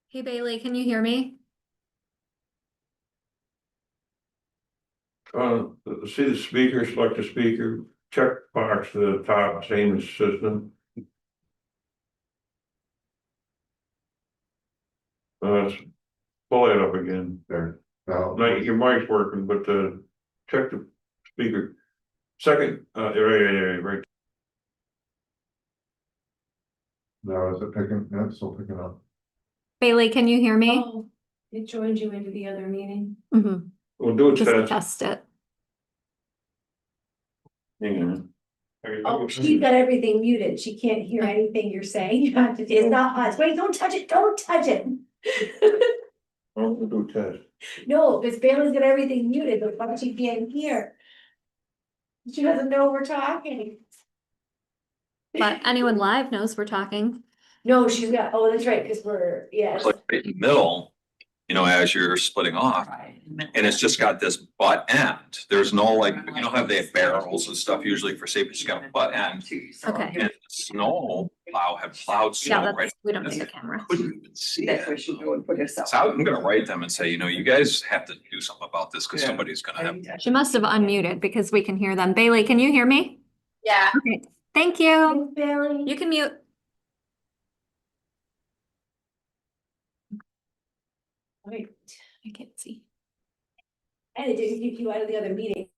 Hey Bailey, can you hear me? See the speaker, select the speaker, check box to the top, same as system. Uh, pull it up again. There. Now, Now, your mic's working, but, check the speaker. Second, right. now is it picking? Yeah, it's still picking up. Bailey, can you hear me? Oh, it joined you into the other meeting. Mhm. We'll do a Just test. test it. Hang on. Oh, she's got everything muted. She can't hear anything you're saying. You have to, it's not us. Wait, don't touch it, don't touch it. We'll do a test. No, because Bailey's got everything muted, but she can't hear. She doesn't know we're talking. But anyone live knows we're talking. No, she's got, oh, that's right, because we're, yes. It's like right in the middle, as you're splitting off. And it's just got this butt end. There's no like, how they have barrels and stuff usually for safety, it's got a butt end. Okay. And the snow plow had plowed Yeah, snow right. we don't need a camera. Couldn't even see That's it. where she go and put herself. So I'm gonna write them and say, you guys have to do something about this because somebody's gonna have. She must have unmuted because we can hear them. Bailey, can you hear me? Yeah. Okay, thank you. Bailey. You can mute. Wait, I can't see. and it didn't keep you out of the other meeting.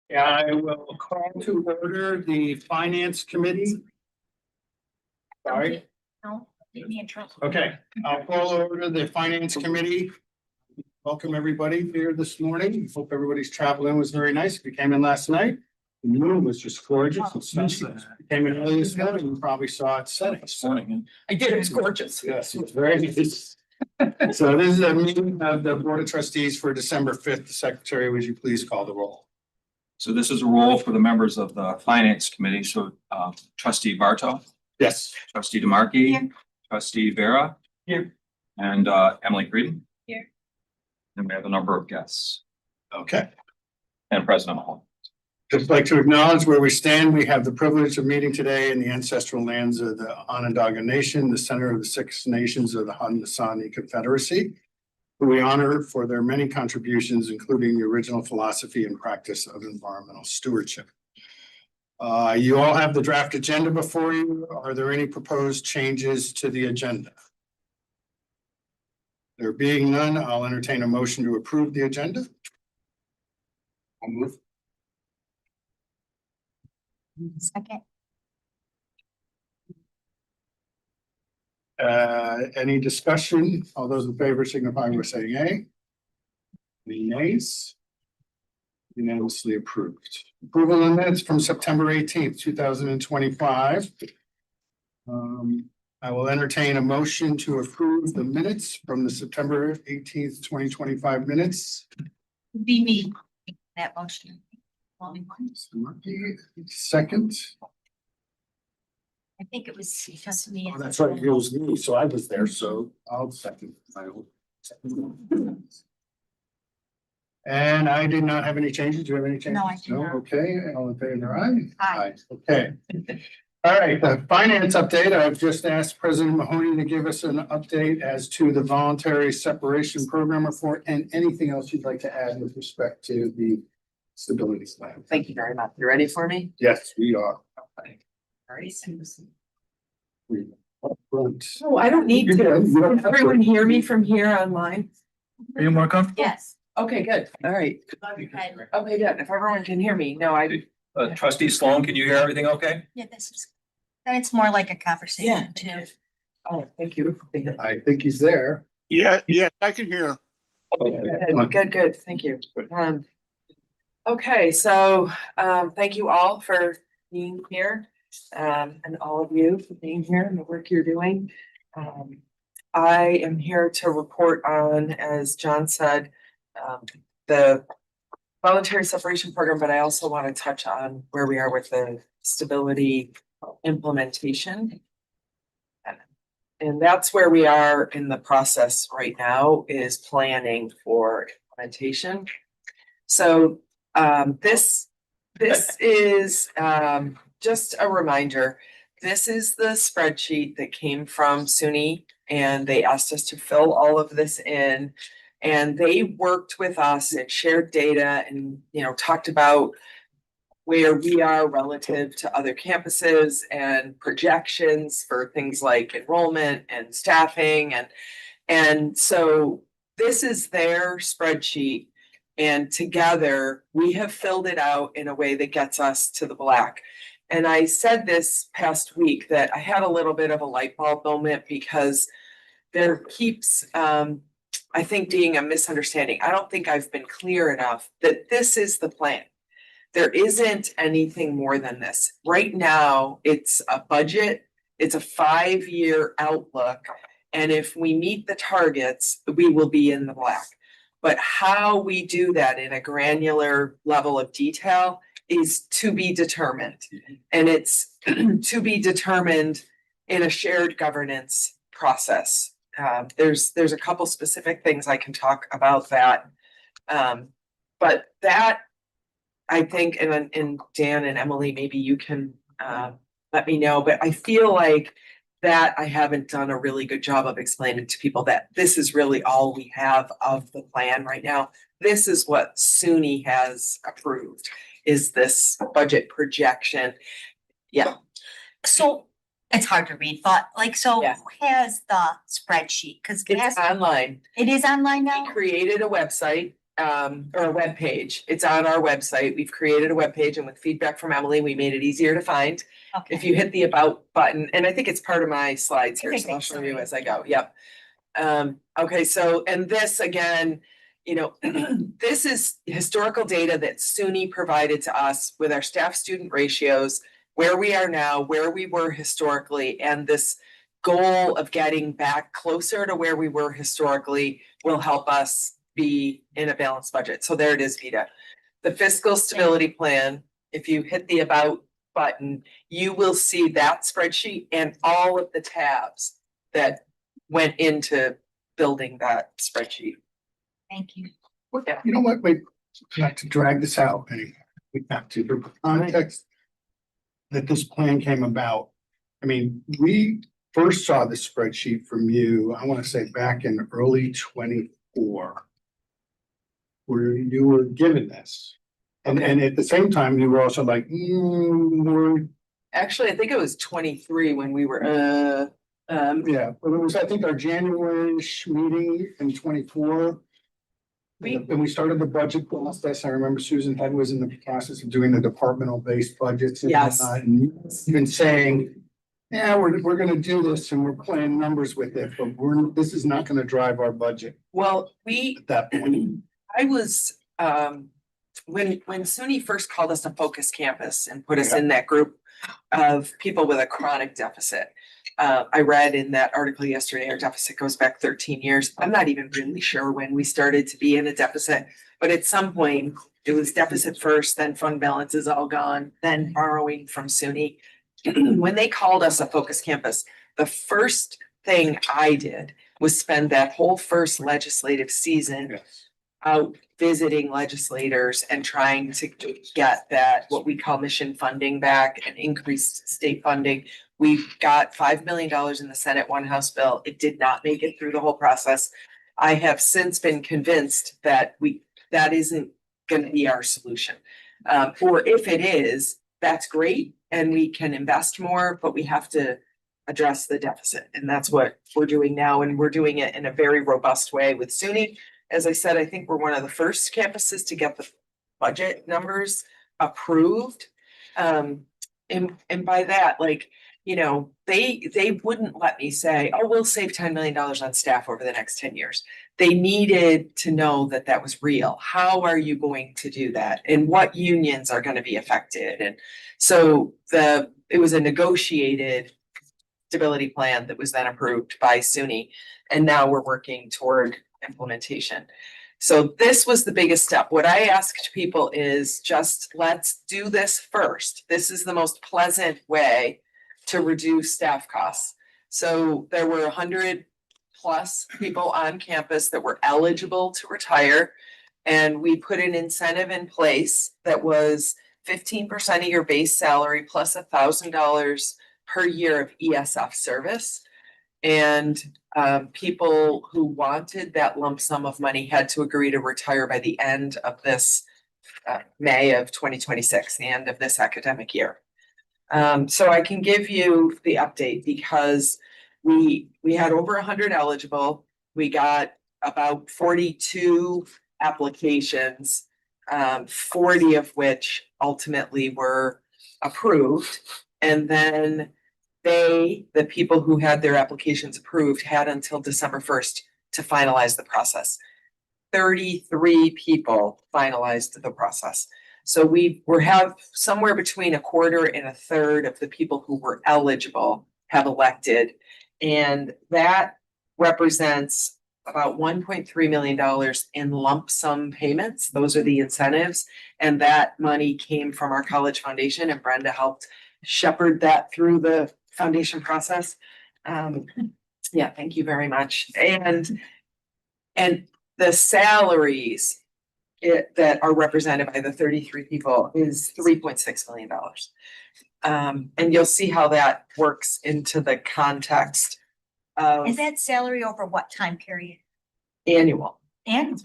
Yeah, I will call to order the finance committee. Sorry, No, get me in trouble. okay, I'll call order the finance committee. Welcome, everybody here this morning. Hope everybody's travel in was very nice. If you came in last night, the moon was just gorgeous. It's sunset. If you came in early this morning, you probably saw it setting. I did, it was gorgeous. Yes, it's very nice. So this is a meeting of the Board of Trustees for December 5th. Secretary, would you please call the roll? So this is a role for the members of the finance committee. So trustee Barto, Yes. trustee DeMarchi, Here. trustee Vera. Here. And Emily Creedon. Here. And we have a number of guests Okay. and President Hall. Just like to acknowledge where we stand. We have the privilege of meeting today in the ancestral lands of the Onondaga Nation, the center of the Six Nations of the Haudenosaunee Confederacy, who we honor for their many contributions, including the original philosophy and practice of environmental stewardship. You all have the draft agenda before you. Are there any proposed changes to the agenda? There being none, I'll entertain a motion to approve the agenda. I'll move. Second. Any discussion? All those in favor signify by saying aye. Any nays? Unanimously approved. Approval of minutes from September 18th, 2025. I will entertain a motion to approve the minutes from the September 18th, 2025 minutes. Be me, that motion. Second. I think it was just me. Oh, that's right, it was me, so I was there, so I'll second. And I did not have any changes. Do you have any changes? No, I do not. Okay, all in favor, aye? Aye. Okay. All right, the finance update. I've just asked President Mahoney to give us an update as to the voluntary separation program report and anything else you'd like to add with respect to the stability plan. Thank you very much. You ready for me? Yes, we are. Alright. Front. Oh, I don't need to. Can everyone hear me from here online? Are you more comfortable? Yes. Okay, good. All right. Okay, good. If everyone can hear me, no, I. Trustee Sloan, can you hear everything okay? Yeah, this is, then it's more like a conversation too. Oh, thank you. I think he's there. Yeah, I can hear. Good, thank you. Okay, so, thank you all for being here, and all of you for being here and the work you're doing. I am here to report on, as John said, the voluntary separation program, but I also want to touch on where we are with the stability implementation. And that's where we are in the process right now, is planning for implementation. So this is just a reminder. This is the spreadsheet that came from SUNY, and they asked us to fill all of this in. And they worked with us and shared data and, talked about where we are relative to other campuses and projections for things like enrollment and staffing. And so this is their spreadsheet. And together we have filled it out in a way that gets us to the black. And I said this past week that I had a little bit of a light bulb moment, because there keeps, I think, being a misunderstanding. I don't think I've been clear enough that this is the plan. There isn't anything more than this. Right now, it's a budget, it's a 5-year outlook. And if we meet the targets, we will be in the black. But how we do that in a granular level of detail is to be determined. And it's to be determined in a shared governance process. There's a couple specific things I can talk about that. But that, I think, and Dan and Emily, maybe you can let me know, but I feel like that I haven't done a really good job of explaining to people that this is really all we have of the plan right now. This is what SUNY has approved, is this budget projection. Yeah. So it's hard to read, but so Yeah. who has the spreadsheet? Cause It's online. it is online We now? created a website or a web page. It's on our website. We've created a web page, and with feedback from Emily, we made it easier to find. If you hit the about button, and I think it's part of my slides here, so I'll show you as I go. Yep. Okay, so, and this again, you know, this is historical data that SUNY provided to us with our staff student ratios, where we are now, where we were historically, and this goal of getting back closer to where we were historically will help us be in a balanced budget. So there it is, Vita. The fiscal stability plan, if you hit the about button, you will see that spreadsheet and all of the tabs that went into building that spreadsheet. Thank you. Yeah. You know what, wait, not to drag this out, anyway, we have to, for context. That this plan came about. I mean, we first saw the spreadsheet from you, I want to say back in early 24. Where you were given this. And at the same time, you were also like, we're, Actually, I think it was 23 when we were, yeah, but it was, I think, our January-ish meeting in 24. And we started the budget process. I remember Susan Head was in the process of doing the departmental based budgets. And Yes. whatnot, and even saying, yeah, we're gonna do this and we're playing numbers with it, but this is not gonna drive our budget well, at that point. I was, when SUNY first called us a focus campus and put us Yeah. in that group of people with a chronic deficit. I read in that article yesterday, our deficit goes back 13 years. I'm not even really sure when we started to be in a deficit, but at some point it was deficit first, then fund balance is all gone, then borrowing from SUNY. When they called us a focus campus, the first thing I did was spend that whole first legislative season Yes. out visiting legislators and trying to get that, what we call mission funding back and increased state funding. We got $5 million in the Senate One House bill. It did not make it through the whole process. I have since been convinced that that isn't gonna be our solution. Or if it is, that's great and we can invest more, but we have to address the deficit. And that's what we're doing now. And we're doing it in a very robust way with SUNY. As I said, I think we're one of the first campuses to get the budget numbers approved. And by that, like, you know, they wouldn't let me say, oh, we'll save $10 million on staff over the next 10 years. They needed to know that that was real. How are you going to do that? And what unions are going to be affected? And so it was a negotiated stability plan that was then approved by SUNY. And now we're working toward implementation. So this was the biggest step. What I asked people is just let's do this first. This is the most pleasant way to reduce staff costs. So there were 100+ people on campus that were eligible to retire. And we put an incentive in place that was 15% of your base salary plus $1,000 per year of ESF service. And people who wanted that lump sum of money had to agree to retire by the end of this May of 2026, the end of this academic year. So I can give you the update because we had over 100 eligible. We got about 42 applications, 40 of which ultimately were approved. And then the people who had their applications approved had until December 1st to finalize the process. 33 people finalized the process. So we have somewhere between a quarter and a third of the people who were eligible have elected. And that represents about $1.3 million in lump sum payments. Those are the incentives. And that money came from our college foundation, and Brenda helped shepherd that through the foundation process. Yeah, thank you very much. And the salaries that are represented by the 33 people is $3.6 million. And you'll see how that works into the context of Is that salary over what time period? annual. And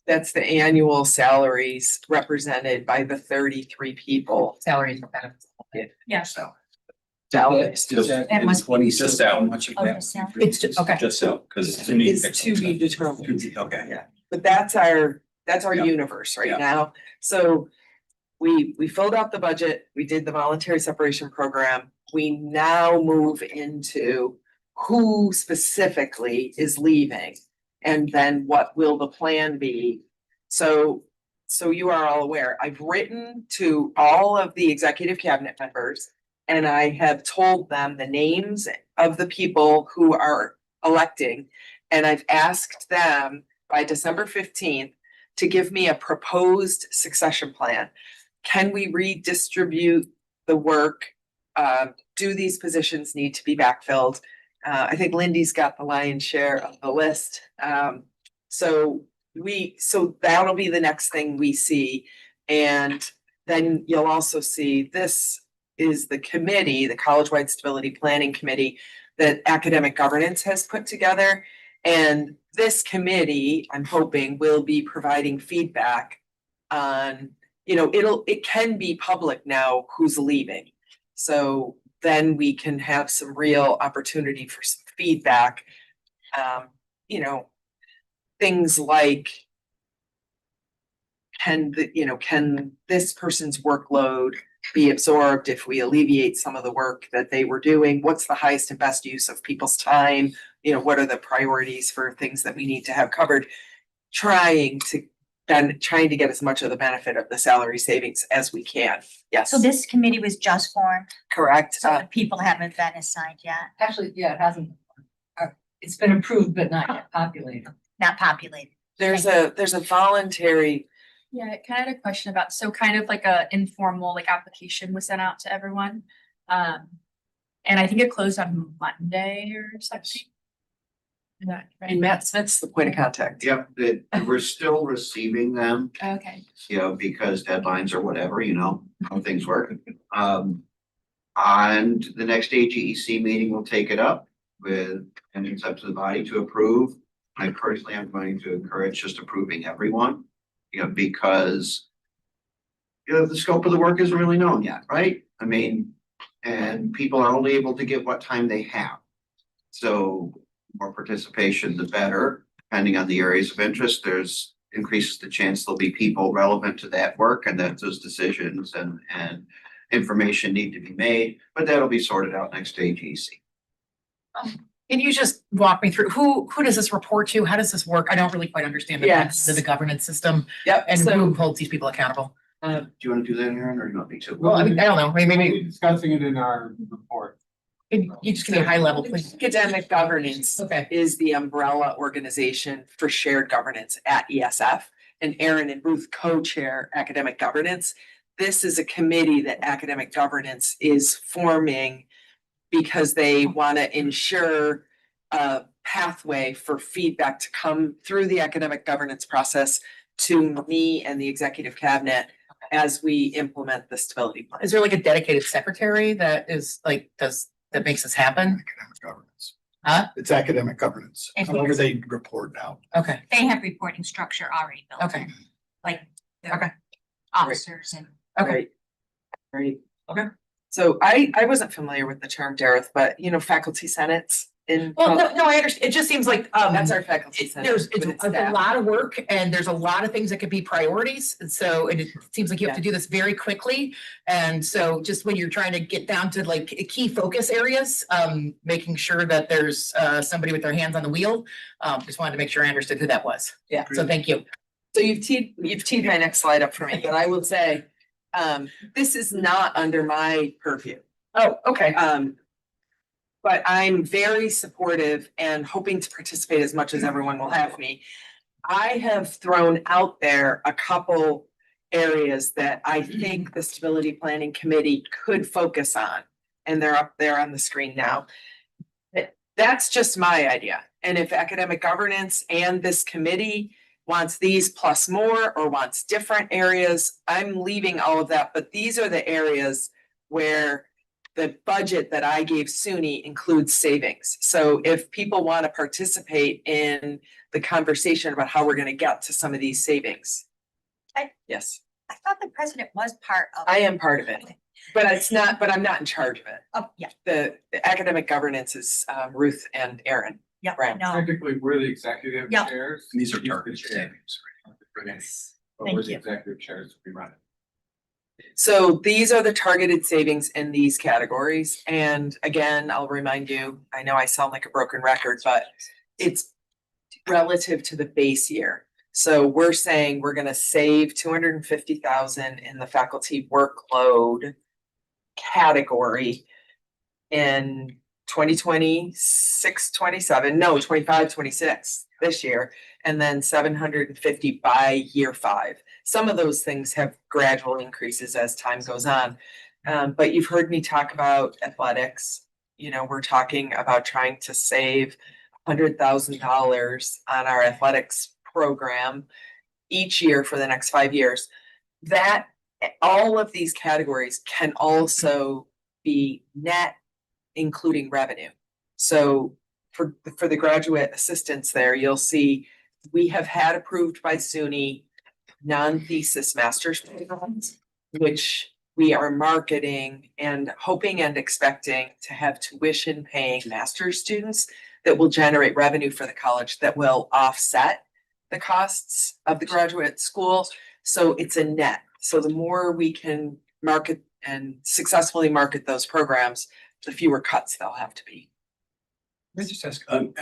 That's the annual salaries represented by the 33 people. Salaries and benefits. yeah. So. Salaries. That must be Just how much of Oh, that? the salary. It's just, okay. Just so, because. It's to be determined. Okay. Yeah, but that's our that's our Yeah. universe right Yeah. now. So we filled out the budget, we did the voluntary separation program. We now move into who specifically is leaving. And then what will the plan be? So you are all aware, I've written to all of the executive cabinet members. And I have told them the names of the people who are electing. And I've asked them by December 15th to give me a proposed succession plan. Can we redistribute the work? Do these positions need to be backfilled? I think Lindy's got the lion's share of the list. So that'll be the next thing we see. And then you'll also see this is the committee, the College-wide Stability Planning Committee that Academic Governance has put together. And this committee, I'm hoping, will be providing feedback on, it can be public now who's leaving. So then we can have some real opportunity for some feedback. Things like, can this person's workload be absorbed if we alleviate some of the work that they were doing? What's the highest and best use of people's time? What are the priorities for things that we need to have covered? Trying to get as much of the benefit of the salary savings as we can. Yes. So this committee was just formed, Correct. so the people haven't been assigned yet, Actually, yeah, it hasn't. It's been approved, but not yet populated. not populated. There's a voluntary, Yeah, I kind of had a question about, so kind of like a informal like application was sent out to everyone. And I think it closed on Monday or something. Is that right? and Matt Smith's the point of contact. Yep, we're still receiving them, Okay. because deadlines or whatever, how things work. And the next AGEC meeting will take it up with, and it's up to the body to approve. I personally am going to encourage just approving everyone, because the scope of the work isn't really known yet, right? I mean, and people are only able to give what time they have. So more participation, the better, depending on the areas of interest. There's increases the chance there'll be people relevant to that work and that those decisions and information need to be made, but that'll be sorted out next AGC. Can you just walk me through, who does this report to? How does this work? I don't really quite understand Yes. the governance system Yep. and So, who holds these people accountable. Do you want to do that, Aaron, or you want me to? Well, I mean, I don't know, maybe We'll be discussing it in our report. you just give me a high level, please. academic governance Okay. is the umbrella organization for shared governance at ESF. And Aaron and Ruth co-chair academic governance. This is a committee that academic governance is forming because they want to ensure a pathway for feedback to come through the academic governance process to me and the executive cabinet as we implement the stability plan. Is there like a dedicated secretary that is like, that makes this happen? Academic governance. Huh? It's academic governance, And- however they report now. Okay, They have reporting structure already built. okay, Like Okay. the officers and. okay. Right. Right. Okay. So I wasn't familiar with the term, Dareth, but faculty senates in. Well, no, I understand. It just seems like, That's our faculty senate. there's, with it's its a staff. lot of work and there's a lot of things that could be priorities. And so, and it seems like you have to do this very quickly. And so just when you're trying to get down to like key focus areas, making sure that there's somebody with their hands on the wheel. Just wanted to make sure I understood who that was. Yeah. So thank you. So you've teed my next slide up for me, but I will say, this is not under my purview. Oh, okay. But I'm very supportive and hoping to participate as much as everyone will have me. I have thrown out there a couple areas that I think the Stability Planning Committee could focus on, and they're up there on the screen now. That's just my idea. And if academic governance and this committee wants these plus more or wants different areas, I'm leaving all of that, but these are the areas where the budget that I gave SUNY includes savings. So if people want to participate in the conversation about how we're going to get to some of these savings. Yes, I thought the president was part of. I am part of it, but I'm not in charge of it. Oh, yeah, The academic governance is Ruth and Aaron. yeah, Right. no, Technically, we're the executive Yeah. chairs. These are He's the target chair. savings. Thank you. Executive chairs will be running. So these are the targeted savings in these categories. And again, I'll remind you, I know I sound like a broken record, but it's relative to the base year. So we're saying we're gonna save 250,000 in the faculty workload category in 2026, 27, no, 25, 26 this year, and then 750 by year 5. Some of those things have gradual increases as time goes on. But you've heard me talk about athletics. You know, we're talking about trying to save $100,000 on our athletics program each year for the next 5 years. That, all of these categories can also be net, including revenue. So for the graduate assistants there, you'll see we have had approved by SUNY non-thesis master's programs, which we are marketing and hoping and expecting to have tuition paying master's students that will generate revenue for the college that will offset the costs of the graduate school. So it's a net. So the more we can market and successfully market those programs, the fewer cuts they'll have to be. Let me just ask, on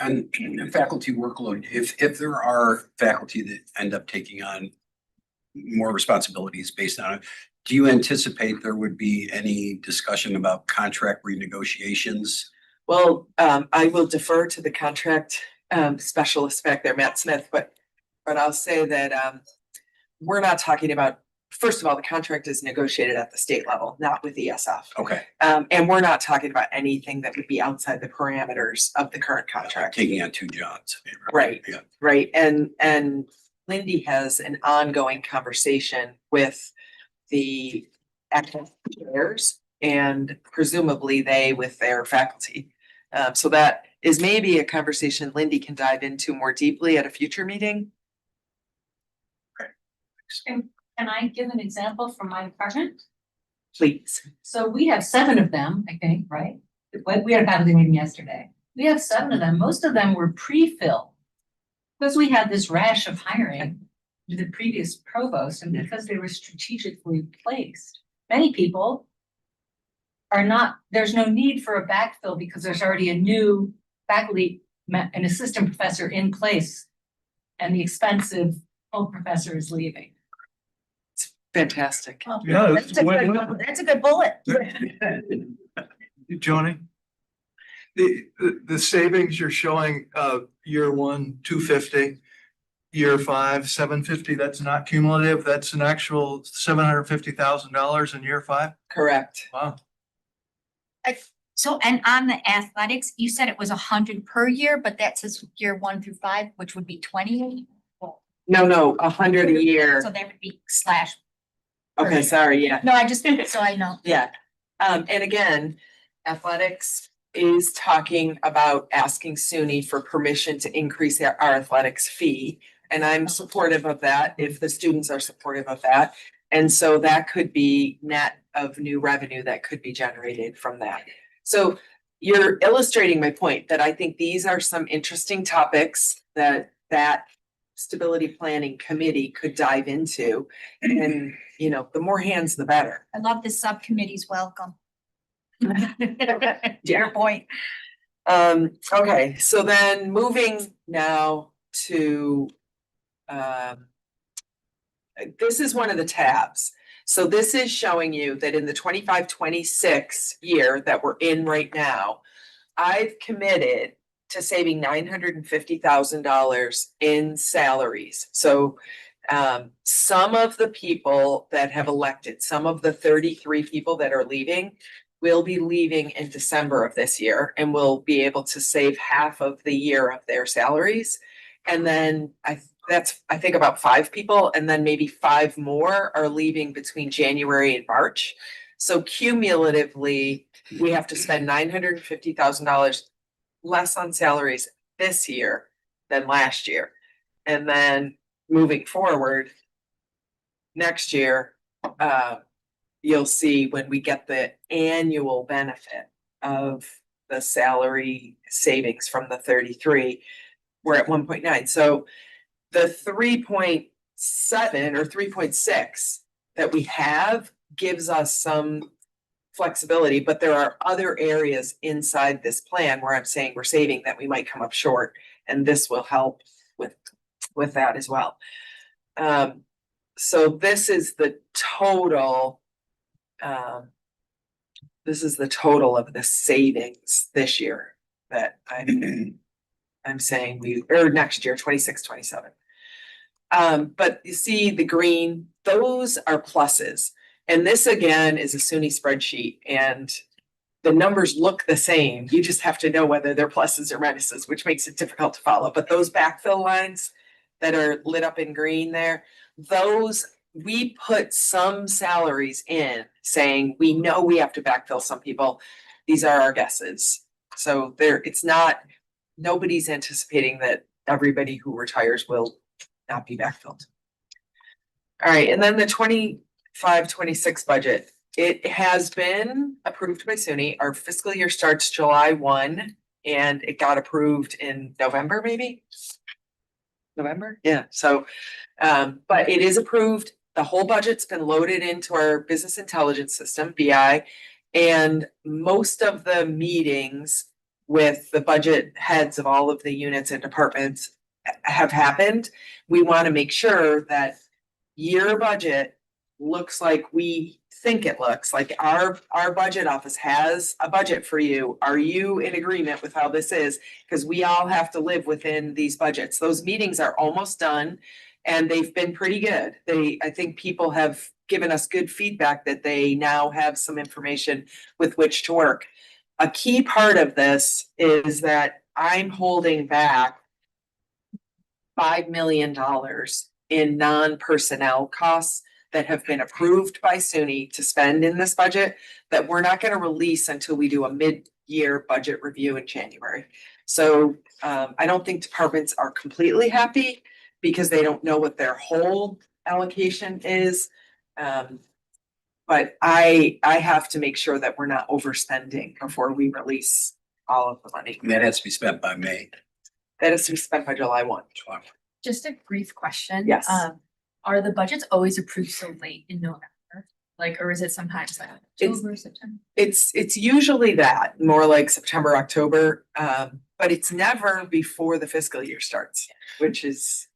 faculty workload, if there are faculty that end up taking on more responsibilities based on it, do you anticipate there would be any discussion about contract renegotiations? Well, I will defer to the contract specialist back there, Matt Smith, but I'll say that we're not talking about, first of all, the contract is negotiated at the state level, not with ESF. Okay, And we're not talking about anything that would be outside the parameters of the current contract. taking on 2 jobs. Right. Yeah. Right, and Lindy has an ongoing conversation with the academic chairs and presumably they with their faculty. So that is maybe a conversation Lindy can dive into more deeply at a future meeting. Can I give an example from my department? Please. So we have 7 of them, I think, right? We had a faculty meeting yesterday. We have 7 of them. Most of them were pre-filled. Because we had this rash of hiring to the previous provost and because they were strategically placed. Many people are not, there's no need for a backfill because there's already a new faculty, an assistant professor in place. And the expensive old professor is leaving. Fantastic. Yeah, That's a good bullet. Joni? The savings you're showing, year 1, 250, year 5, 750, that's not cumulative, that's an actual $750,000 in year 5? Correct. Wow. So, and on the athletics, you said it was 100 per year, but that says year 1 through 5, which would be 20. No, 100 a year. So that would be slash. Okay, sorry, yeah. No, I just, so I know. Yeah, and again, athletics is talking about asking SUNY for permission to increase our athletics fee. And I'm supportive of that if the students are supportive of that. And so that could be net of new revenue that could be generated from that. So you're illustrating my point that I think these are some interesting topics that stability planning committee could dive into. And, you know, the more hands, the better. I love the subcommittee's welcome. Your point. Okay, so then moving now to, this is one of the tabs. So this is showing you that in the 25-26 year that we're in right now, I've committed to saving $950,000 in salaries. So some of the people that have elected, some of the 33 people that are leaving will be leaving in December of this year and will be able to save half of the year of their salaries. And then I think about 5 people, and then maybe 5 more are leaving between January and March. So cumulatively, we have to spend $950,000 less on salaries this year than last year. And then moving forward, next year, you'll see when we get the annual benefit of the salary savings from the 33, we're at 1.9. So the 3.6 3.7 or 3.6 that we have gives us some flexibility, but there are other areas inside this plan where I'm saying we're saving that we might come up short, and this will help with that as well. So this is the total. This is the total of the savings this year that I'm saying or next year, 26, 27. But you see the green, those are pluses. And this again is a SUNY spreadsheet, and the numbers look the same. You just have to know whether they're pluses or minuses, which makes it difficult to follow. But those backfill lines that are lit up in green there, those, we put some salaries in saying, we know we have to backfill some people. These are our guesses. So it's not, nobody's anticipating that everybody who retires will not be backfilled. All right, and then the 25-26 budget. It has been approved by SUNY. Our fiscal year starts July 1, and it got approved in November, maybe? November? Yeah, so, but it is approved. The whole budget's been loaded into our business intelligence system, BI, and most of the meetings with the budget heads of all of the units and departments have happened. We want to make sure that your budget looks like we think it looks like. Our budget office has a budget for you. Are you in agreement with how this is? Because we all have to live within these budgets. Those meetings are almost done and they've been pretty good. I think people have given us good feedback that they now have some information with which to work. A key part of this is that I'm holding back $5 million in non-personnel costs that have been approved by SUNY to spend in this budget that we're not going to release until we do a mid-year budget review in January. So I don't think departments are completely happy because they don't know what their whole allocation is. But I have to make sure that we're not overspending before we release all of the money. And that has to be spent by May. That is to be spent by July 1. Just a brief question. Yes. Are the budgets always approved so late in November? Like, or is it sometimes like October, September? It's usually that, more like September, October, but it's never before the fiscal year starts, which is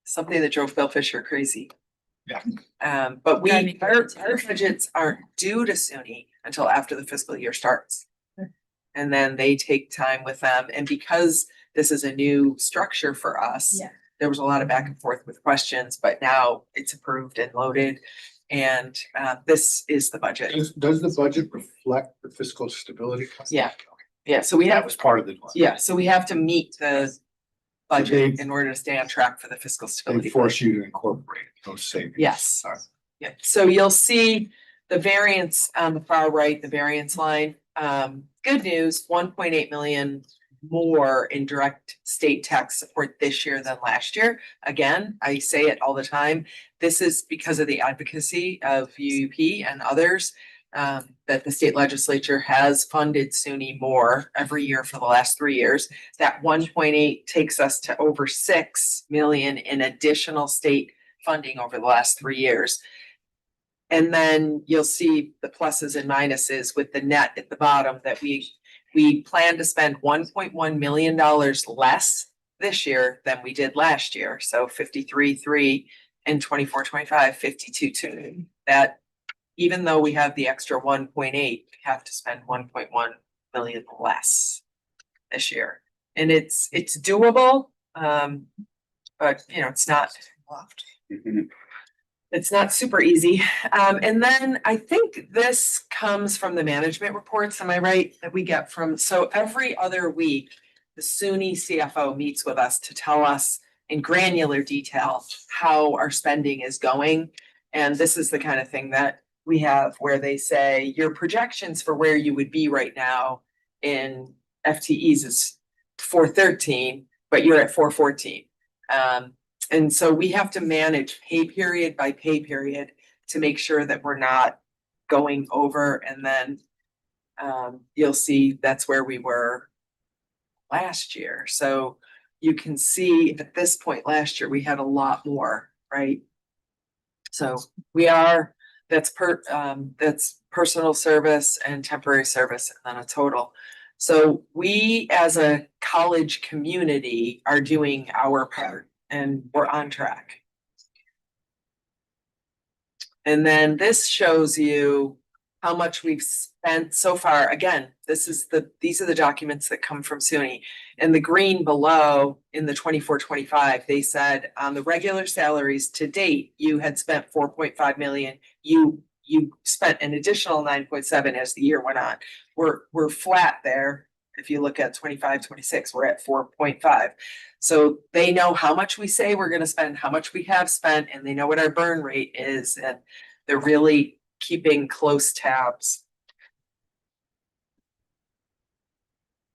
something that drove Bill Fisher crazy. Yeah. But our budgets aren't due to SUNY until after the fiscal year starts. And then they take time with them. And because this is a new structure for us, there was a lot of back and forth with questions, but now it's approved and loaded. And this is the budget. Does the budget reflect the fiscal stability? Yeah. Yeah, so we That have, was part of the. yeah, so we have to meet the budget in order to stay on track for the fiscal They stability. force you to incorporate those savings. Yes. All right. Yeah, so you'll see the variance on the far right, the variance line. Good news, 1.8 million more in direct state tax support this year than last year. Again, I say it all the time. This is because of the advocacy of UUP and others, that the state legislature has funded SUNY more every year for the last 3 years. That 1.8 takes us to over 6 million in additional state funding over the last 3 years. And then you'll see the pluses and minuses with the net at the bottom that we plan to spend $1.1 million less this year than we did last year. So 53.3 in 24-25, 52.2. That even though we have the extra 1.8, we have to spend 1.1 million less this year. And it's doable. But you know, it's not super easy. And then I think this comes from the management reports, am I right? That we get from, so every other week, the SUNY CFO meets with us to tell us in granular detail how our spending is going. And this is the kind of thing that we have where they say your projections for where you would be right now in FTEs is 413, but you're at 414. And so we have to manage pay period by pay period to make sure that we're not going over. And then you'll see that's where we were last year. So you can see at this point last year, we had a lot more, right? So that's personal service and temporary service and then a total. So we as a college community are doing our part and we're on track. And then this shows you how much we've spent so far. Again, these are the documents that come from SUNY. And the green below in the 24-25, they said on the regular salaries to date, you had spent 4.5 million. You spent an additional 9.7 as the year went on. We're flat there. If you look at 25-26, we're at 4.5. So they know how much we say we're gonna spend, how much we have spent, and they know what our burn rate is, and they're really keeping close tabs.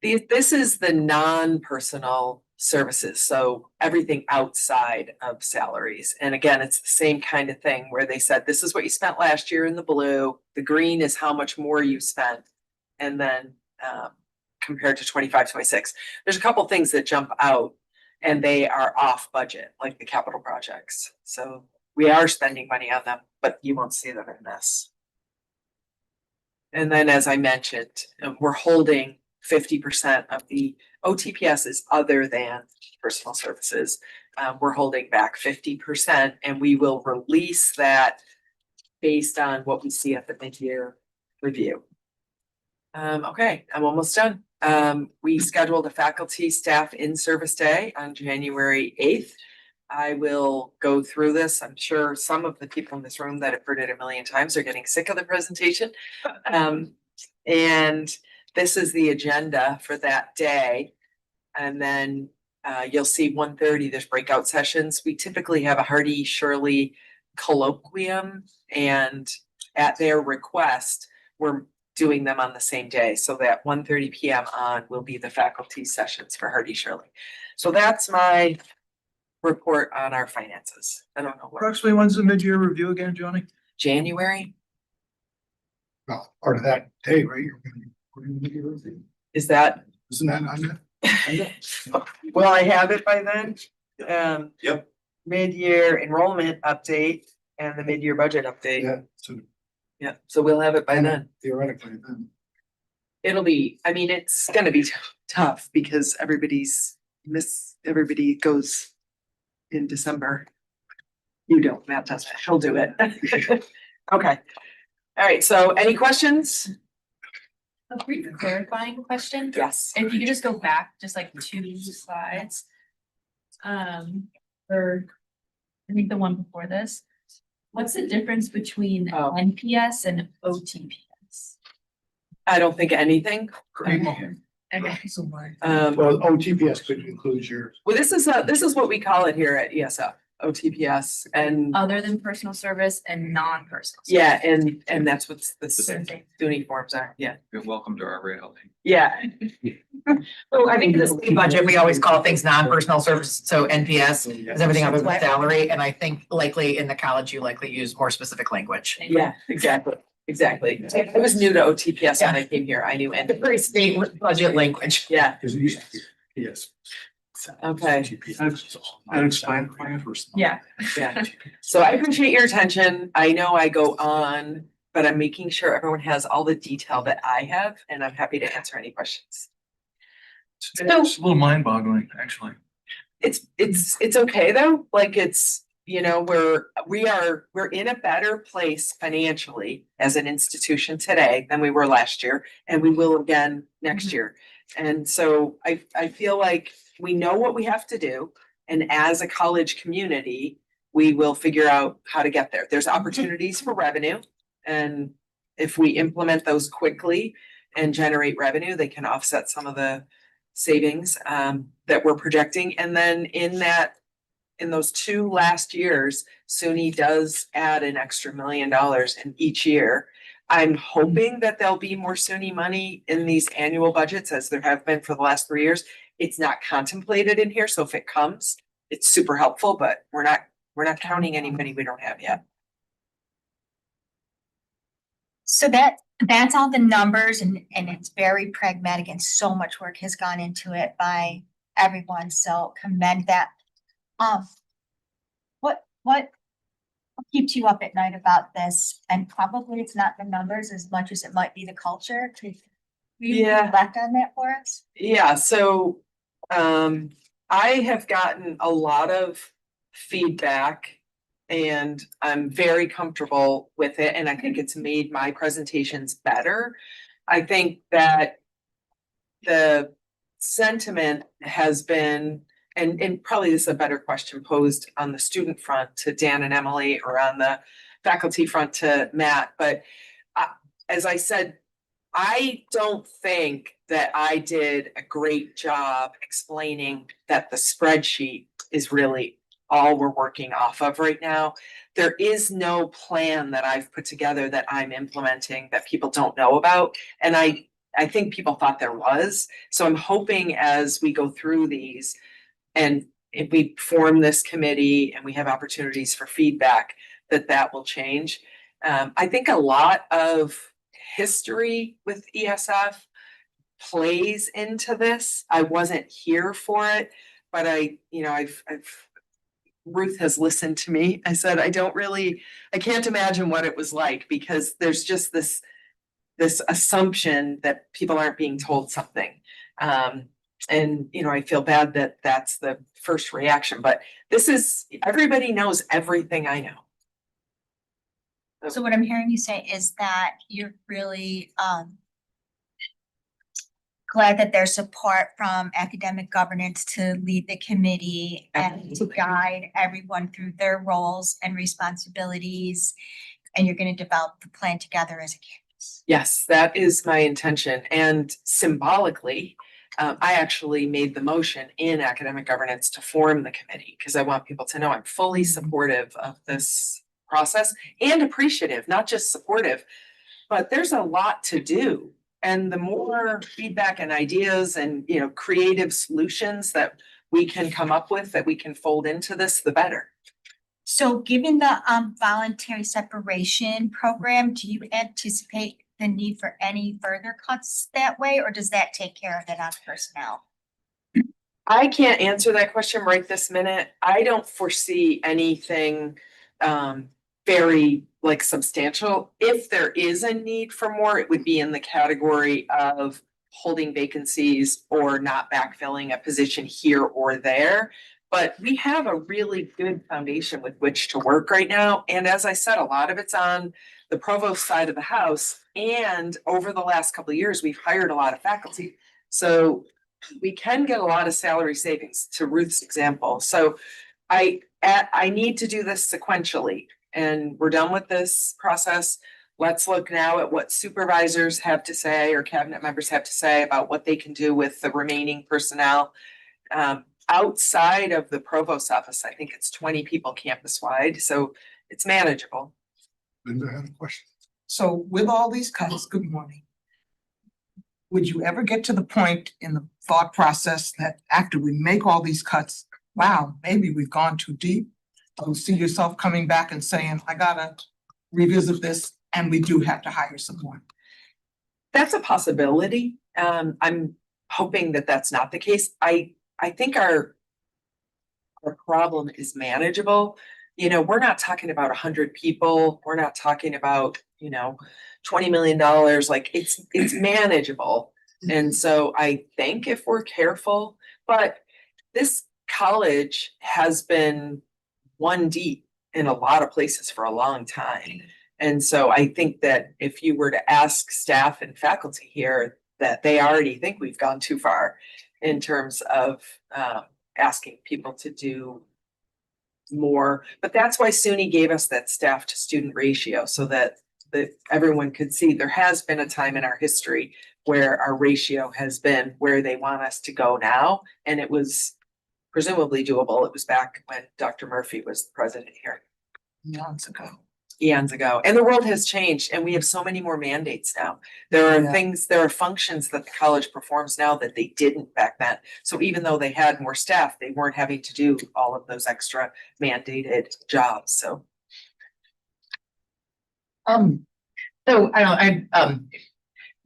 This is the non-personal services, so everything outside of salaries. And again, it's the same kind of thing where they said, this is what you spent last year in the blue, the green is how much more you spent. And then compared to 25-26, there's a couple things that jump out and they are off budget, like the capital projects. So we are spending money on them, but you won't see them in this. And then, as I mentioned, we're holding 50% of the OTPS is other than personal services. We're holding back 50% and we will release that based on what we see at the mid-year review. Okay, I'm almost done. We scheduled a faculty staff in-service day on January 8th. I will go through this. I'm sure some of the people in this room that have heard it a million times are getting sick of the presentation. And this is the agenda for that day. And then you'll see 1:30, there's breakout sessions. We typically have a Hardy Shirley colloquium, and at their request, we're doing them on the same day. So that 1:30 p.m. on will be the faculty sessions for Hardy Shirley. So that's my report on our finances. I don't know what. Approximately when's the mid-year review again, Johnny? January, Well, part of that day, right? is that, Isn't that on that? will I have it by then? Yep. Mid-year enrollment update and the mid-year budget update. Yeah, so Yeah, so we'll have it by then. theoretically, then. It'll be, I mean, it's gonna be tough because everybody goes in December. You don't, Matt does it, he'll do it. Okay. All right, so any questions? A brief clarifying question. Yes. If you could just go back, just like 2 slides. Or I think the one before this. What's the difference between Oh. NPS and OTPS? I don't think anything. Okay. Well, OTPS could include your, Well, this is what we call it here at ESF, OTPS, and Other than personal service and non-personal. yeah, and that's what the service. SUNY forms are, yeah. You're welcome to our reality. Yeah. So I think in the state budget, we always call things non-personal service, so NPS is everything other than salary, and I think likely in the college, you likely use more specific language. Yeah, exactly. I was new to OTPS when I came here, I knew, The and, very state budget language. yeah, yes. okay, That explains. Yeah. yeah. So I appreciate your attention, I know I go on, but I'm making sure everyone has all the detail that I have, and I'm happy to answer any questions. It's a little mind boggling, actually. It's okay though, like it's, you know, we're in a better place financially as an institution today than we were last year, and we will again next year. And so I feel like we know what we have to do, and as a college community, we will figure out how to get there. There's opportunities for revenue, and if we implement those quickly and generate revenue, they can offset some of the savings that we're projecting. And then in those 2 last years, SUNY does add an extra $1 million in each year. I'm hoping that there'll be more SUNY money in these annual budgets as there have been for the last 3 years. It's not contemplated in here, so if it comes, it's super helpful, but we're not counting any money we don't have yet. So that's all the numbers and it's very pragmatic and so much work has gone into it by everyone. So commend that. what keeps you up at night about this? And probably it's not the numbers as much as it might be the culture. Could you Yeah. reflect on that for us? Yeah, so I have gotten a lot of feedback and I'm very comfortable with it, and I think it's made my presentations better. I think that the sentiment has been, and probably this is a better question posed on the student front to Dan and Emily, or on the faculty front to Matt, but as I said, I don't think that I did a great job explaining that the spreadsheet is really all we're working off of right now. There is no plan that I've put together that I'm implementing that people don't know about. And I think people thought there was. So I'm hoping as we go through these and if we form this committee and we have opportunities for feedback, that will change. I think a lot of history with ESF plays into this. I wasn't here for it, but I've Ruth has listened to me. I said, I can't imagine what it was like, because there's just this assumption that people aren't being told something. And I feel bad that that's the first reaction, but everybody knows everything I know. So what I'm hearing you say is that you're really glad that there's support from academic governance to lead the committee and to guide everyone through their roles and responsibilities. And you're going to develop the plan together as a campus. Yes, that is my intention. And symbolically, I actually made the motion in academic governance to form the committee, because I want people to know I'm fully supportive of this process and appreciative, not just supportive, but there's a lot to do. And the more feedback and ideas and, creative solutions that we can come up with, that we can fold into this, the better. So given the voluntary separation program, do you anticipate the need for any further cuts that way, or does that take care of it on personnel? I can't answer that question right this minute. I don't foresee anything very substantial. If there is a need for more, it would be in the category of holding vacancies or not backfilling a position here or there. But we have a really good foundation with which to work right now. And as I said, a lot of it's on the provost side of the house. And over the last couple of years, we've hired a lot of faculty. So we can get a lot of salary savings, to Ruth's example. So I need to do this sequentially, and we're done with this process. Let's look now at what supervisors have to say, or cabinet members have to say, about what they can do with the remaining personnel. Outside of the provost's office, I think it's 20 people campus-wide, so it's manageable. Linda had a question. So with all these cuts, good morning. Would you ever get to the point in the thought process that after we make all these cuts, wow, maybe we've gone too deep? Do you see yourself coming back and saying, I gotta revisit this, and we do have to hire some more? That's a possibility. I'm hoping that that's not the case. I think our problem is manageable. We're not talking about 100 people. We're not talking about, $20 million. It's manageable. And so I think if we're careful, but this college has been one deep in a lot of places for a long time. And so I think that if you were to ask staff and faculty here, that they already think we've gone too far in terms of asking people to do more. But that's why SUNY gave us that staff to student ratio, so that everyone could see there has been a time in our history where our ratio has been where they want us to go now. And it was presumably doable. It was back when Dr. Murphy was the president here. Eons ago. And the world has changed, and we have so many more mandates now. There are functions that the college performs now that they didn't back then. So even though they had more staff, they weren't having to do all of those extra mandated jobs. So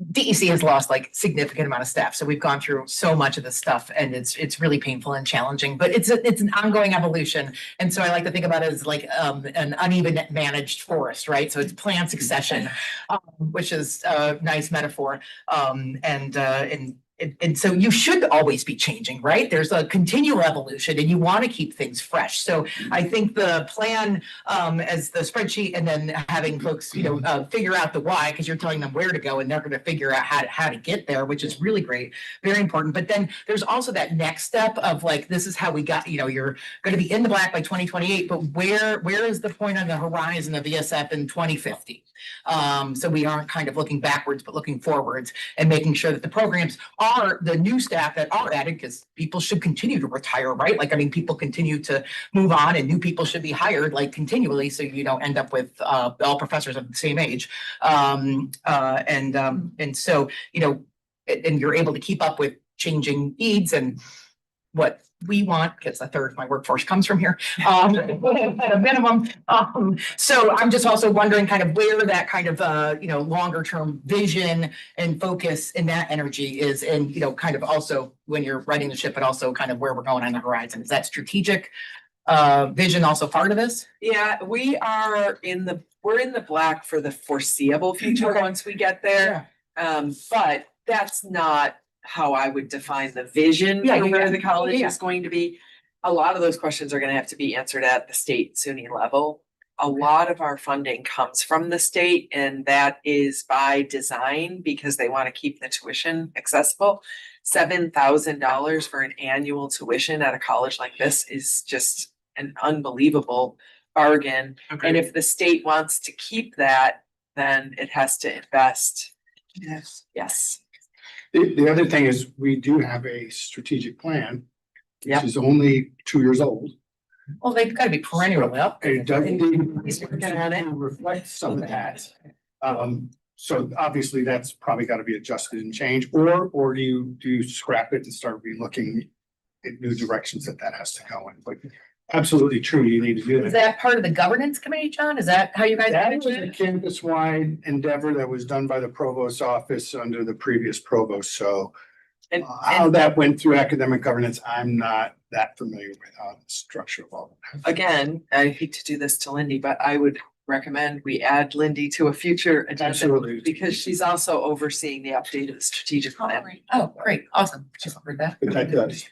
DEC has lost like significant amount of staff, so we've gone through so much of this stuff and it's really painful and challenging, but it's an ongoing evolution. And so I like to think about it as like an uneven managed forest, right? So it's plant succession, which is a nice metaphor. And so you should always be changing, right? There's a continual evolution and you want to keep things fresh. So I think the plan as the spreadsheet and then having folks, figure out the why, because you're telling them where to go and they're going to figure out how to get there, which is really great, very important. But then there's also that next step of like, this is how we got, you're going to be in the black by 2028, but where is the point on the horizon of ESF in 2050? So we aren't kind of looking backwards, but looking forwards and making sure that the programs are the new staff that are added, because people should continue to retire, right? Like, I mean, people continue to move on and new people should be hired like continually. So you don't end up with all professors of the same age. And so, and you're able to keep up with changing needs and what we want, because a third of my workforce comes from here, at a minimum. So I'm just also wondering kind of where that kind of, longer term vision and focus in that energy is, and, kind of also when you're writing the ship, but also kind of where we're going on the horizon. Is that strategic vision also part of this? Yeah, we're in the black for the foreseeable future once we get there. But that's not how I would define the vision for where the college is going to be. A lot of those questions are gonna have to be answered at the state SUNY level. A lot of our funding comes from the state, and that is by design because they want to keep the tuition accessible. $7,000 for an annual tuition at a college like this is just an unbelievable bargain. And if the state wants to keep that, then it has to invest. Yes. The other thing is we do have a strategic plan, Yep. which is only 2 years old. Well, they've got to be perennially up. It does reflect some of that. So obviously that's probably got to be adjusted and changed, or do you scrap it and start relooking at new directions that has to go in? But absolutely true, you need to do Is that. that part of the governance committee, John? Is that how you guys That manage was a it? campus-wide endeavor that was done by the provost's office under the previous provost, so. And How that went through academic governance, I'm not that familiar with how the structure of all of that. again, I hate to do this to Lindy, but I would recommend we add Lindy to a future agenda. Absolutely. Because she's also overseeing the update of the strategic plan. Oh, great, awesome. Just heard that. But that does.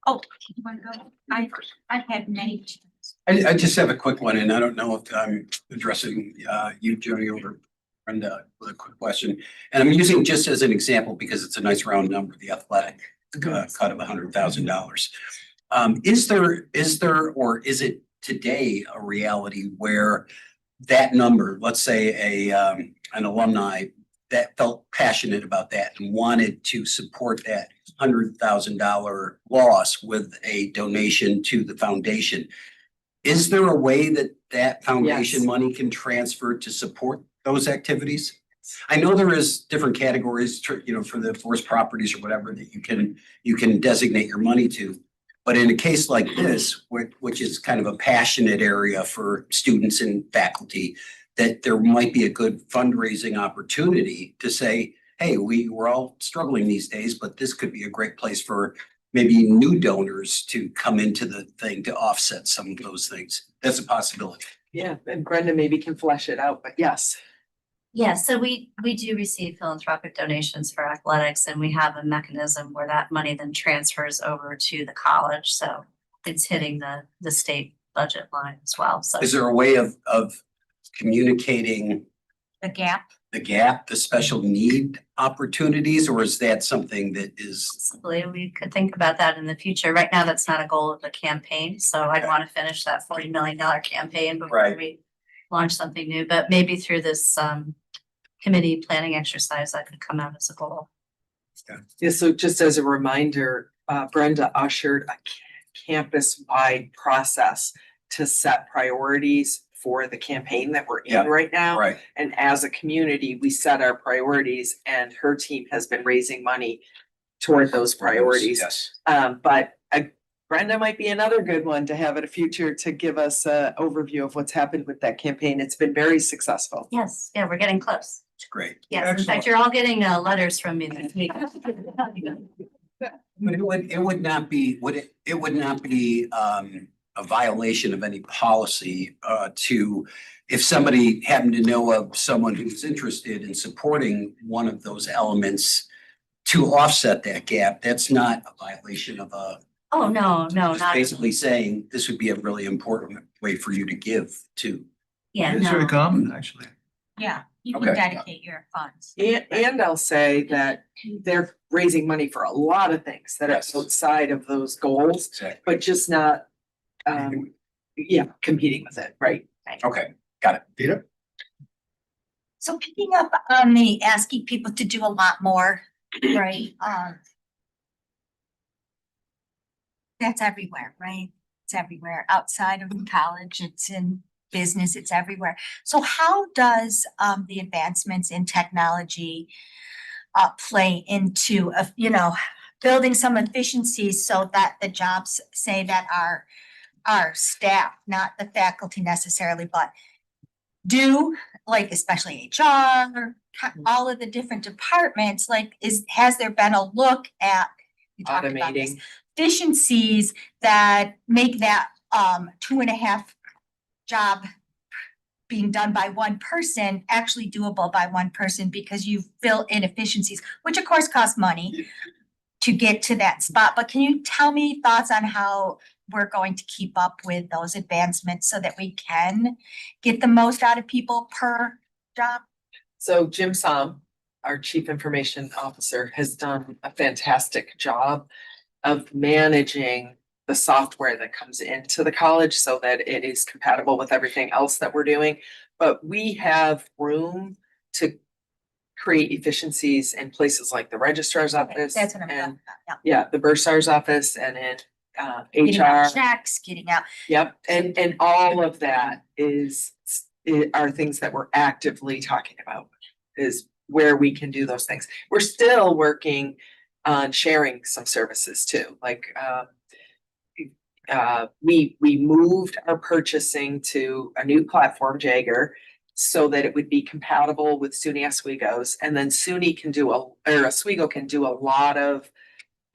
Oh, you wanna go? I've had many. I just have a quick one, and I don't know if I'm addressing you, Jody, or Brenda, with a quick question. And I'm using just as an example because it's a nice round number, the athletic cut of $100,000. Is there, or is it today a reality where that number, let's say an alumni that felt passionate about that and wanted to support that $100,000 loss with a donation to the foundation? Is there a way that foundation Yes. money can transfer to support those activities? I know there is different categories, for the forest properties or whatever that you can designate your money to. But in a case like this, which is kind of a passionate area for students and faculty, that there might be a good fundraising opportunity to say, hey, we're all struggling these days, but this could be a great place for maybe new donors to come into the thing to offset some of those things. That's a possibility. Yeah, and Brenda maybe can flesh it out, but yes. Yeah, so we do receive philanthropic donations for athletics, and we have a mechanism where that money then transfers over to the college, so it's hitting the state budget line as well, so. Is there a way of communicating The gap, the special need opportunities, or is that something that is? possibly, we could think about that in the future. Right now, that's not a goal of the campaign, so I'd want to finish that $40 million campaign before Right. we launch something new, but maybe through this committee planning exercise, that could come out as a goal. Yeah, so just as a reminder, Brenda ushered a campus-wide process to set priorities for the campaign that we're Yeah, in right now. Right. And as a community, we set our priorities, and her team has been raising money toward those priorities. Yes. But Brenda might be another good one to have in a future to give us an overview of what's happened with that campaign. It's been very successful. Yes, yeah, we're getting close. It's great. Yes, in fact, you're all getting letters from me this week. But it would not be, it would not be a violation of any policy to, if somebody happened to know of someone who's interested in supporting one of those elements to offset that gap, that's not a violation of Oh, no, no, just not, basically saying this would be a really important way for you to give too. yeah, It's very no, common, actually. Yeah, you Okay. can dedicate your funds. And I'll say that they're raising money for a lot of things that are Yes. outside of those goals, Exactly. but just not, competing with it, right? Okay, got it. Dita? So picking up on the asking people to do a lot more, right? That's everywhere, right? It's everywhere. Outside of college, it's in business, it's everywhere. So how does the advancements in technology play into, building some efficiencies so that the jobs, say that our staff, not the faculty necessarily, but do, like especially HR, all of the different departments, like has there been a look at, we talked about this, Automating. efficiencies that make that 2.5 job being done by one person actually doable by one person because you've built in efficiencies, which of course cost money to get to that spot. But can you tell me thoughts on how we're going to keep up with those advancements so that we can get the most out of people per job? So Jim Som, our Chief Information Officer, has done a fantastic job of managing the software that comes into the college so that it is compatible with everything else that we're doing. But we have room to create efficiencies in places like the registrar's office. That's what I'm and talking about, yeah. Yeah, the bursar's office and in Getting out HR. checks, getting out. Yep, and all of that are things that we're actively talking about, is where we can do those things. We're still working on sharing some services too, like we moved our purchasing to a new platform, Jagger, so that it would be compatible with SUNY Oswego's, and then SUNY can do Oswego can do a lot of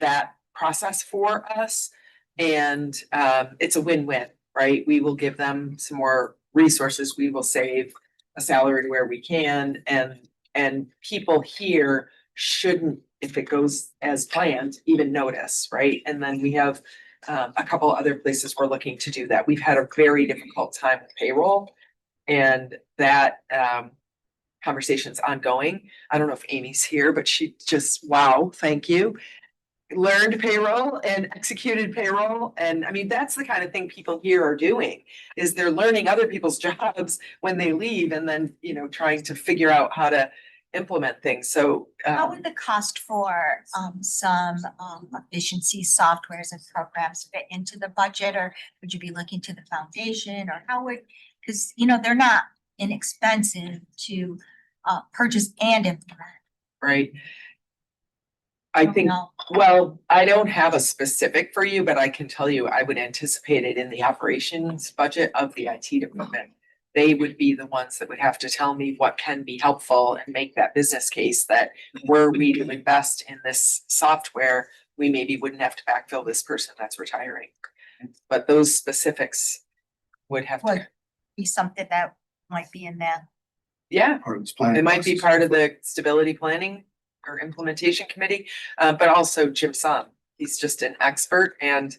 that process for us. And it's a win-win, right? We will give them some more resources. We will save a salary where we can, and people here shouldn't, if it goes as planned, even notice, right? And then we have a couple other places we're looking to do that. We've had a very difficult time with payroll, and that conversation's ongoing. I don't know if Amy's here, but she just, wow, thank you. Learned payroll and executed payroll. And I mean, that's the kind of thing people here are doing, is they're learning other people's jobs when they leave and then, trying to figure out how to implement things. So How would the cost for some efficiency softwares and programs fit into the budget, or would you be looking to the foundation, or how would, because they're not inexpensive to purchase and implement. right. I think, know. well, I don't have a specific for you, but I can tell you, I would anticipate it in the operations budget of the IT department. They would be the ones that would have to tell me what can be helpful and make that business case that were we to invest in this software, we maybe wouldn't have to backfill this person that's retiring. But those specifics would have to, Would be something that might be in that. yeah, Part of this plan. it might be part of the stability planning or implementation committee, but also Jim Som. He's just an expert, and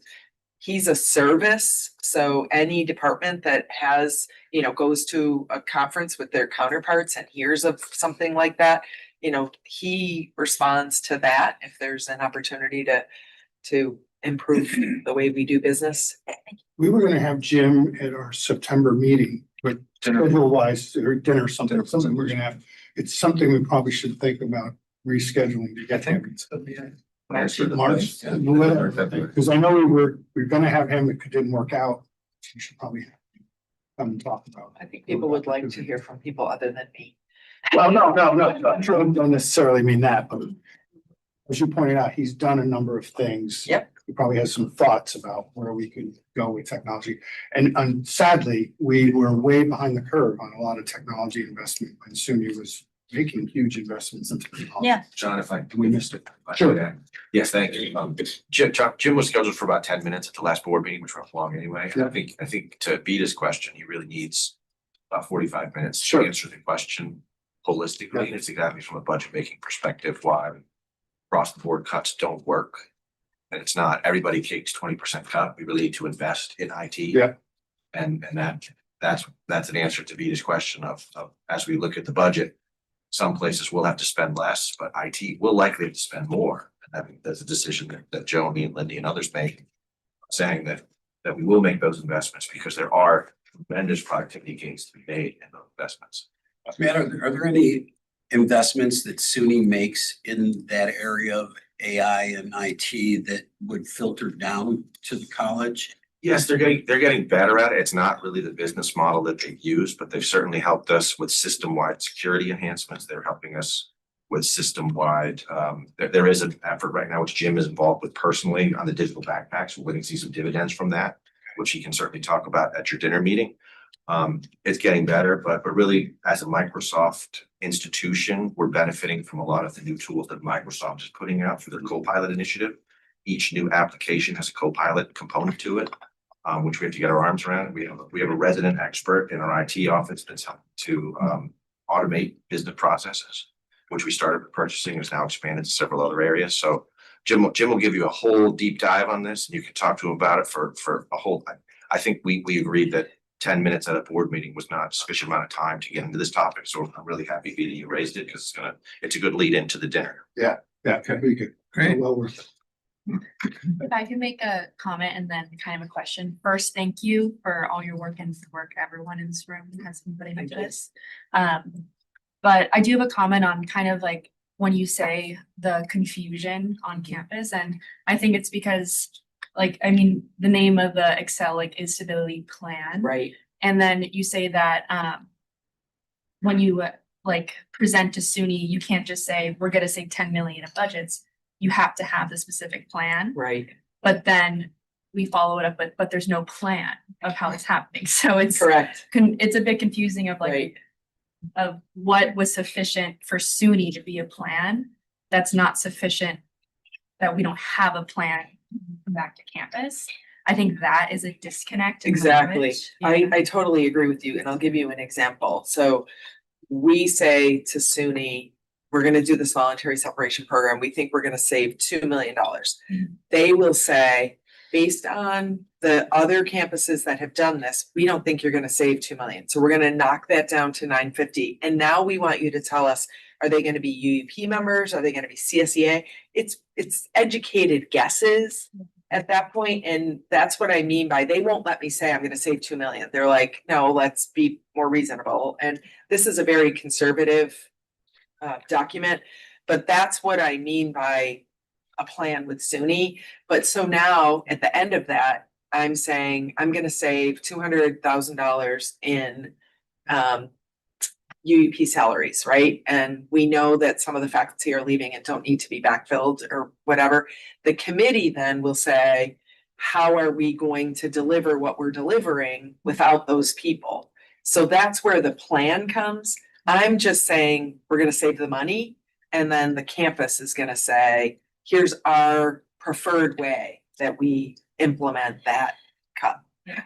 he's a service. So any department that has, goes to a conference with their counterparts and hears of something like that, he responds to that if there's an opportunity to improve the way we do business. We were gonna have Jim at our September meeting, but schedule wise, or dinner, something we're gonna have. It's something we probably should think about rescheduling to get him. March, because I know we're gonna have him, it didn't work out. We should probably have him come and talk about it. I think people would like to hear from people other than me. Well, no, I don't necessarily mean that, but as you pointed out, he's done a number of things. Yep. He probably has some thoughts about where we could go with technology. And sadly, we were way behind the curve on a lot of technology investment when SUNY was making huge investments into the college. Yeah. John, if We missed it. Sure. Yes, thank you. Jim was scheduled for about 10 minutes at the last board meeting, which went long anyway. Yeah. I think to beat his question, he really needs about 45 minutes to Sure. answer the question holistically. It's exactly from a budget making perspective, why across the board cuts don't work. And it's not, everybody takes 20% cut. We really need to invest in IT. Yeah. And that's an answer to Vita's question of as we look at the budget, some places will have to spend less, but IT will likely have to spend more. And I think that's a decision that Joe, me and Lindy and others make, saying that we will make those investments because there are tremendous productivity gains to be made in those investments. Matt, are there any investments that SUNY makes in that area of AI and IT that would filter down to the college? Yes, they're getting better at it. It's not really the business model that they use, but they've certainly helped us with system-wide security enhancements. They're helping us with system-wide. There is an effort right now, which Jim is involved with personally on the digital backpacks. We're going to see some dividends from that, which he can certainly talk about at your dinner meeting. It's getting better, but really as a Microsoft institution, we're benefiting from a lot of the new tools that Microsoft is putting out through their Copilot initiative. Each new application has a Copilot component to it, which we have to get our arms around. We have a resident expert in our IT office that's helping to automate business processes, which we started purchasing, is now expanded to several other areas. So Jim will give you a whole deep dive on this, and you can talk to him about it for a whole. I think we agreed that 10 minutes at a board meeting was not a sufficient amount of time to get into this topic. So I'm really happy Vita you raised it because it's a good lead into the dinner. Yeah, we could. Great. Well worth it. If I can make a comment and then kind of a question. First, thank you for all your work and the work everyone in this room has been putting into this. But I do have a comment on kind of like when you say the confusion on campus, and I think it's because I mean, the name of the Excel is stability plan. Right. And then you say that when you present to SUNY, you can't just say, we're gonna save 10 million in budgets. You have to have the specific plan. Right. But then we follow it up with, but there's no plan of how it's happening. So it's Correct. it's a bit confusing of Right. of what was sufficient for SUNY to be a plan. That's not sufficient, that we don't have a plan back to campus. I think that is a disconnect. in Exactly. language. I totally agree with you, and I'll give you an example. So we say to SUNY, we're gonna do this voluntary separation program. We think we're gonna save $2 million. They will say, based on the other campuses that have done this, we don't think you're gonna save 2 million. So we're gonna knock that down to 950. And now we want you to tell us, are they gonna be UUP members? Are they gonna be CSEA? It's educated guesses at that point, and that's what I mean by they won't let me say I'm gonna save 2 million. They're like, no, let's be more reasonable. And this is a very conservative document, but that's what I mean by a plan with SUNY. But so now at the end of that, I'm saying I'm gonna save $200,000 in UUP salaries, right? And we know that some of the faculty are leaving and don't need to be backfilled or whatever. The committee then will say, how are we going to deliver what we're delivering without those people? So that's where the plan comes. I'm just saying, we're gonna save the money, and then the campus is gonna say, here's our preferred way that we implement that cut.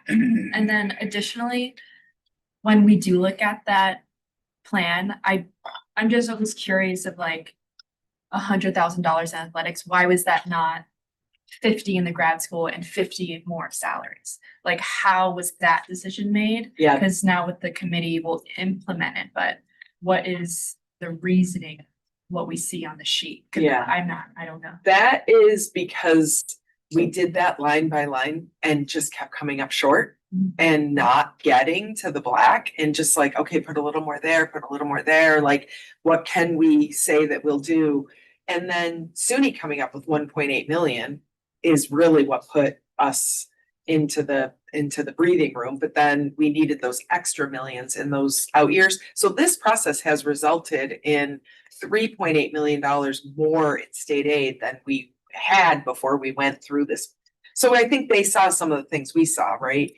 And then additionally, when we do look at that plan, I'm just always curious of $100,000 in athletics. Why was that not 50 in the grad school and 50 more salaries? How was that decision made? Yeah. Because now with the committee, we'll implement it, but what is the reasoning, what we see on the sheet? 'Cause Yeah. I don't know. That is because we did that line by line and just kept coming up short and not getting to the black, and just okay, put a little more there, put a little more there. What can we say that we'll do? And then SUNY coming up with 1.8 million is really what put us into the breathing room. But then we needed those extra millions in those out years. So this process has resulted in $3.8 million more in state aid than we had before we went through this. So I think they saw some of the things we saw, right?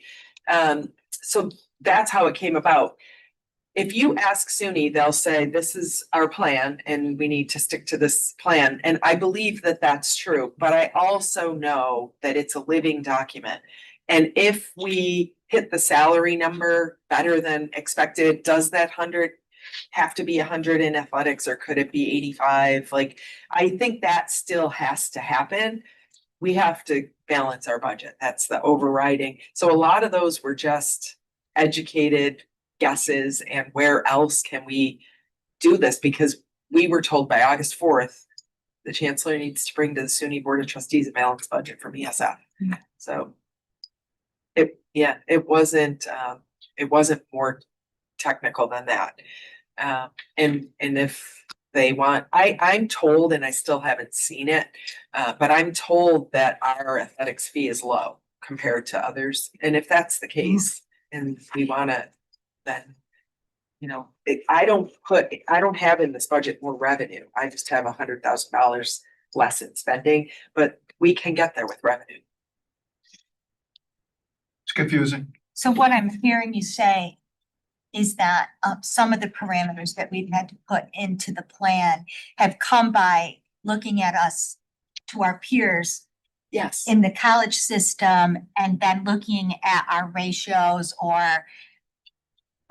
So that's how it came about. if you ask SUNY, they'll say, this is our plan and we need to stick to this plan. And I believe that that's true, but I also know that it's a living document. And if we hit the salary number better than expected, does that 100 have to be 100 in athletics, or could it be 85? Like, I think that still has to happen. We have to balance our budget. That's the overriding. So a lot of those were just educated guesses and where else can we do this? Because we were told by August 4th, the chancellor needs to bring to the SUNY Board of Trustees a balanced budget from ESF. So it wasn't more technical than that. And if they want, I'm told, and I still haven't seen it, but I'm told that our athletics fee is low compared to others. And if that's the case, and we wanna, then, you know, I don't have in this budget more revenue. I just have $100,000 less in spending, but we can get there with revenue. It's confusing. So what I'm hearing you say is that some of the parameters that we've had to put into the plan have come by looking at us to our peers Yes. in the college system, and then looking at our ratios or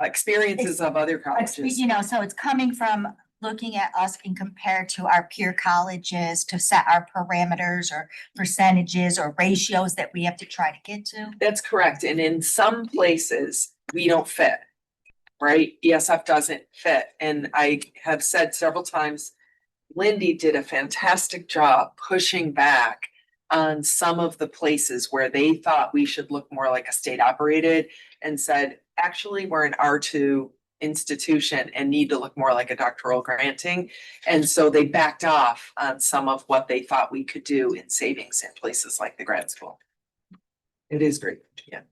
Experiences of other colleges. you know, so it's coming from looking at us and compared to our peer colleges to set our parameters or percentages or ratios that we have to try to get to. That's correct. And in some places, we don't fit, right? ESF doesn't fit. And I have said several times, Lindy did a fantastic job pushing back on some of the places where they thought we should look more like a state operated, and said, actually, we're an R2 institution and need to look more like a doctoral granting. And so they backed off on some of what they thought we could do in savings in places like the grad school. It is great, yeah.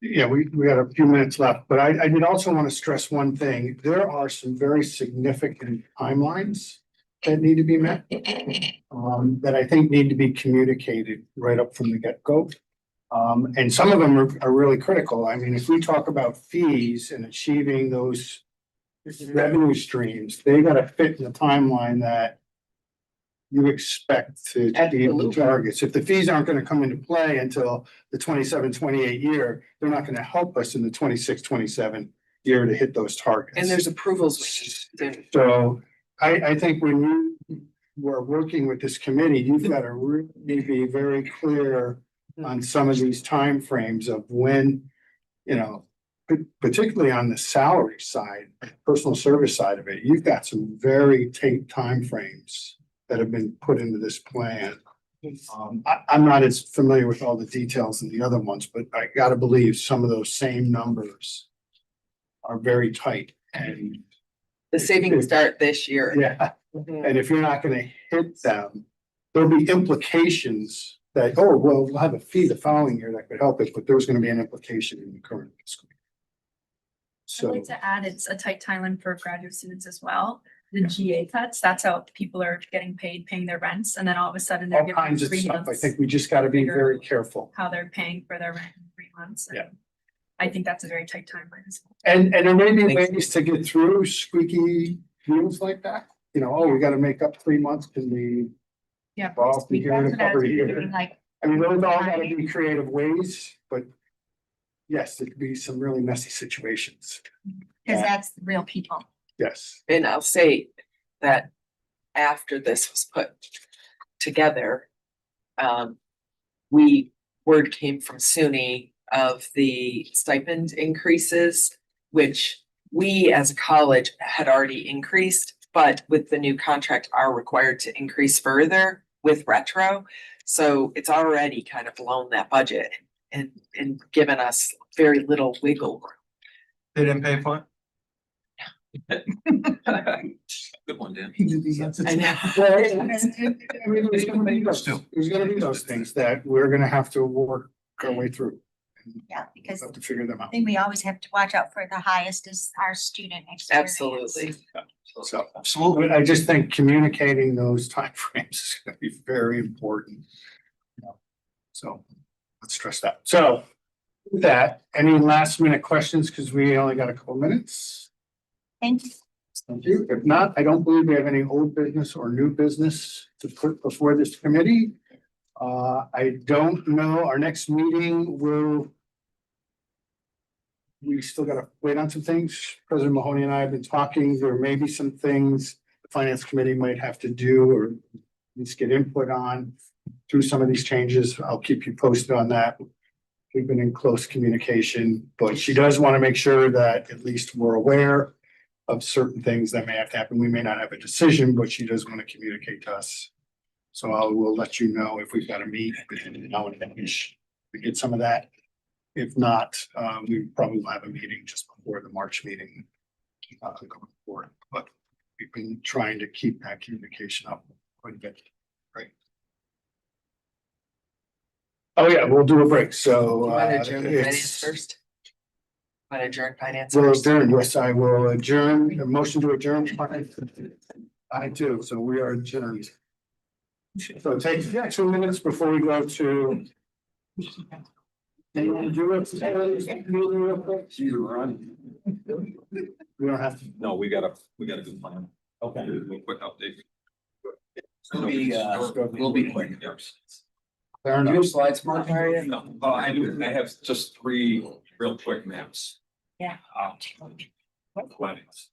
We got a few minutes left, but I did also want to stress one thing. There are some very significant timelines that need to be met. That I think need to be communicated right up from the get-go. And some of them are really critical. I mean, if we talk about fees and achieving those revenue streams, they gotta fit in the timeline that you expect to achieve the targets. If the fees aren't gonna come into play until the 27-28 year, they're not gonna help us in the 26-27 year to hit those targets. And there's approvals we need to do. So I think when you were working with this committee, you've got to really be very clear on some of these timeframes of when, you know, particularly on the salary side, personal service side of it, you've got some very tight timeframes that have been put into this plan. I'm not as familiar with all the details in the other ones, but I gotta believe some of those same numbers are very tight, and The savings start this year. yeah, Mhm. and if you're not gonna hit them, there'll be implications that, oh, well, we'll have a fee the following year that could help it, but there's gonna be an implication in the current fiscal year. I'd So, like to add, it's a tight timeline for graduate students as well. The GA cuts, that's how people are getting paid, paying their rents, and then all of a sudden they're all giving kinds of 3 stuff, I months think we just gotta be very careful. how they're paying for their rent in 3 months. And Yeah. I think that's a very tight timeline as well. And there may be ways to get through squeaky deals like that, you know, oh, we gotta make up 3 months, can we Yeah. borrow from here to cover here? Like, I mean, those all gotta be creative ways, but yes, there could be some really messy situations, cause that's the real people. yes. And I'll say that after this was put together, word came from SUNY of the stipend increases, which we as a college had already increased, but with the new contract are required to increase further with retro. So it's already kind of blown that budget and given us very little wiggle room. They didn't pay for it? Good one, Dan. I know. Well, I mean, there's gonna be those things that we're gonna have to work our way through. Yeah, because Have to figure them I out. think we always have to watch out for the highest is our student experience. Absolutely. So, Absolutely. but I just think communicating those timeframes is gonna be very important. You know, so let's stress that. So With that, any last minute questions? Because we only got a couple minutes. Thank you. Thank you. If not, I don't believe we have any old business or new business to put before this committee. I don't know, our next meeting will. We still gotta wait on some things. President Mahoney and I have been talking. There may be some things the finance committee might have to do or at least get input on through some of these changes. I'll keep you posted on that. We've been in close communication, but she does want to make sure that at least we're aware of certain things that may have to happen. We may not have a decision, but she does want to communicate to us. So I will let you know if we've got to meet between now and then. We get some of that. If not, we probably will have a meeting just before the March meeting. Going forward, but we've been trying to keep that communication up quite a bit. Right. Oh, yeah, we'll do a break. So. Want to adjourn the finance it's- first? Want to adjourn finance We'll first? adjourn, yes, I will adjourn, a motion to adjourn. I do, so we are adjourned. So take 2 minutes before we go to. You real quick? You run. We don't have to. No, we got a good plan. Okay. Real quick update. We'll be quick. Yep. Fair Do you enough. have slides, Mark? No, I do, I have just 3 real quick maps. Yeah. Plannings.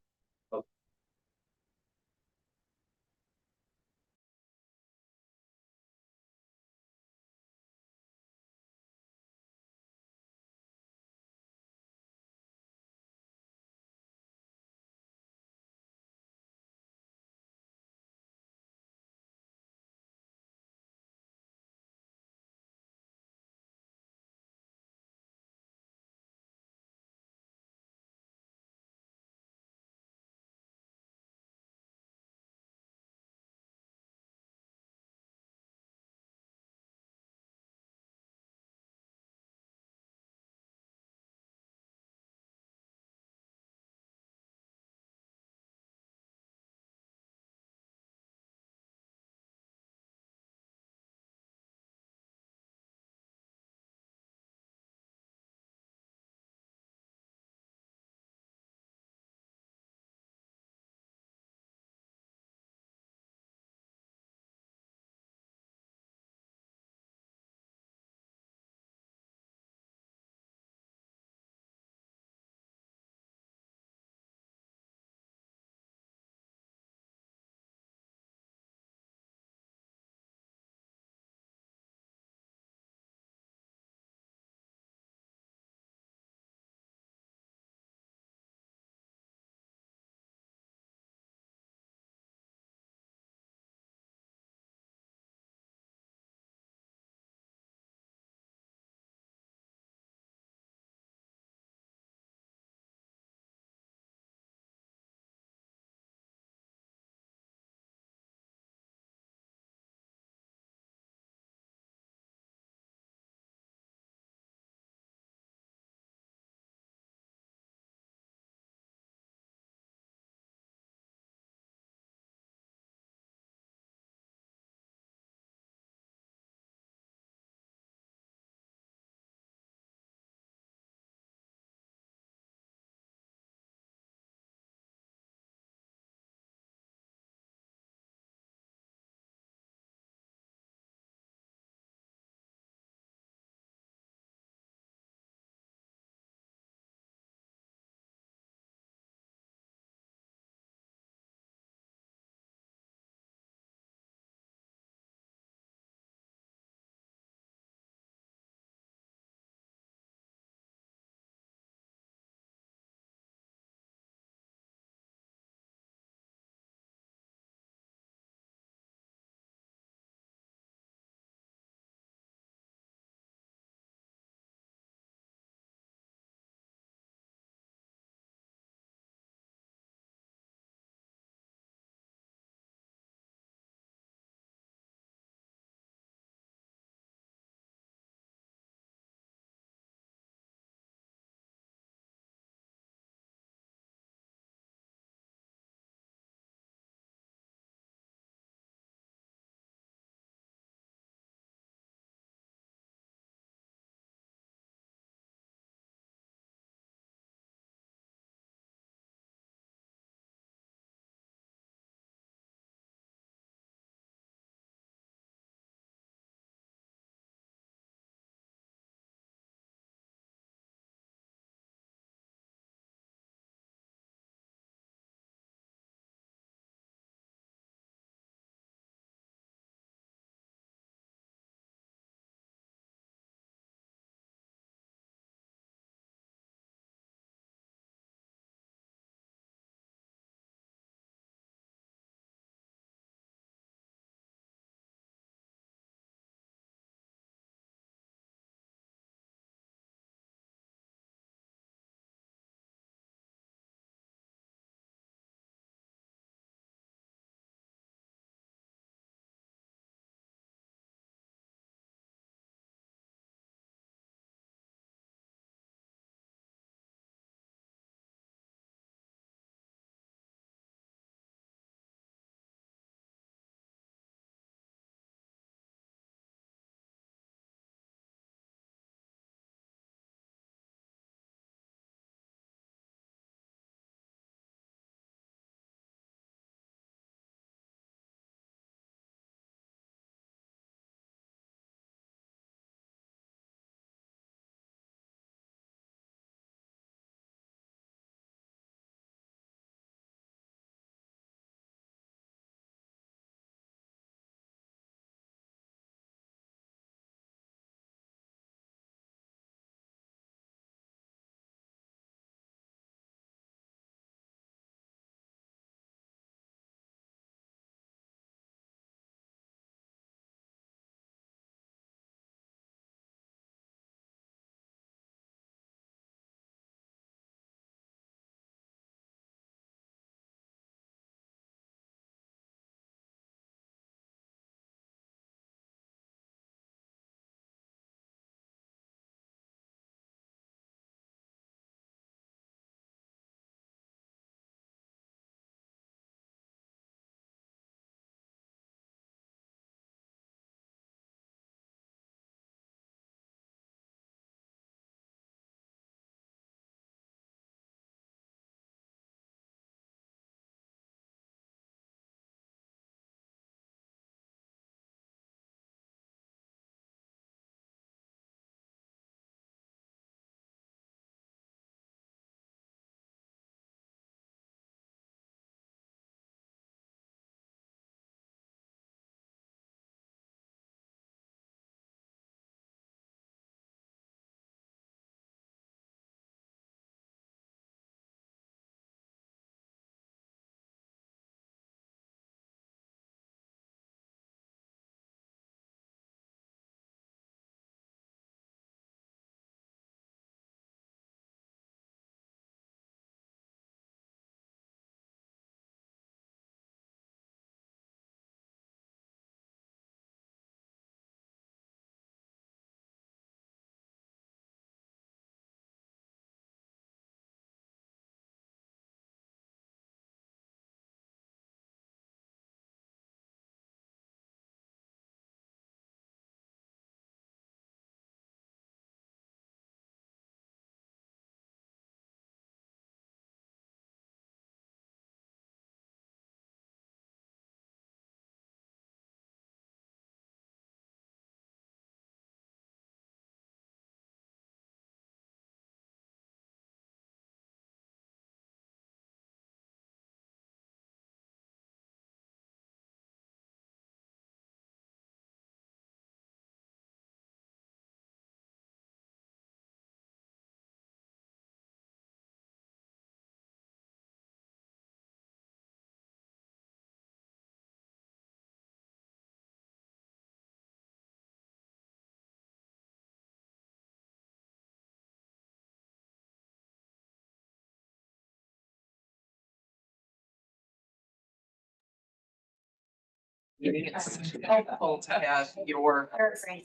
It's helpful to have your,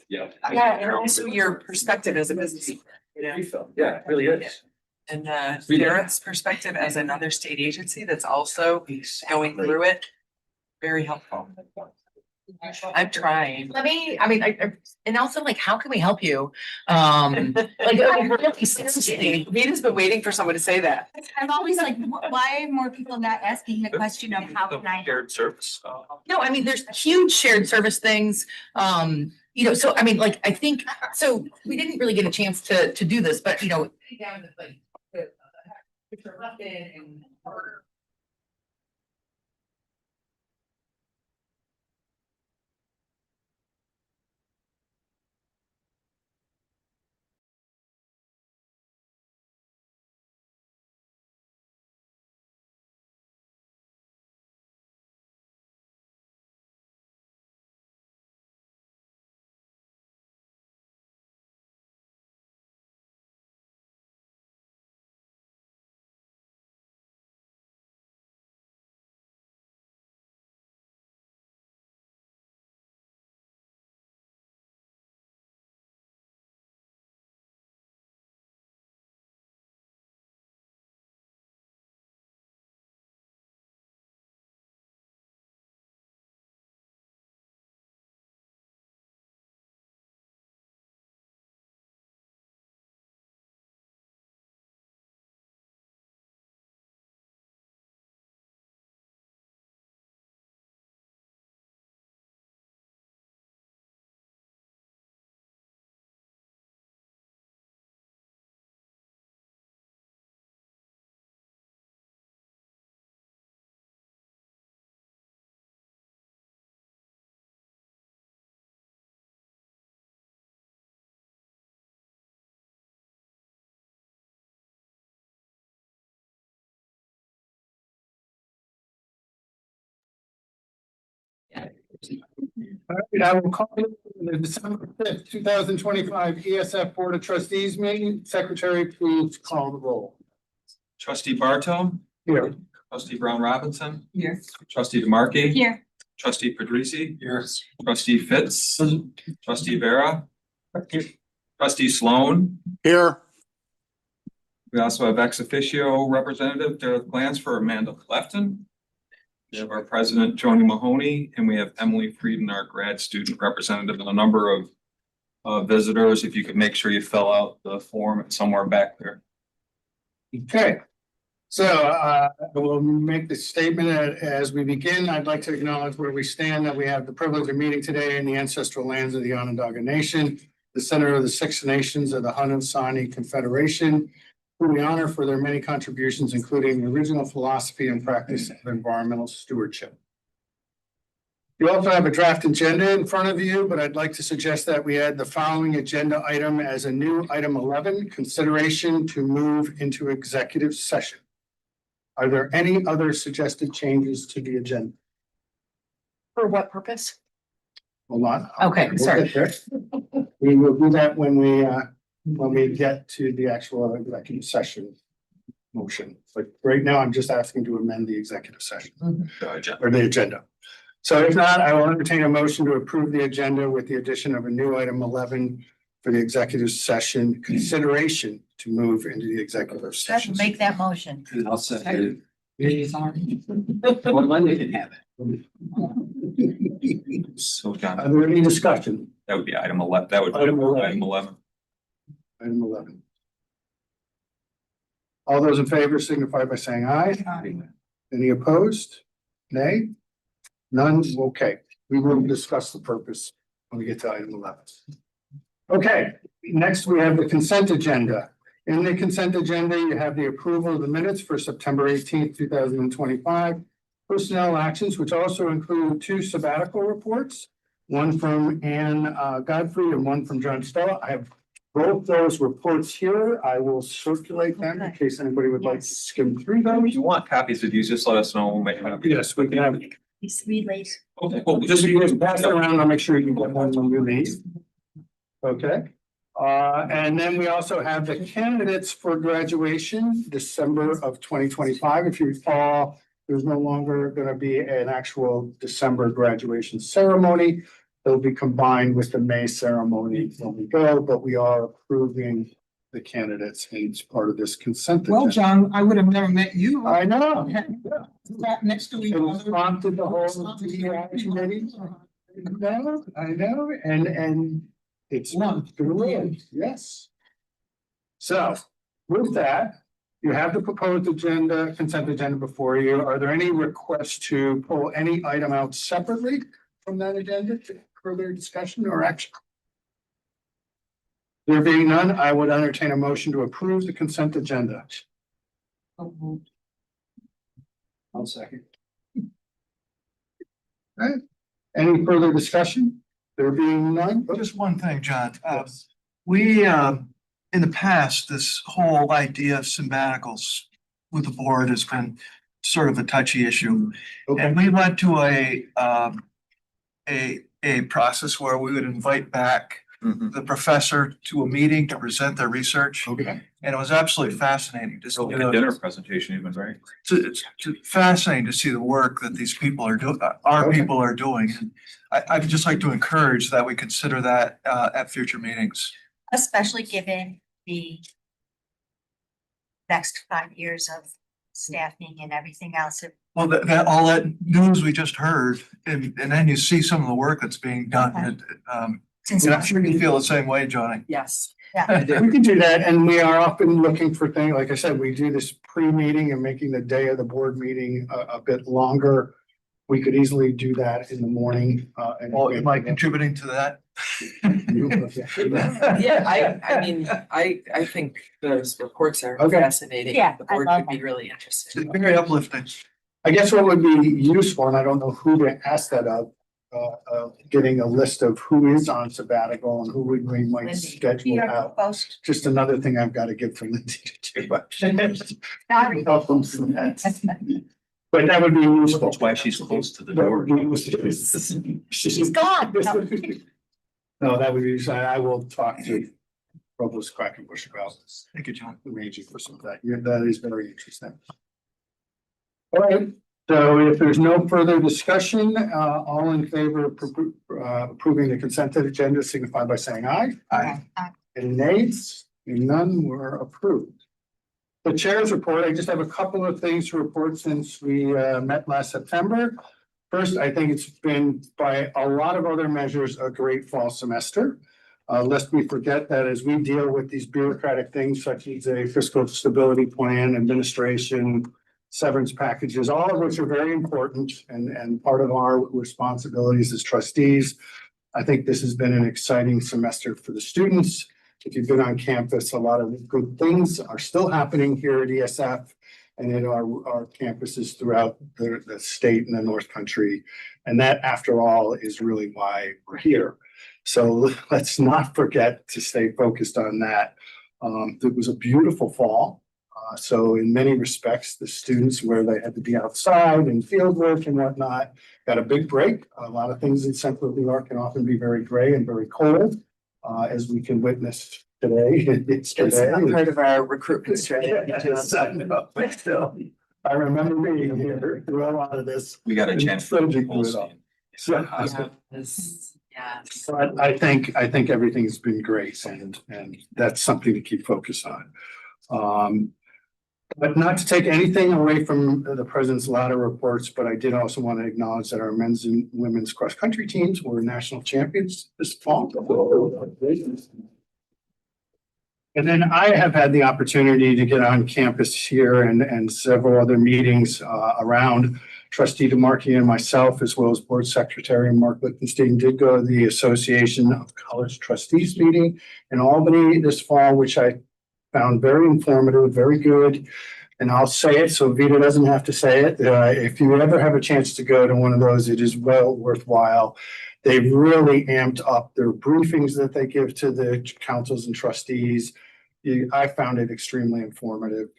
Yeah. yeah, and also your perspective as a business. Yeah, it really is. And Darren's perspective as another state agency that's also going through it, very helpful. I'm trying. Let me, and also like, how can we help you? Really seriously. Rita's been waiting for someone to say that. I'm always like, why are more people not asking the question of how can I? Shared service. No, there's huge shared service things. So I think, so we didn't really get a chance to do this, but down to like. Which are left in and. All right, I will call the December 5th, 2025 ESF Board of Trustees meeting. Secretary, please call the roll. Trustee Barto. Here. Trustee Brown Robinson. Here. Trustee DeMarque. Here. Trustee Pedrisi. Yes. Trustee Fitz. Trustee Vera. Trustee Sloan. Here. We also have ex officio representative Derek Glantz for Amanda Clefton. We have our president, Joni Mahoney, and we have Emily Frieden, our grad student representative, and a number of visitors. If you could make sure you fill out the form, it's somewhere back there. Okay. So I will make the statement as we begin. I'd like to acknowledge where we stand, that we have the privilege of meeting today in the ancestral lands of the Onondaga Nation, the center of the Six Nations of the Haudenosaunee Confederation, who we honor for their many contributions, including the original philosophy and practice of environmental stewardship. You also have a draft agenda in front of you, but I'd like to suggest that we add the following agenda item as a new item 11, consideration to move into executive session. Are there any other suggested changes to the agenda? For what purpose? Hold on. Okay, We'll sorry. get there. We will do that when we get to the actual executive session motion. But right now, I'm just asking to amend the executive session or the agenda. So if not, I will entertain a motion to approve the agenda with the addition of a new item 11 for the executive session consideration to move into the executive session. Make that motion. And I'll second it. Well, Monday can have it. So John, Are there any discussion? that would be item 11. That would be Item 11. item 11. Item 11. All those in favor signify by saying aye. Any opposed? Nay? None? Okay, we will discuss the purpose when we get to item 11. Okay, next we have the consent agenda. In the consent agenda, you have the approval of the minutes for September 18th, 2025. Personnel actions, which also include 2 sabbatical reports, one from Ann Godfrey and one from John Stella. I have both those reports here. I will circulate them in case anybody would like to skim through If those. you want copies of these, just let us know. We'll make copies. Yes, we can have. These 3 late. Okay, well, Just you guys pass it around, I'll make sure you get one when you leave. Okay, and then we also have the candidates for graduation, December of 2025. If you recall, there's no longer gonna be an actual December graduation ceremony. They'll be combined with the May ceremony when we go, but we are approving the candidates and it's part of this consent Well, agenda. John, I would have never met you. I know. Sat next to each It was other. prompted the whole DEI committee. I know, and it's one, yes. So with that, you have the proposed agenda, consent agenda before you. Are there any requests to pull any item out separately from that agenda to further discussion or action? There being none, I would entertain a motion to approve the consent agenda. I'll second. Right? Any further discussion? There being none? Just one thing, John. We, in the past, this whole idea of sabbaticals with the board has been sort of a touchy issue. And we went to a process where we would invite back the professor to a meeting to present their research. Okay. And it was absolutely fascinating to see. A dinner presentation even, right? It's fascinating to see the work that these people are doing, our people are doing. And I'd just like to encourage that we consider that at future meetings. Especially given the next 5 years of staffing and everything else. Well, all that news we just heard, and then you see some of the work that's being done. And I'm sure you feel the same way, Johnny. Yes. We can do that, and we are often looking for things, like I said, we do this pre-meeting and making the day of the board meeting a bit longer. We could easily do that in the morning. Well, am I contributing to that? Yeah, I mean, I think those reports are Okay. fascinating. Yeah, The I board love would be them. really interested. It's very uplifting. I guess what would be useful, and I don't know who to ask that of, getting a list of who is on sabbatical and who we might Lindy. schedule out. Post. Just another thing I've got to give to Lindsay to do. Sorry. Help them through that. But that would be useful. That's why she's close to the That door. would be useful. She's gone. No, that would be, I will talk to Provost Quackenbush about Thank you, John. arranging for some of that. Yeah, that is very interesting. All right, so if there's no further discussion, all in favor of approving the consent agenda signify by saying aye. Aye. Any nays? Seeing none were approved. The chair's report, I just have a couple of things to report since we met last September. First, I think it's been, by a lot of other measures, a great fall semester. Lest we forget that as we deal with these bureaucratic things such as a fiscal stability plan, administration, severance packages, all of which are very important and part of our responsibilities as trustees. I think this has been an exciting semester for the students. If you've been on campus, a lot of good things are still happening here at ESF and in our campuses throughout the state and the North Country. And that, after all, is really why we're here. So let's not forget to stay focused on that. It was a beautiful fall. So in many respects, the students, where they had to be outside and field work and whatnot, got a big break. A lot of things in Central New York can often be very gray and very cold, as we can witness today. It's It's today. not part of our recruitment strategy. Yes, I know, but still, I remember being here through a lot of this. We got a chance. Subject to it all. So, Yeah. but I think everything's been great and that's something to keep focus on. But not to take anything away from the president's latter reports, but I did also want to acknowledge that our men's and women's cross-country teams were national champions this fall. And then I have had the opportunity to get on campus here and several other meetings around. Trustee DeMarchi and myself, as well as Board Secretary Mark Lichtenstein, did go to the Association of College Trustees meeting in Albany this fall, which I found very informative, very good. And I'll say it so Vita doesn't have to say it. If you ever have a chance to go to one of those, it is well worthwhile. They've really amped up their briefings that they give to the councils and trustees. I found it extremely informative.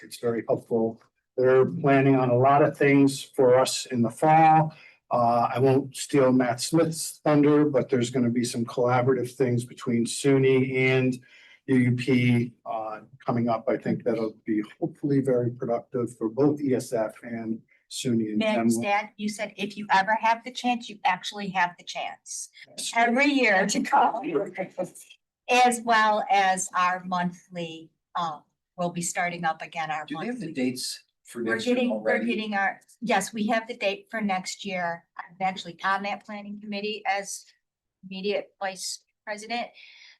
It's very helpful. They're planning on a lot of things for us in the fall. I won't steal Matt Smith's thunder, but there's going to be some collaborative things between SUNY and UUP coming up. I think that'll be hopefully very productive for both ESF and SUNY and May I Ken just will- add, you said if you ever have the chance, you actually have the chance every year to come. As well as our monthly, we'll be starting up again our Do they have the monthly. dates for We're next year getting, we're already? getting our, yes, we have the date for next year. I'm actually on that planning committee as immediate vice president.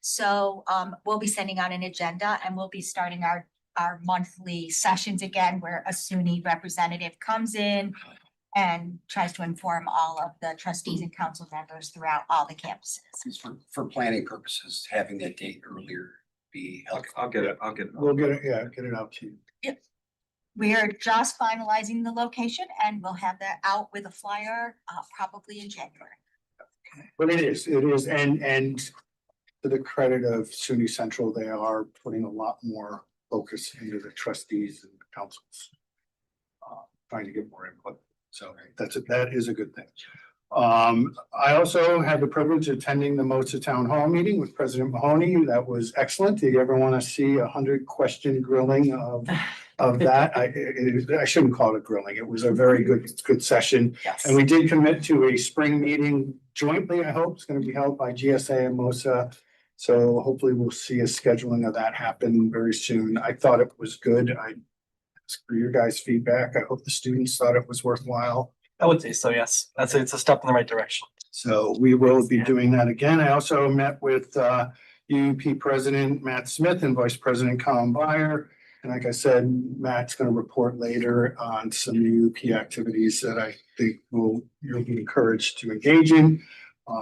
So, we'll be sending out an agenda and we'll be starting our monthly sessions again, where a SUNY representative comes in and tries to inform all of the trustees and council members throughout all the campuses. For planning purposes, having that date earlier be helpful. I'll get it. We'll get it, get it out to you. We are just finalizing the location and we'll have that out with a flyer, probably in January. But it is, and to the credit of SUNY Central, they are putting a lot more focus into the trustees and councils. Trying to get more input, so that is a good thing. I also had the privilege of attending the MOSA Town Hall meeting with President Mahoney. That was excellent. Do you ever want to see 100-question grilling of that? I shouldn't call it a grilling. It was a very good session. Yes. And we did commit to a spring meeting jointly, I hope. It's going to be held by GSA and MOSA. So hopefully we'll see a scheduling of that happen very soon. I thought it was good. I asked for your guys' feedback. I hope the students thought it was worthwhile. I would say so, yes. It's a step in the right direction. So we will be doing that again. I also met with UP President Matt Smith and Vice President Colin Byer. And like I said, Matt's going to report later on some UP activities that I think you'll be encouraged to engage in,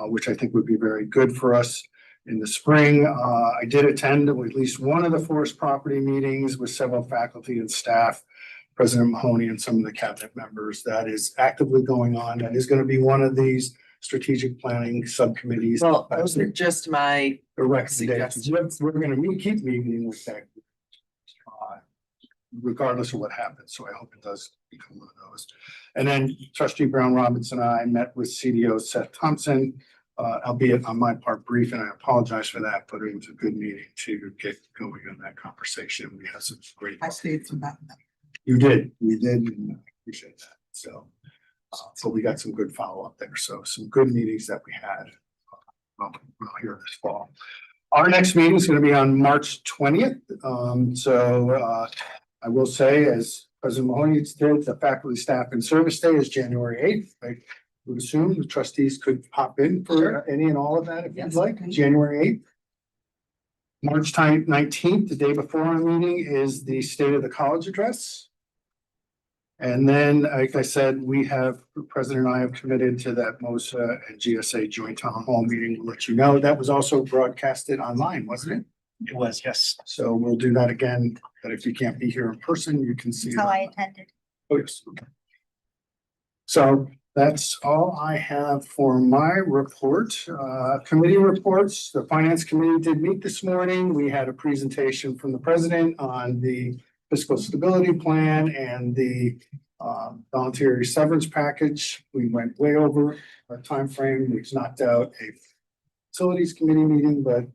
which I think would be very good for us in the spring. I did attend at least one of the forest property meetings with several faculty and staff, President Mahoney and some of the cabinet members. That is actively going on. That is going to be one of these strategic planning subcommittees. Well, those are just my The recommendations. We're going to keep meeting with that regardless of what happens. So I hope it does become one of those. And then Trustee Brown Robinson and I met with CDO Seth Thompson, albeit on my part brief, and I apologize for that, but it was a good meeting to get going on that conversation. We had some great. I stayed from that. You did, and I appreciate that. So, so we got some good follow-up there. So some good meetings that we had here this fall. Our next meeting is going to be on March 20th. I will say, as President Mahoney did, the faculty, staff, and service day is January 8th. I would assume the trustees could pop in for any and all of that if you'd like, January 8th. March 19th, the day before our meeting, is the State of the College address. And then, like I said, President and I have committed to that MOSA and GSA joint town hall meeting. We'll let you know. That was also broadcasted online, wasn't it? It was, yes. So we'll do that again, but if you can't be here in person, you can see. That's how it. I attended. Oh, yes. Okay. So that's all I have for my report. Committee reports. The Finance Committee did meet this morning. We had a presentation from the president on the fiscal stability plan and the voluntary severance package. We went way over our timeframe. We've knocked out a facilities committee meeting, but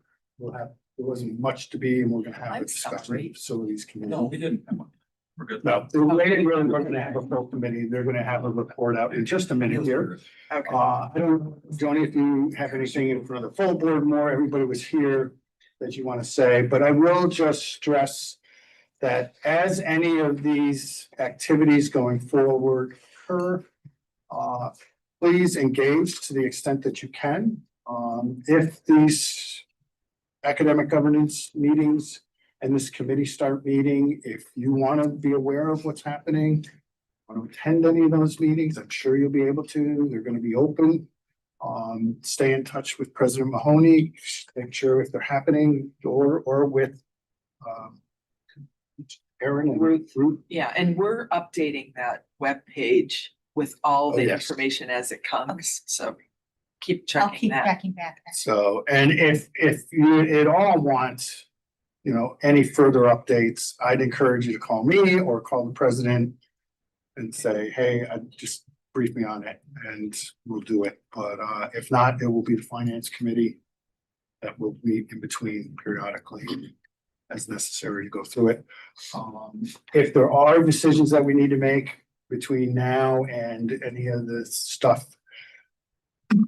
there wasn't much to be, and we're gonna have a discussion with facilities committee. No, we didn't have one. We're good. No, they didn't really, we're gonna have a full committee. They're gonna have a report out in just a minute here. Okay. I don't, Joni, if you have anything in front of the full board more, everybody was here that you want to say, but I will just stress that as any of these activities going forward occur, please engage to the extent that you can. If these academic governance meetings and this committee start meeting, if you want to be aware of what's happening, want to attend any of those meetings, I'm sure you'll be able to. They're going to be open. Stay in touch with President Mahoney, make sure if they're happening or with Aaron and Ruth. Yeah, and we're updating that webpage with all Oh, the yes. information as it comes, so keep I'll checking keep that. checking back. So, and if you at all want, any further updates, I'd encourage you to call me or call the president and say, hey, just brief me on it and we'll do it. But if not, it will be the finance committee that will meet in between periodically as necessary to go through it. If there are decisions that we need to make, between now and any of the stuff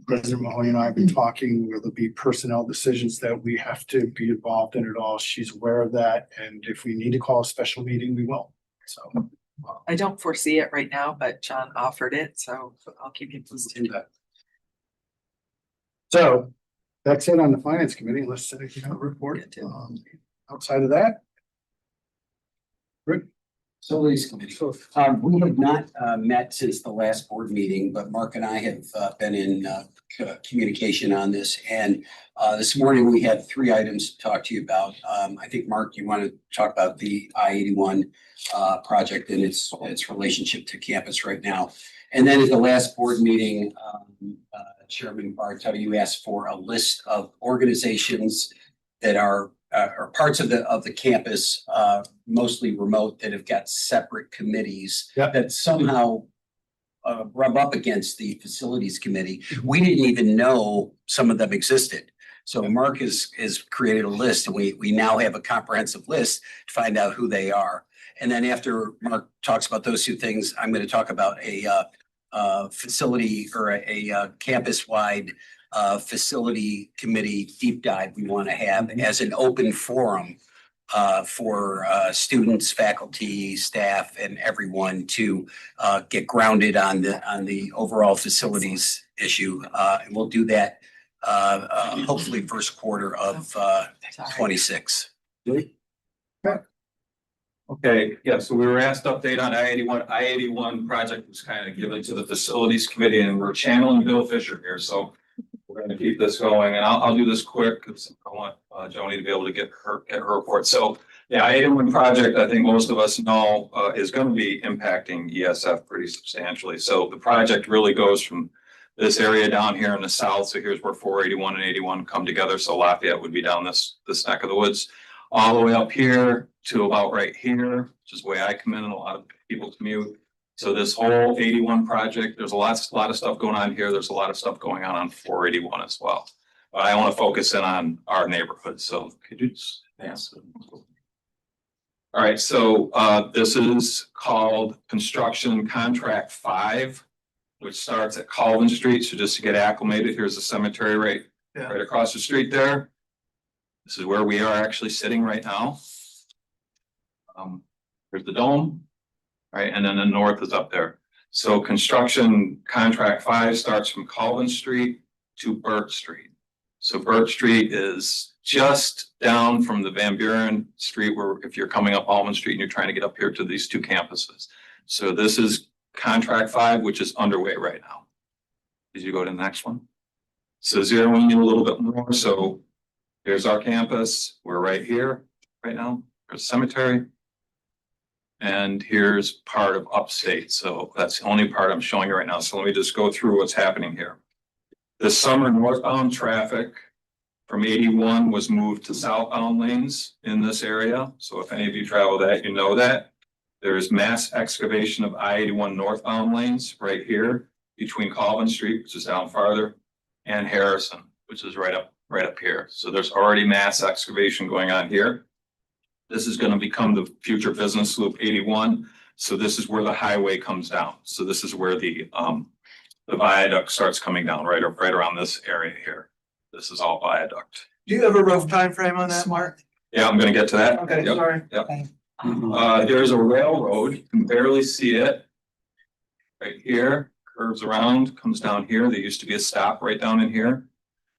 President Mahoney and I have been talking, will there be personnel decisions that we have to be involved in at all? She's aware of that, and if we need to call a special meeting, we will. So. I don't foresee it right now, but John offered it, so I'll keep you posted. So that's it on the finance committee, unless you have a report outside of that. Rick? Facilities Committee. We have not met since the last board meeting, but Mark and I have been in communication on this. And this morning we had 3 items to talk to you about. I think, Mark, you want to talk about the I-81 project and its relationship to campus right now. And then at the last board meeting, Chairman Bartow, you asked for a list of organizations that are parts of the campus, mostly remote, that have got separate committees that somehow rub up against the facilities committee. We didn't even know some of them existed. So Mark has created a list, and we now have a comprehensive list to find out who they are. And then after Mark talks about those 2 things, I'm going to talk about a facility or a campus-wide facility committee deep dive we want to have as an open forum for students, faculty, staff, and everyone to get grounded on the overall facilities issue. And we'll do that hopefully first quarter of 26. Okay, yeah, so we were asked to update on I-81. I-81 project was kind of given to the facilities committee, and we're channeling Bill Fisher here, so we're going to keep this going, and I'll do this quick because I want Joni to be able to get her report. So yeah, I-81 project, I think most of us know, is going to be impacting ESF pretty substantially. So the project really goes from this area down here in the south. So here's where 481 and 81 come together. So Lafayette would be down this neck of the woods, all the way up here to about right here, which is the way I come in and a lot of people commute. So this whole 81 project, there's a lot of stuff going on here. There's a lot of stuff going on 481 as well. But I want to focus in on our neighborhood. So could you just ask? All right, so this is called Construction Contract 5, which starts at Colvin Street. So just to get acclimated, here's the cemetery right across the street there. This is where we are actually sitting right now. Here's the dome, right? And then the north is up there. So construction contract 5 starts from Colvin Street to Burt Street. So Burt Street is just down from the Van Buren Street, where if you're coming up Almond Street and you're trying to get up here to these 2 campuses. So this is contract 5, which is underway right now. Did you go to the next one? So zeroing in a little bit more. So here's our campus. We're right here right now. There's a cemetery. And here's part of upstate. So that's the only part I'm showing you right now. So let me just go through what's happening here. This summer, northbound traffic from 81 was moved to southbound lanes in this area. So if any of you travel that, you know that. There is mass excavation of I-81 northbound lanes right here between Colvin Street, which is down farther, and Harrison, which is right up here. So there's already mass excavation going on here. This is going to become the future business loop 81. So this is where the highway comes down. So this is where the viaduct starts coming down right around this area here. This is all viaduct. Do you have a rough time frame on that, Mark? Yeah, I'm going to get to that. Okay, Yep. sorry. Yep. There's a railroad. You can barely see it. Right here, curves around, comes down here. There used to be a stop right down in here.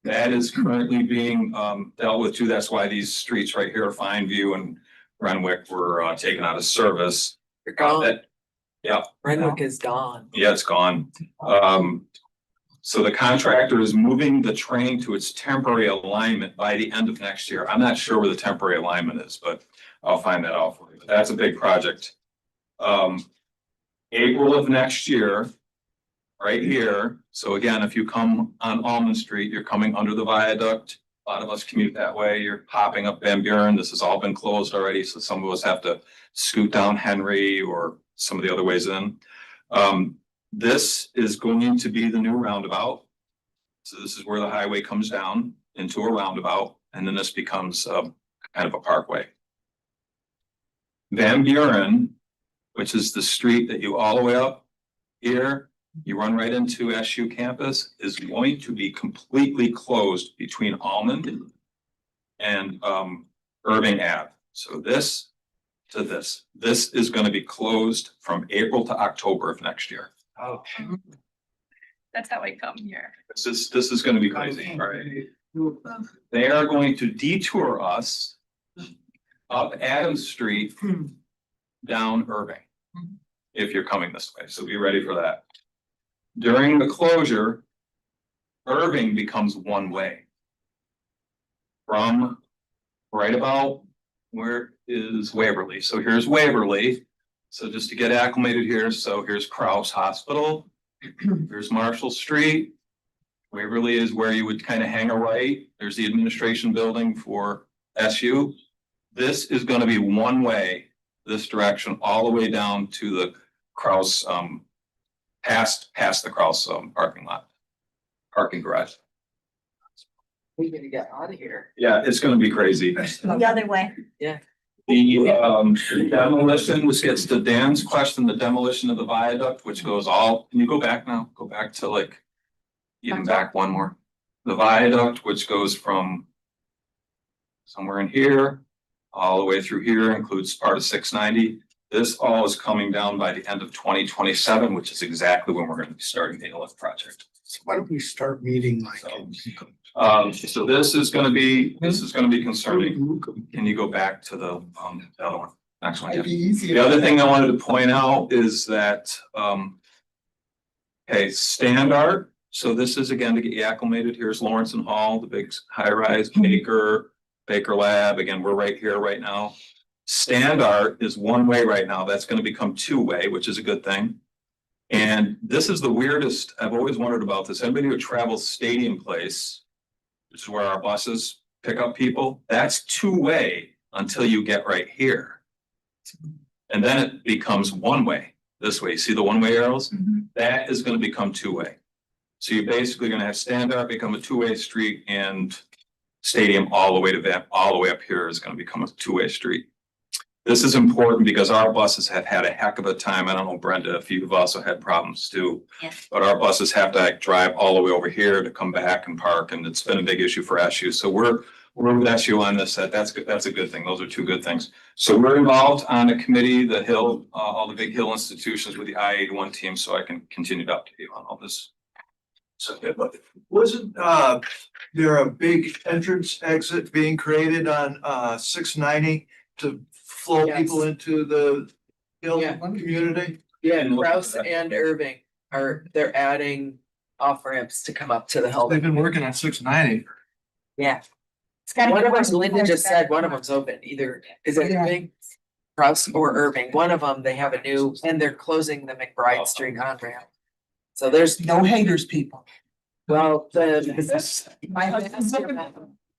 That is currently being dealt with too. That's why these streets right here, Fineview and Renwick, were taken out of service. You're gone. Yeah. Renwick is gone. Yeah, it's gone. So the contractor is moving the train to its temporary alignment by the end of next year. I'm not sure where the temporary alignment is, but I'll find that out for you. But that's a big project. April of next year, right here. So again, if you come on Almond Street, you're coming under the viaduct. A lot of us commute that way. You're popping up Van Buren. This has all been closed already. So some of us have to scoot down Henry or some of the other ways in. This is going to be the new roundabout. So this is where the highway comes down into a roundabout, and then this becomes kind of a parkway. Van Buren, which is the street that you all the way up here, you run right into SU campus, is going to be completely closed between Almond and Irving Ave. So this to this is going to be closed from April to October of next year. Oh. That's how I come here. This is going to be crazy, right? They are going to detour us up Adams Street down Irving, if you're coming this way, so be ready for that. During the closure, Irving becomes one way. From right about where is Waverly? So here's Waverly. So just to get acclimated here, so here's Krause Hospital, here's Marshall Street. Waverly is where you would kind of hang a right. There's the administration building for SU. This is going to be one way, this direction, all the way down to the Krause, past the Krause parking garage. We're gonna get out of here. Yeah, it's going to be crazy. The other way. Yeah. The demolition, this gets to Dan's question, the demolition of the viaduct, which goes all, can you go back now? Go back to like, even back one more. The viaduct, which goes from somewhere in here, all the way through here, includes part of 690. This all is coming down by the end of 2027, which is exactly when we're going to be starting the lift project. Why don't we start meeting like? So this is gonna be concerning. Can you go back to the other one? Next one. Yeah. The other thing I wanted to point out is that, okay, stand art. So this is again to get you acclimated. Here's Lawrence and Hall, the big high rise, Baker Lab. Again, we're right here right now. Stand art is one way right now. That's gonna become two way, which is a good thing. And this is the weirdest, I've always wondered about this. Anybody who travels Stadium Place, which is where our buses pick up people, that's two way until you get right here. And then it becomes one way this way. See the one way arrows? That is going to become two way. So you're basically going to have Stand Art become a two way street, and Stadium all the way to all the way up here is going to become a two way street. This is important because our buses have had a heck of a time. I don't know, Brenda, if you've also had problems too. Yes. But our buses have to drive all the way over here to come back and park, and it's been a big issue for SU. So we're with SU on this. That's good. That's a good thing. Those are two good things. So we're involved on the committee, the Hill, all the big Hill institutions with the I-81 team, so I can continue to update you on all this. So, but wasn't there a big entrance exit being created on 690 to flow people into the Hill community? Yeah, Rouse and Irving they're adding off ramps to come up to the hill. They've been working on 690. Yeah. One of them, Linda just said, one of them's open, either is it Irving, Rouse or Irving, one of them, they have a new, and they're closing the McBride Street on ramp. So there's No haters, people. well, the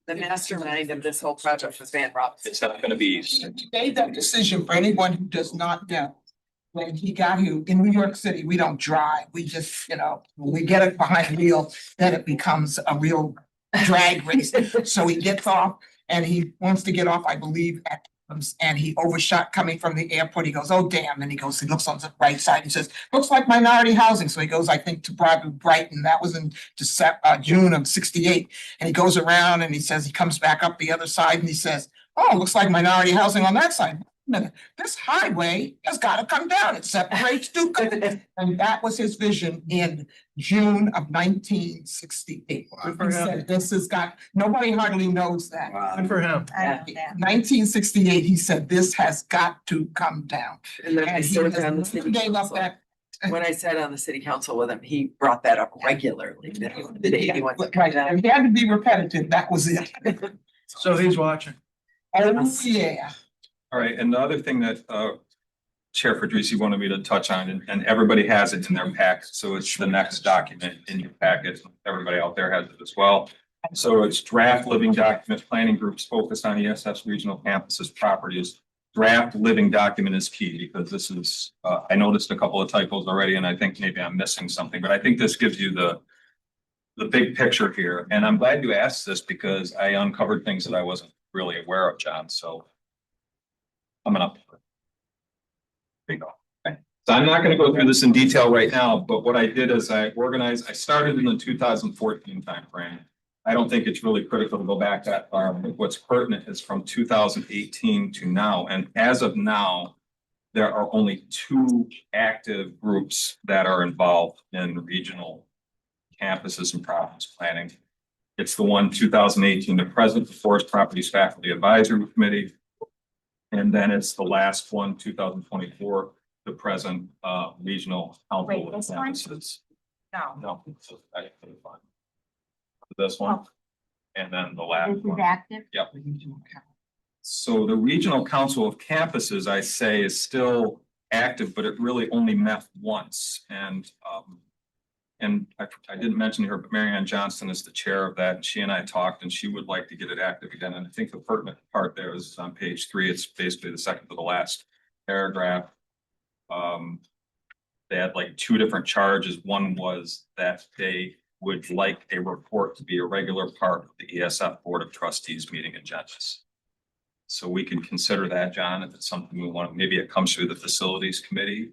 mastermind of this whole project was Van Robinson. It's not going to be easy. He made that decision for anyone who does not know. When he got here in New York City, we don't drive. We just, when we get it behind the wheel, then it becomes a real drag race. So he gets off and he wants to get off, I believe, and he overshot coming from the airport. He goes, oh, damn. And he looks on the right side. He says, looks like minority housing. So he goes, I think, to Brighton. That was in June of 68. And he goes around and he says, he comes back up the other side and he says, oh, looks like minority housing on that side. This highway has got to come down. It separates two. And that was his vision in June of 1968. He said, this has got, nobody hardly knows that. Good for him. 1968, he said, this has got to come down. And then I And he served has on the never city gave up council. that. When I sat on the city council with him, he brought that up regularly. The day he went to Right, and he had to be repetitive. That was it. So he's watching. Oh, yeah. All right, and the other thing that Chair Federici wanted me to touch on, and everybody has it in their pack, so it's the next document in your packet. Everybody out there has it as well. So it's draft living document, planning groups focused on ESF's regional campuses properties. Draft living document is key because this is, I noticed a couple of typos already, and I think maybe I'm missing something, but I think this gives you the big picture here. And I'm glad you asked this because I uncovered things that I wasn't really aware of, John, so. Coming up. There you go. So I'm not gonna go through this in detail right now, but what I did is I started in the 2014 timeframe. I don't think it's really critical to go back that far, but what's pertinent is from 2018 to now, and as of now, there are only 2 active groups that are involved in regional campuses and province planning. It's the one 2018, the present, the Forest Properties Faculty Advisory Committee. And then it's the last one, 2024, the present regional council Wait, of this one? campuses. No. No, it's actually fine. This one, and then the last This is one. active? Yep. So the Regional Council of Campuses, I say, is still active, but it really only met once. And I didn't mention her, but Mary Ann Johnston is the chair of that. And she and I talked, and she would like to get it active again. And I think the pertinent part there is on page 3. It's basically the second to the last paragraph. They had like 2 different charges. One was that they would like a report to be a regular part of the ESF Board of Trustees meeting agendas. So we can consider that, John, if it's something we want. Maybe it comes through the facilities committee.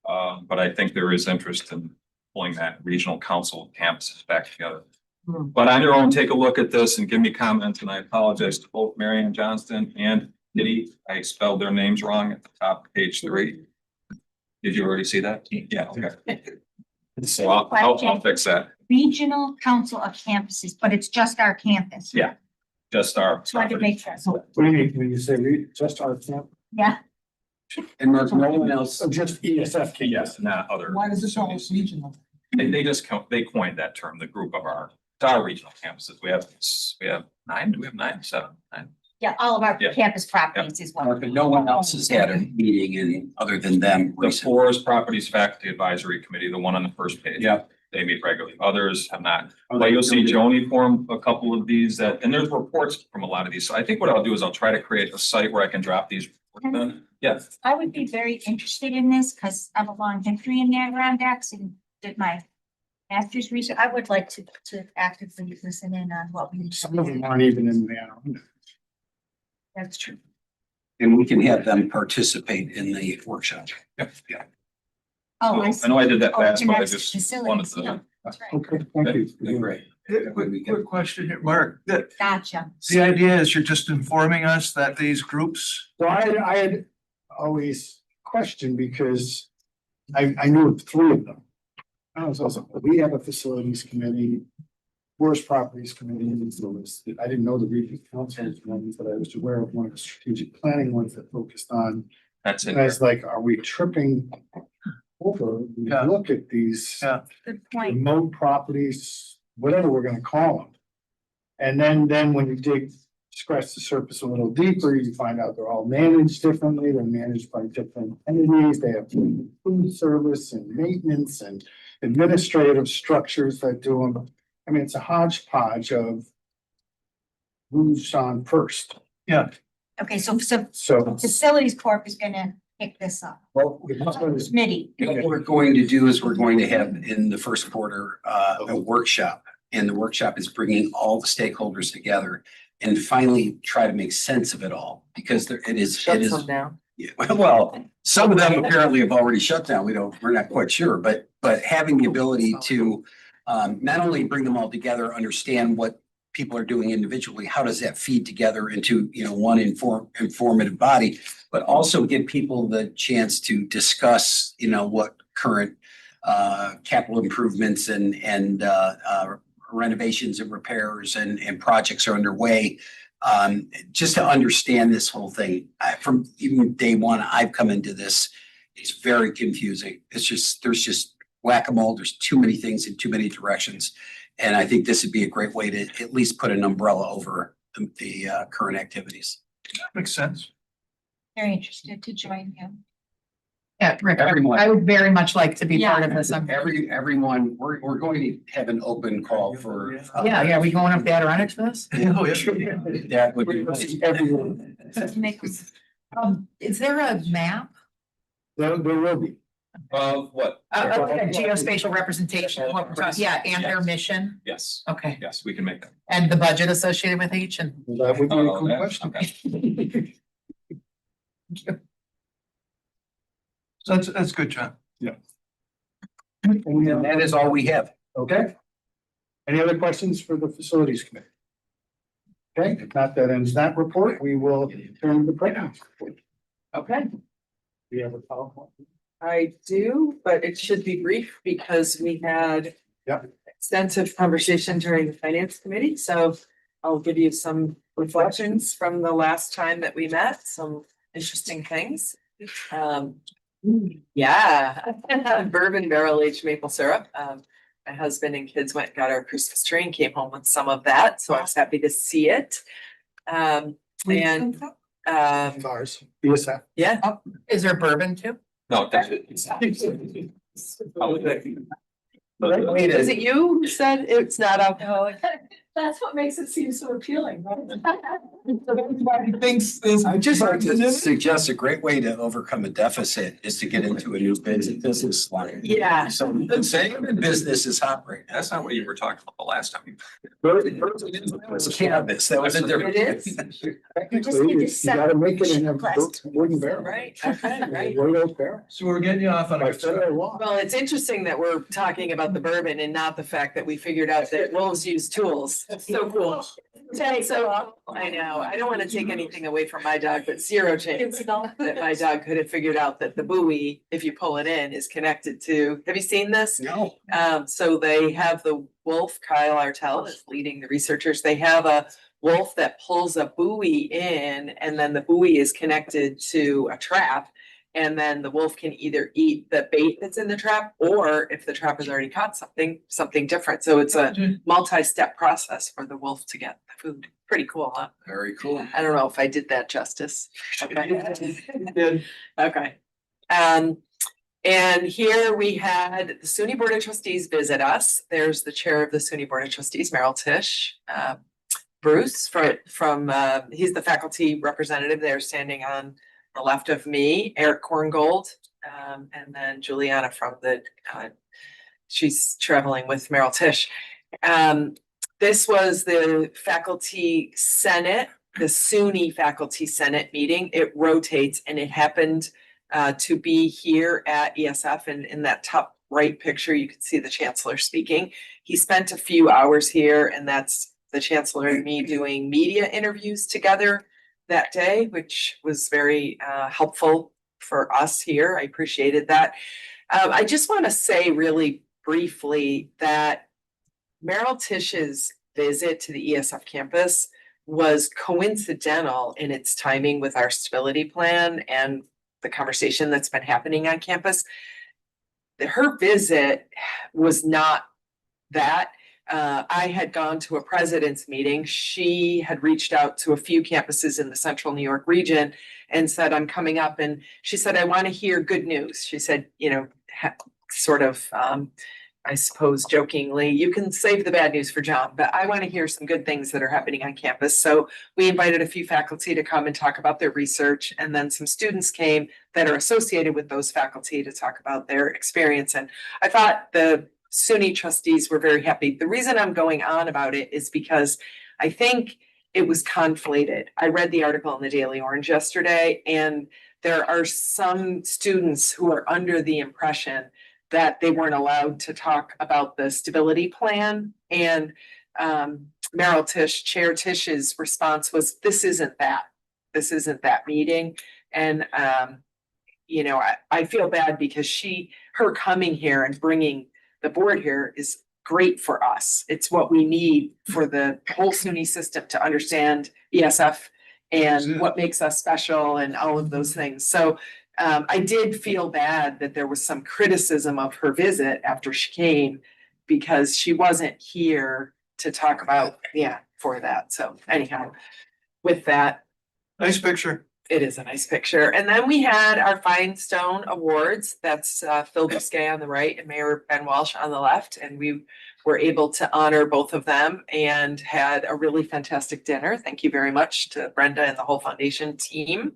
But I think there is interest in pulling that regional council of campuses back together. But on your own, take a look at this and give me comments. And I apologize to both Mary Ann Johnston and Kitty. I spelled their names wrong at the top of page 3. Did you already see that? Yeah, okay. So I'll fix that. Regional Council of Campuses, but it's just our campus. Yeah, just our. Just wanted to make sure. What do you mean when you say just our camp? Yeah. And Mark, no one else. So just ESF. Yes, not other. Why does this always regional? They just they coined that term, the group of our regional campuses. We have 9. Do we have 9? 7, 9? Yeah, all of our Yeah. campus properties is one. Mark, but no one else has had a meeting in other than them The recently. Forest Properties Faculty Advisory Committee, the one on the first page. Yeah. They meet regularly. Others have not. Oh, But they you'll see don't. Joni formed a couple of these and there's reports from a lot of these. So I think what I'll do is I'll try to create a site where I can drop these. In. Yeah. I would be very interested in this because I have a long history in the Adirondacks and did my master's research. I would like to actively listen in on what we. Some of them aren't even in the Adirondacks. That's true. And we can have them participate in the workshop. Yeah. Oh, I know I did that Oh, fast, but I next just facilities, wanted yeah, to. that's right. Okay, thank you. Great. Quick question here, Mark. Gotcha. The idea is you're just informing us that these groups. So I had always questioned because I knew of 3 of them. I was also, we have a facilities committee, Forest Properties Committee, and so I didn't know the regional council ones, but I was aware of one of the strategic planning ones that focused on. That's it. And I was like, are we tripping over? We Yeah. look at these Good point. remote properties, whatever we're gonna call them. And then when you scratch the surface a little deeper, you find out they're all managed differently. They're managed by different entities. They have food service and maintenance and administrative structures that do them. I mean, it's a hodgepodge of who's on first. Yeah. Okay, so So, Facilities Corp is gonna pick this up. well, we must have this- Committee. What we're going to do is we're going to have in the first quarter, a workshop. And the workshop is bringing all the stakeholders together and finally try to make sense of it all. Because it is. down. Yeah, well, some of them apparently have already shut down. We're not quite sure, but having the ability to not only bring them all together, understand what people are doing individually, how does that feed together into, one informative body, but also give people the chance to discuss, what current capital improvements and renovations and repairs and projects are underway. Just to understand this whole thing, from even day one, I've come into this, it's very confusing. There's just whack-a-mole, there's too many things in too many directions. And I think this would be a great way to at least put an umbrella over the current activities. Makes sense. Very interested to join you. Yeah, Rick, Everyone. I would very much like to be part of this. Everyone, we're going to have an open call for. Yeah, we going up the Adirondacks for this? Oh, yeah. That would be. Everyone. Is there a map? There will be. Of what? Geospatial representation, yeah, and their mission, Yes, okay, yes, we can make that. and the budget associated with each and. That would be a Oh, good that- question. okay. So that's good, John. And that is all we have. Okay. Any other questions for the facilities committee? Okay, if not, that ends that report. We will turn to the president's report. Okay. Do you have a PowerPoint? I do, but it should be brief because we had Yep. extensive conversation during the finance committee, so I'll give you some reflections from the last time that we met, some interesting things. Yeah, bourbon barrel aged maple syrup. My husband and kids went and got our Christmas tree and came home with some of that, so I was happy to see it. And Ours, ESF. yeah. Is there bourbon too? No, that's it. Was it you who said it's not alcoholic? That's what makes it seem so appealing, right? Everybody thinks this. I just like to suggest a great way to overcome a deficit is to get into a new business line. Yeah. So saying the business is hot right now. That's not what you were talking about the last time. It was cannabis. That was a different. It is? Technically, you gotta make it in a wooden barrel. Right, okay, right. Wood oak barrel. So we're getting you off on By a. federal law. Well, it's interesting that we're talking about the bourbon and not the fact that we figured out that wolves use tools. So cool. So, I know, I don't want to take anything away from my dog, but zero chance that my dog could have figured out that the buoy, if you pull it in, is connected to, have you seen this? No. So they have the wolf, Kyle Artell is leading the researchers. They have a wolf that pulls a buoy in and then the buoy is connected to a trap. And then the wolf can either eat the bait that's in the trap, or if the trap has already caught something different. So it's a multi-step process for the wolf to get the food. Pretty cool, huh? Very cool. I don't know if I did that justice. Okay. Good. Okay. And here we had the SUNY Board of Trustees visit us. There's the chair of the SUNY Board of Trustees, Merrill Tisch. Bruce from he's the faculty representative there standing on the left of me, Eric Korngold, and then Juliana from the, she's traveling with Merrill Tisch. This was the faculty senate, the SUNY faculty senate meeting. It rotates and it happened to be here at ESF, and in that top right picture, you can see the chancellor speaking. He spent a few hours here, and that's the chancellor and me doing media interviews together that day, which was very helpful for us here. I appreciated that. I just want to say really briefly that Merrill Tisch's visit to the ESF campus was coincidental in its timing with our stability plan and the conversation that's been happening on campus. Her visit was not that. I had gone to a president's meeting. She had reached out to a few campuses in the central New York region and said, I'm coming up. And she said, I want to hear good news. She said, you know, sort of, I suppose jokingly, you can save the bad news for John, but I want to hear some good things that are happening on campus. So we invited a few faculty to come and talk about their research. And then some students came that are associated with those faculty to talk about their experience. And I thought the SUNY trustees were very happy. The reason I'm going on about it is because I think it was conflated. I read the article in the Daily Orange yesterday, and there are some students who are under the impression that they weren't allowed to talk about the stability plan. And Merrill Tisch, Chair Tisch's response was, this isn't that. This isn't that meeting. And you know, I feel bad because her coming here and bringing the board here is great for us. It's what we need for the whole SUNY system to understand ESF and what makes us special and all of those things. So I did feel bad that there was some criticism of her visit after she came because she wasn't here to talk about, for that. So anyhow, with that. Nice picture. It is a nice picture. And then we had our Fine Stone Awards. That's Phil Biscay on the right and Mayor Ben Walsh on the left. And we were able to honor both of them and had a really fantastic dinner. Thank you very much to Brenda and the whole foundation team.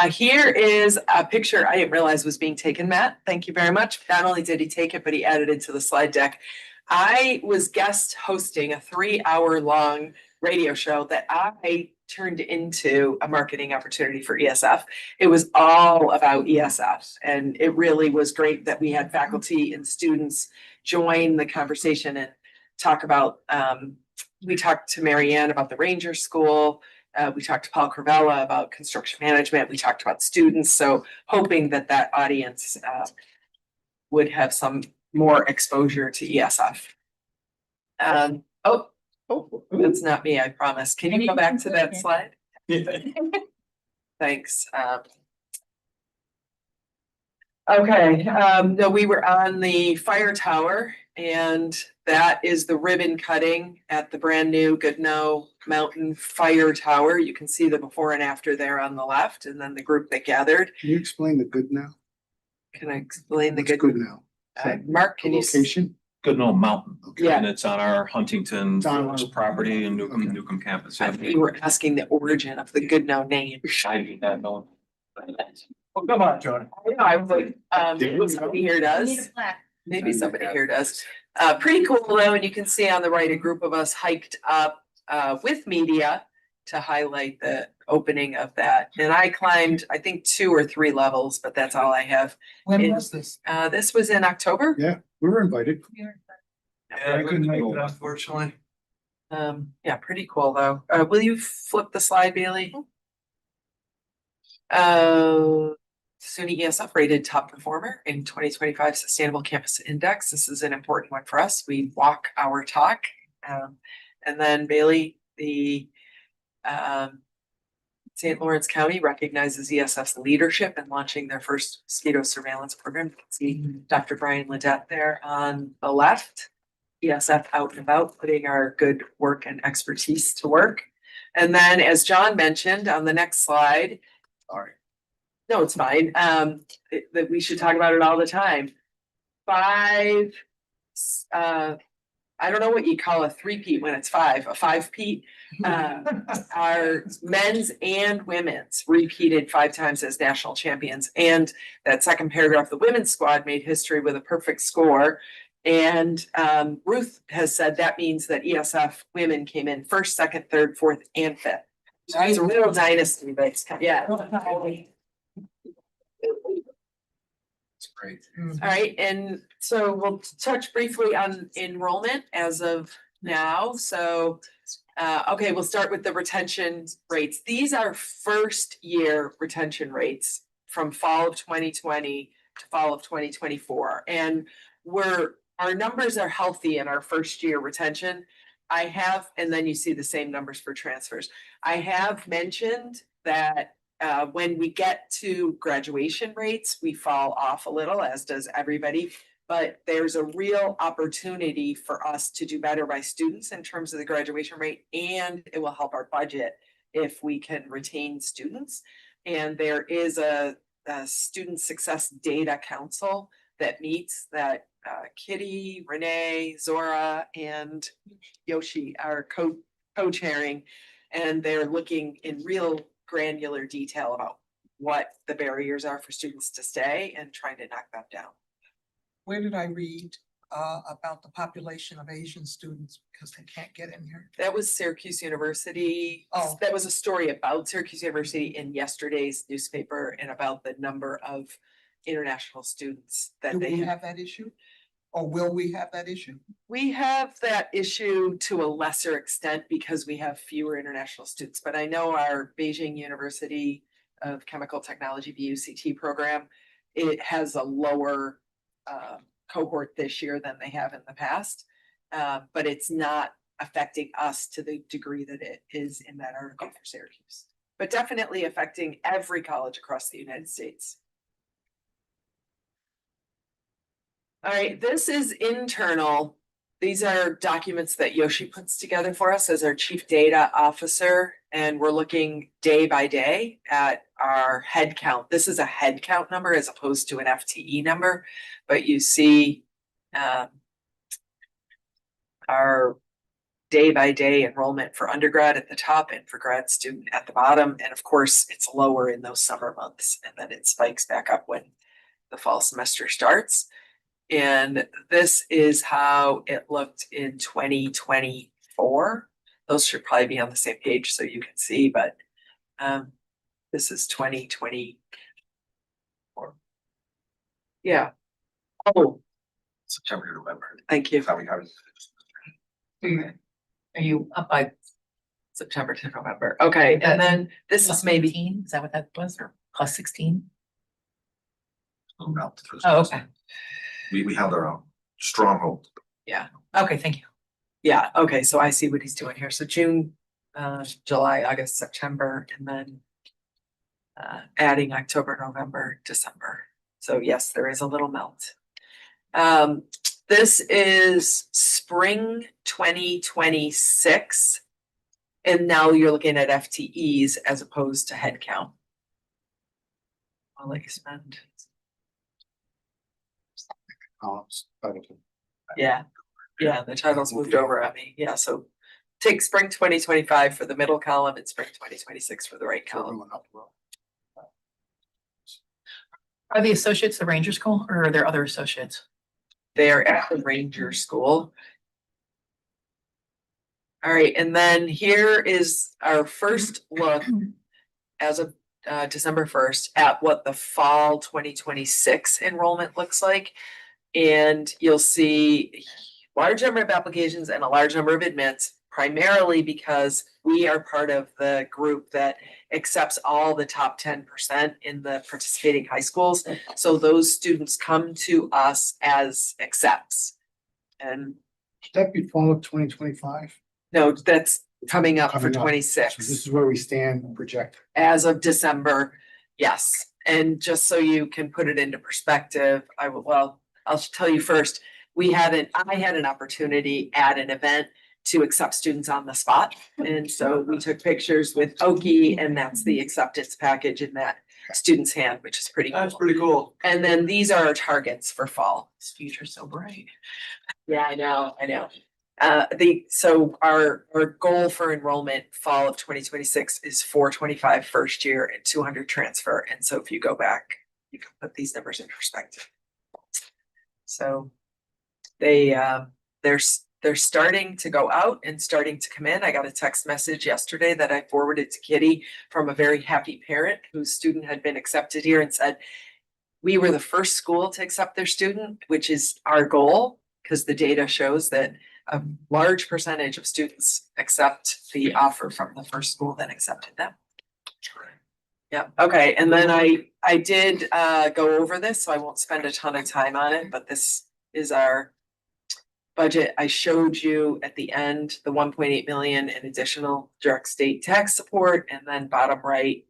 Here is a picture I didn't realize was being taken, Matt. Thank you very much. Not only did he take it, but he added it to the slide deck. I was guest hosting a 3-hour long radio show that I turned into a marketing opportunity for ESF. It was all about ESF, and it really was great that we had faculty and students join the conversation and talk about, we talked to Marianne about the Ranger School. We talked to Paul Cravella about construction management. We talked about students. So hoping that that audience would have some more exposure to ESF. Oh, that's not me, I promise. Can you go back to that slide? Thanks. Okay, no, we were on the fire tower, and that is the ribbon cutting at the brand new Goodnow Mountain Fire Tower. You can see the before and after there on the left, and then the group that gathered. Can you explain the good now? Can I explain the What's good? good now? Mark, can you? Location? Goodnow Mountain. Yeah. And it's on our Huntington It's on our- Forest property in Okay. Newcomb campus. You were asking the origin of the Goodnow name. I did not know. Well, come on, John. I was like, somebody here does. Maybe somebody here does. Pretty cool though, and you can see on the right, a group of us hiked up with media to highlight the opening of that. And I climbed, I think 2 or 3 levels, but that's all I have. When was this? This was in October. Yeah, we were invited. Yeah, I couldn't make it, unfortunately. Yeah, pretty cool though. Will you flip the slide, Bailey? SUNY ESF rated top performer in 2025 Sustainable Campus Index. This is an important one for us. We walk our talk. And then Bailey, the St. Lawrence County recognizes ESF's leadership in launching their first mosquito surveillance program. You can see Dr. Brian Ledette there on the left. ESF out and about, putting our good work and expertise to work. And then, as John mentioned on the next slide, sorry, no, it's fine, that we should talk about it all the time. 5, I don't know what you call a 3-peat when it's 5, a 5-peat. Our men's and women's repeated 5 times as national champions. And that second paragraph, the women's squad made history with a perfect score. And Ruth has said that means that ESF women came in 1st, 2nd, 3rd, 4th, and 5th. So it's a real dynasty, but it's kind of, yeah. It's great. All right, and so we'll touch briefly on enrollment as of now. So, okay, we'll start with the retention rates. These are first year retention rates from fall of 2020 to fall of 2024. And our numbers are healthy in our first year retention. I have, and then you see the same numbers for transfers. I have mentioned that when we get to graduation rates, we fall off a little, as does everybody. But there's a real opportunity for us to do better by students in terms of the graduation rate, and it will help our budget if we can retain students. And there is a student success data council that meets that Kitty, Renee, Zora, and Yoshi are co-chairing, and they're looking in real granular detail about what the barriers are for students to stay and trying to knock them down. Where did I read about the population of Asian students because they can't get in here? That was Syracuse University. Oh. That was a story about Syracuse University in yesterday's newspaper and about the number of international students that Do they we have. have that issue? Or will we have that issue? We have that issue to a lesser extent because we have fewer international students, but I know our Beijing University of Chemical Technology, BUCT program, it has a lower cohort this year than they have in the past. But it's not affecting us to the degree that it is in that article for Syracuse, but definitely affecting every college across the United States. All right, this is internal. These are documents that Yoshi puts together for us as our chief data officer, and we're looking day by day at our head count. This is a head count number as opposed to an FTE number, but you see our day by day enrollment for undergrad at the top and for grad student at the bottom. And of course, it's lower in those summer months, and then it spikes back up when the fall semester starts. And this is how it looked in 2024. those should probably be on the same page so you can see, but this is 2020. Yeah. Oh, September to November. thank you. How we got it. Are you up by September to November. Okay, and then this is maybe, 17? Is that what that was, or plus 16? Oh, Oh, okay. We held our own stronghold. Okay, thank you. yeah, okay, so I see what he's doing here. So June, July, August, September, and then adding October, November, December. So yes, there is a little melt. This is spring 2026. And now you're looking at FTEs as opposed to headcount. I'll let you spend. Yeah, the titles moved over at me. Yeah, so take spring 2025 for the middle column and spring 2026 for the right column. Are the associates the Ranger School, or are there other associates? They are at the Ranger School. All right, and then here is our first look as of December 1st at what the fall 2026 enrollment looks like. And you'll see large number of applications and a large number of admits, primarily because we are part of the group that accepts all the top 10% in the participating high schools. So those students come to us as accepts. And Should that be fall of 2025? no, that's coming up for Coming up. 26. So this is where we stand projected. As of December, yes. And just so you can put it into perspective, I'll tell you first, I had an opportunity at an event to accept students on the spot. And so we took pictures with Oki, and that's the acceptance package in that student's hand, which is pretty cool. That's pretty cool. And then these are our targets for fall. This future's so bright. Yeah, I know. So our goal for enrollment fall of 2026 is 425 first year and 200 transfer. And so if you go back, you can put these numbers in perspective. So they're starting to go out and starting to come in. I got a text message yesterday that I forwarded to Kitty from a very happy parent whose student had been accepted here and said, we were the first school to accept their student, which is our goal, because the data shows that a large percentage of students accept the offer from the first school that accepted them. Yeah, okay, and then I did go over this, so I won't spend a ton of time on it, but this is our budget. I showed you at the end, the 1.8 million in additional direct state tax support, and then bottom right,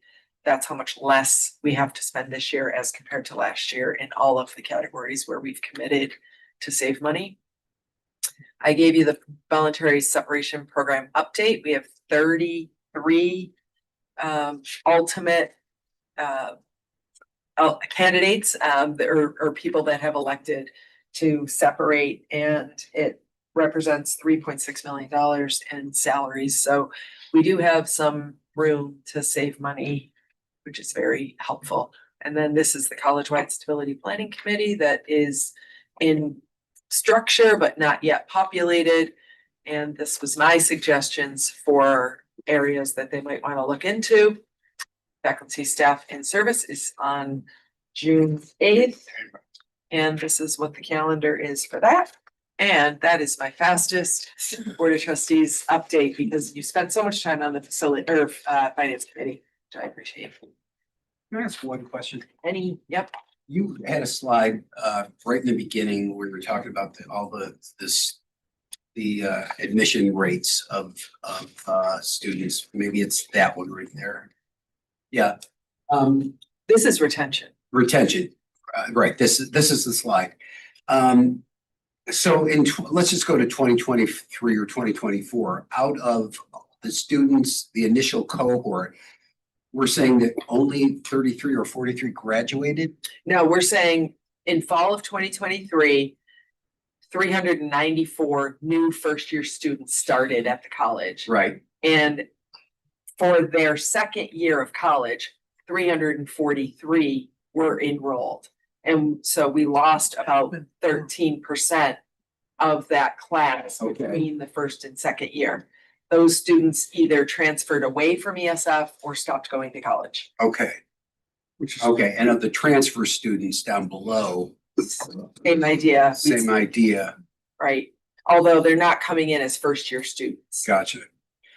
that's how much less we have to spend this year as compared to last year in all of the categories where we've committed to save money. I gave you the voluntary separation program update. We have 33 ultimate candidates or people that have elected to separate, and it represents $3.6 million in salaries. So we do have some room to save money, which is very helpful. And then this is the College-wide Stability Planning Committee that is in structure but not yet populated. And this was my suggestions for areas that they might want to look into. Faculty, staff, and service is on June 8th. And this is what the calendar is for that. And that is my fastest Board of Trustees update, because you spent so much time on the facility or finance committee, which I appreciate. Can I ask one question? Yep. You had a slide right in the beginning where you were talking about the admission rates of students. Maybe it's that one right there. Yeah. This is retention. Retention, right, this is the slide. So let's just go to 2023 or 2024. Out of the students, the initial cohort, we're saying that only 33 or 43 graduated? No, we're saying in fall of 2023, 394 new first-year students started at the college. Right. And for their second year of college, 343 were enrolled. And so we lost about 13% of that class between the first and second year. those students either transferred away from ESF or stopped going to college. Okay, Which is. okay, and of the transfer students down below, Same idea. same idea, Right? Although they're not coming in as first year students. gotcha.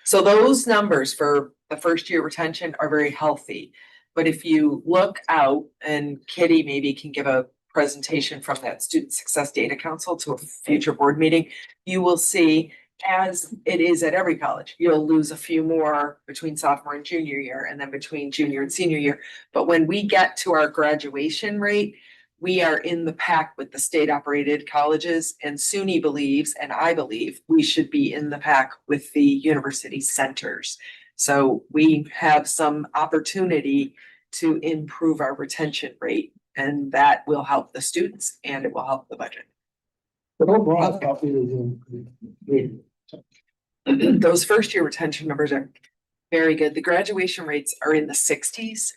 So those numbers for the first year retention are very healthy. But if you look out, and Kitty maybe can give a presentation from that Student Success Data Council to a future board meeting, you will see, as it is at every college, you'll lose a few more between sophomore and junior year, and then between junior and senior year. But when we get to our graduation rate, we are in the pack with the state operated colleges, and SUNY believes, and I believe, we should be in the pack with the university centers. So we have some opportunity to improve our retention rate, and that will help the students and it will help the budget. But overall, I thought we were doing good. Those first year retention numbers are very good. The graduation rates are in the 60s,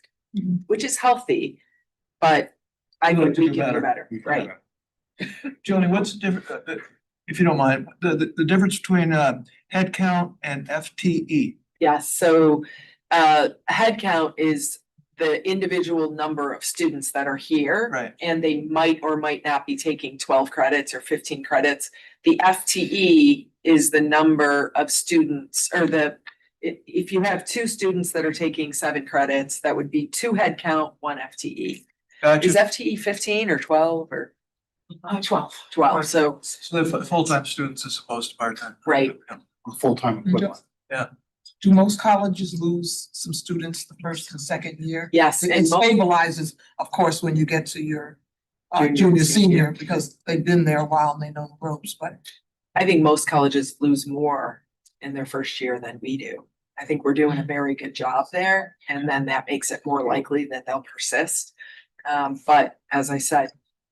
which is healthy, but I think we can do better, right? Joni, what's the difference, if you don't mind, the difference between head count and FTE? Yes, so head count is the individual number of students that are here. Right. And they might or might not be taking 12 credits or 15 credits. The FTE is the number of students, or if you have two students that are taking 7 credits, that would be 2 head count, 1 FTE. Gotcha. Is FTE 15 or 12 or? 12. 12, so, So they're full-time students as opposed to part-time. right. Full-time equivalent. Do most colleges lose some students the first and second year? Yes, It and most, stabilizes, of course, when you get to your Junior, junior, senior. senior, because they've been there a while and they know the ropes, but I think most colleges lose more in their first year than we do. I think we're doing a very good job there, and then that makes it more likely that they'll persist. But as I said,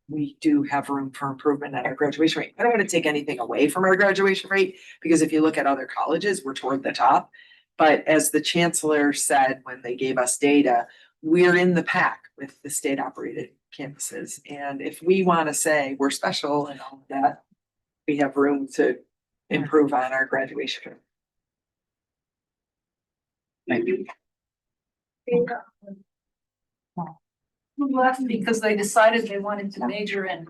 we do have room for improvement at our graduation rate. I don't want to take anything away from our graduation rate, because if you look at other colleges, we're toward the top. But as the chancellor said when they gave us data, we're in the pack with the state operated campuses. And if we want to say we're special and all of that, we have room to improve on our graduation. Thank you. Who left because they decided they wanted to major in.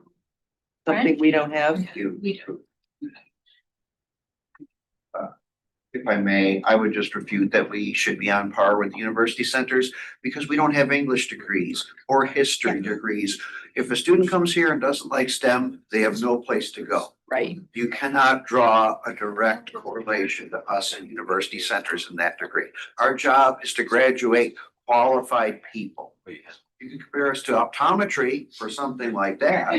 Something we don't have. We do. If I may, I would just refute that we should be on par with the university centers, because we don't have English degrees or history degrees. If a student comes here and doesn't like STEM, they have no place to go. Right. You cannot draw a direct correlation to us and university centers in that degree. Our job is to graduate qualified people. You can compare us to optometry for something like that,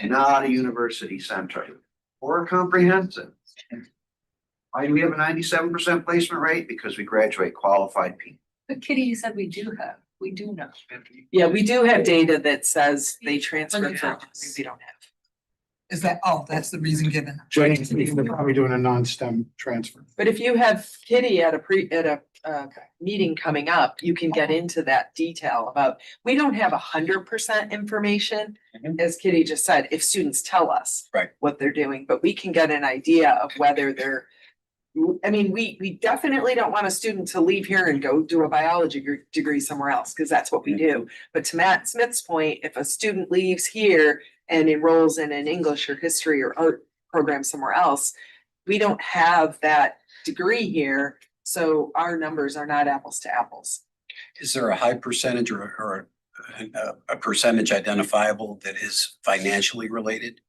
not a university center or comprehensive. Why do we have a 97% placement rate? Because we graduate qualified people. But Kitty, you said we do know. Yeah, we do have data that says they transferred from, we don't have. is that, that's the reason given. They're probably doing a non-STEM transfer. But if you have Kitty at a meeting coming up, you can get into that detail about, we don't have 100% information. As Kitty just said, if students tell us Right. what they're doing, but we can get an idea of whether they're, I mean, we definitely don't want a student to leave here and go do a biology degree somewhere else, because that's what we do. But to Matt Smith's point, if a student leaves here and enrolls in an English or history or art program somewhere else, we don't have that degree here, so our numbers are not apples to apples. Is there a high percentage or a percentage identifiable that is financially related?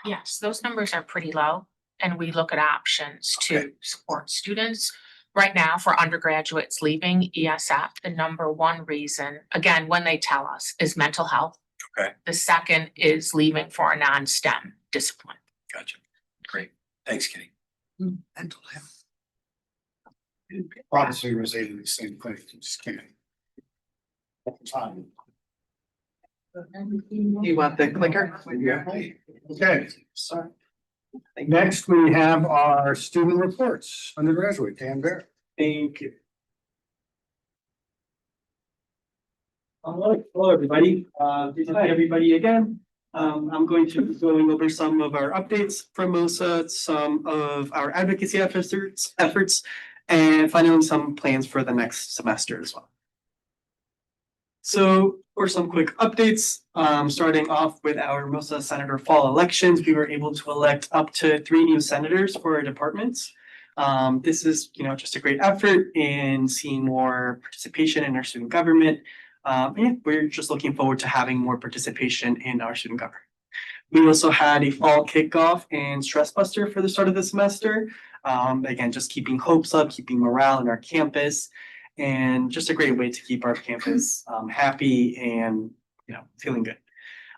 Yes, those numbers are pretty low, and we look at options to support students. Right now, for undergraduates leaving ESF, the number one reason, again, when they tell us, is mental health. Okay. The second is leaving for a non-STEM discipline. Gotcha. Great. Thanks, Kitty. Mental health. Honestly, it was the same thing, you just can't. Time. You want the clicker? Okay. Next, we have our student reports, undergraduate, Dan Bear. Thank you. Hello, everybody. Good to see everybody again. I'm going to be going over some of our updates from MOSA, some of our advocacy efforts, and finally some plans for the next semester as well. So for some quick updates, starting off with our MOSA Senator fall elections, we were able to elect up to 3 new senators for our departments. This is, just a great effort in seeing more participation in our student government. And we're just looking forward to having more participation in our student government. We also had a fall kickoff and stress buster for the start of the semester. Again, just keeping hopes up, keeping morale in our campus, and just a great way to keep our campus happy and feeling good.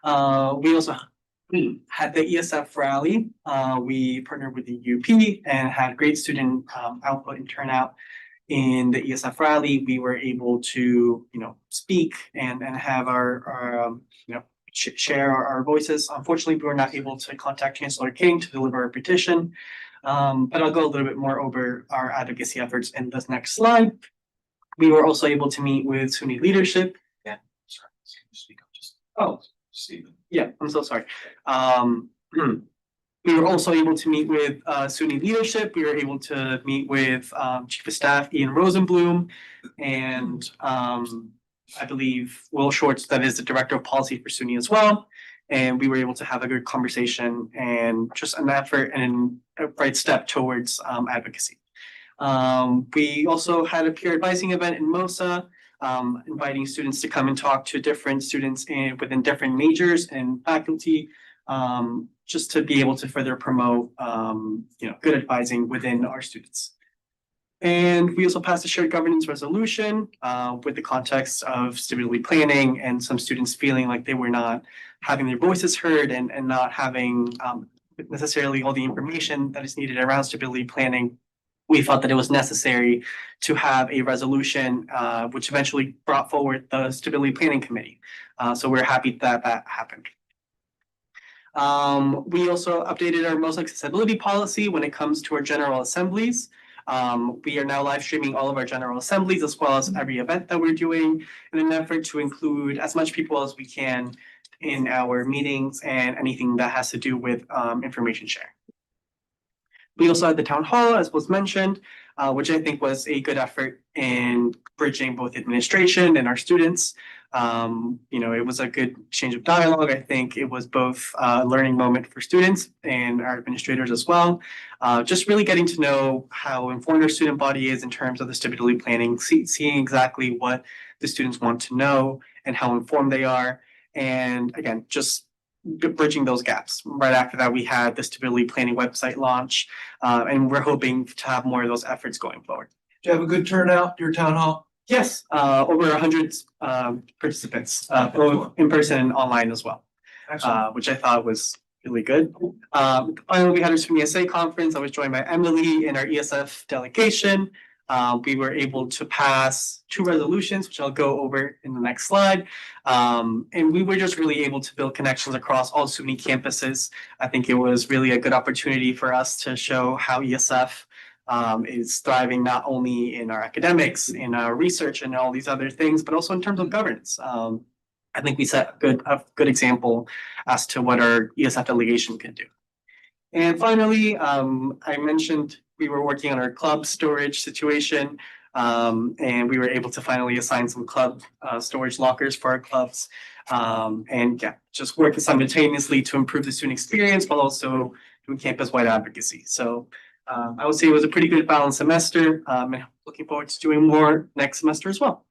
We also had the ESF rally. We partnered with the UP and had great student output and turnout in the ESF rally. We were able to, speak and have our share our voices. Unfortunately, we were not able to contact Chancellor King to deliver a petition. But I'll go a little bit more over our advocacy efforts in this next slide. We were also able to meet with SUNY leadership. Yeah, sorry, speak up just. Oh, Stephen. Yeah, I'm so sorry. We were also able to meet with SUNY leadership. We were able to meet with Chief of Staff Ian Rosenblum and I believe Will Shorts, that is the Director of Policy for SUNY as well. And we were able to have a good conversation and just an effort and a right step towards advocacy. We also had a peer advising event in MOSA, inviting students to come and talk to different students within different majors and faculty, just to be able to further promote, good advising within our students. And we also passed a shared governance resolution with the context of stability planning and some students feeling like they were not having their voices heard and not having necessarily all the information that is needed around stability planning. We felt that it was necessary to have a resolution which eventually brought forward the Stability Planning Committee. So we're happy that that happened. We also updated our most accessibility policy when it comes to our general assemblies. We are now live streaming all of our general assemblies as well as every event that we're doing in an effort to include as much people as we can in our meetings and anything that has to do with information sharing. We also had the town hall, as was mentioned, which I think was a good effort in bridging both administration and our students. It was a good exchange of dialogue. I think it was both a learning moment for students and our administrators as well. Just really getting to know how informed our student body is in terms of the stability planning, seeing exactly what the students want to know and how informed they are. And again, just bridging those gaps. Right after that, we had the stability planning website launch, and we're hoping to have more of those efforts going forward. Do you have a good turnout, your town hall? Yes, over 100 participants, both in person and online as well, which I thought was really good. Finally, we had our SUNY ESA conference. I was joined by Emily and our ESF delegation. We were able to pass 2 resolutions, which I'll go over in the next slide. And we were just really able to build connections across all SUNY campuses. I think it was really a good opportunity for us to show how ESF is thriving not only in our academics, in our research and all these other things, but also in terms of governance. I think we set a good example as to what our ESF delegation can do. And finally, I mentioned we were working on our club storage situation, and we were able to finally assign some club storage lockers for our clubs. And yeah, just working simultaneously to improve the student experience while also doing campus-wide advocacy. So I would say it was a pretty good balanced semester, and looking forward to doing more next semester as well.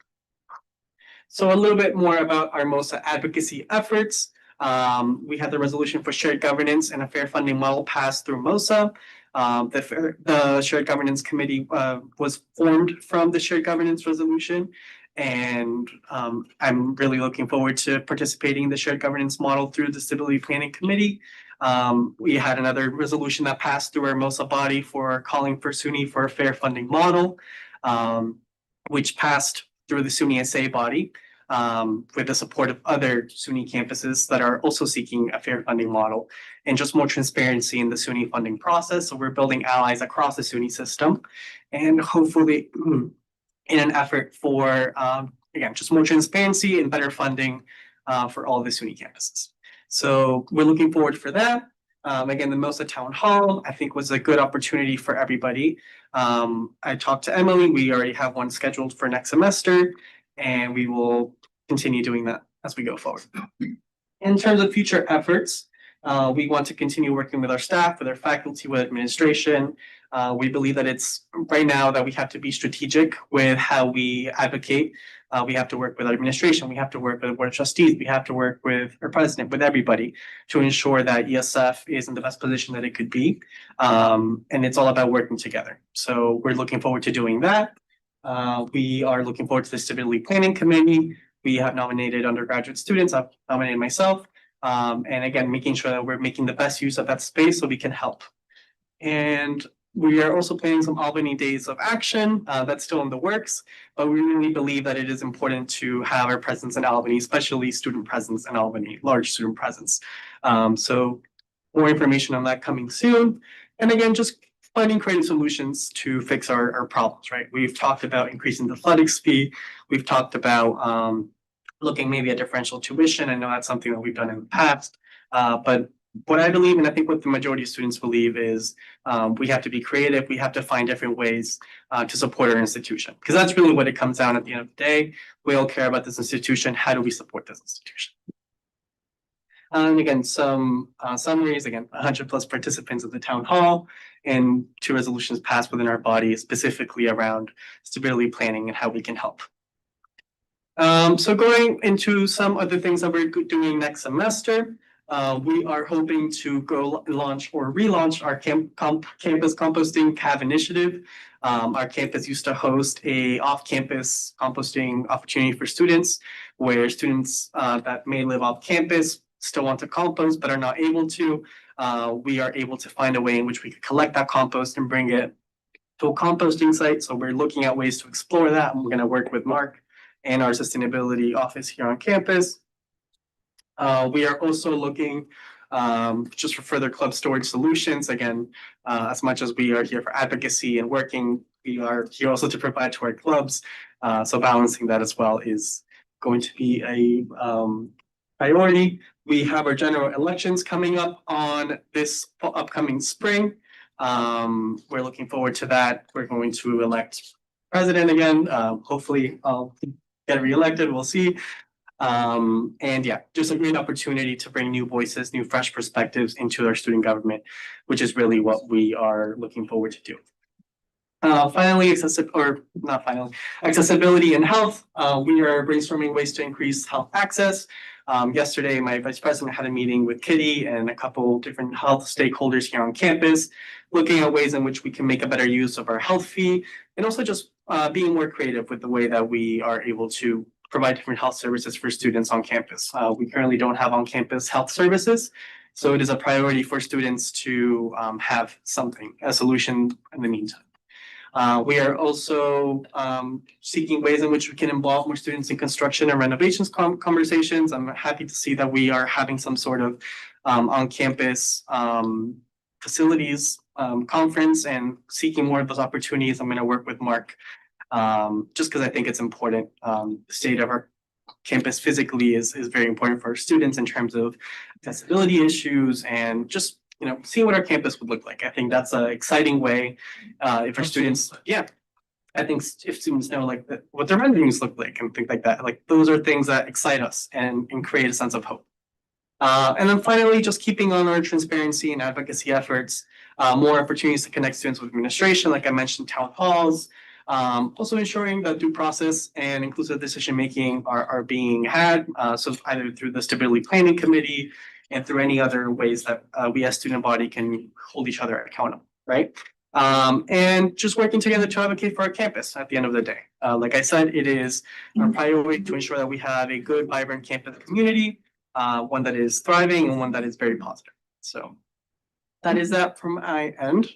So a little bit more about our MOSA advocacy efforts. We had the resolution for shared governance and a fair funding model passed through MOSA. The shared governance committee was formed from the shared governance resolution. And I'm really looking forward to participating in the shared governance model through the Stability Planning Committee. We had another resolution that passed through our MOSA body for calling for SUNY for a fair funding model, which passed through the SUNY SA body, with the support of other SUNY campuses that are also seeking a fair funding model and just more transparency in the SUNY funding process. So we're building allies across the SUNY system and hopefully in an effort for, again, just more transparency and better funding for all the SUNY campuses. So we're looking forward for that. Again, the Mosa Town Hall, I think, was a good opportunity for everybody. I talked to Emily, we already have one scheduled for next semester, and we will continue doing that as we go forward. In terms of future efforts, we want to continue working with our staff, with our faculty, with administration. We believe that it's right now that we have to be strategic with how we advocate. We have to work with our administration, we have to work with the Board of Trustees, we have to work with our president, with everybody to ensure that ESF is in the best position that it could be. And it's all about working together. So we're looking forward to doing that. We are looking forward to the Stability Planning Committee. We have nominated undergraduate students. I've nominated myself. And again, making sure that we're making the best use of that space so we can help. And we are also planning some Albany Days of Action. That's still in the works, but we really believe that it is important to have our presence in Albany, especially student presence in Albany, large student presence. So more information on that coming soon. And again, just finding creative solutions to fix our problems, right? We've talked about increasing the athletics fee. We've talked about looking maybe at differential tuition. I know that's something that we've done in the past, but what I believe, and I think what the majority of students believe, is we have to be creative. We have to find different ways to support our institution, because that's really what it comes down at the end of the day. We all care about this institution. How do we support this institution? And again, some summaries, again, 100+ participants at the town hall, and 2 resolutions passed within our body, specifically around stability planning and how we can help. So going into some other things that we're doing next semester, we are hoping to go launch or relaunch our campus composting CAV initiative. Our campus used to host a off-campus composting opportunity for students, where students that may live off campus still want to compost but are not able to. We are able to find a way in which we could collect that compost and bring it to a composting site. So we're looking at ways to explore that, and we're going to work with Mark and our sustainability office here on campus. We are also looking just for further club storage solutions. Again, as much as we are here for advocacy and working, we are here also to provide to our clubs. So balancing that as well is going to be a priority. We have our general elections coming up on this upcoming spring. We're looking forward to that. We're going to elect president again. Hopefully I'll get reelected. We'll see. And yeah, just a great opportunity to bring new voices, new fresh perspectives into our student government, which is really what we are looking forward to do. Finally, accessibility and health. We are brainstorming ways to increase health access. Yesterday, my vice president had a meeting with Kitty and a couple different health stakeholders here on campus, looking at ways in which we can make a better use of our health fee, and also just being more creative with the way that we are able to provide different health services for students on campus. We currently don't have on-campus health services, so it is a priority for students to have something, a solution in the meantime. We are also seeking ways in which we can involve more students in construction and renovations conversations. I'm happy to see that we are having some sort of on-campus facilities conference and seeking more of those opportunities. I'm going to work with Mark just because I think it's important. The state of our campus physically is very important for our students in terms of accessibility issues and just see what our campus would look like. I think that's an exciting way if our students, I think if students know like what their renderings look like and things like that, like those are things that excite us and create a sense of hope. And then finally, just keeping on our transparency and advocacy efforts, more opportunities to connect students with administration, like I mentioned, town halls, also ensuring that due process and inclusive decision-making are being had. So either through the Stability Planning Committee and through any other ways that we as student body can hold each other accountable, right? And just working together to advocate for our campus at the end of the day. Like I said, it is our priority to ensure that we have a good, vibrant campus community, one that is thriving and one that is very positive. So that is that from my end.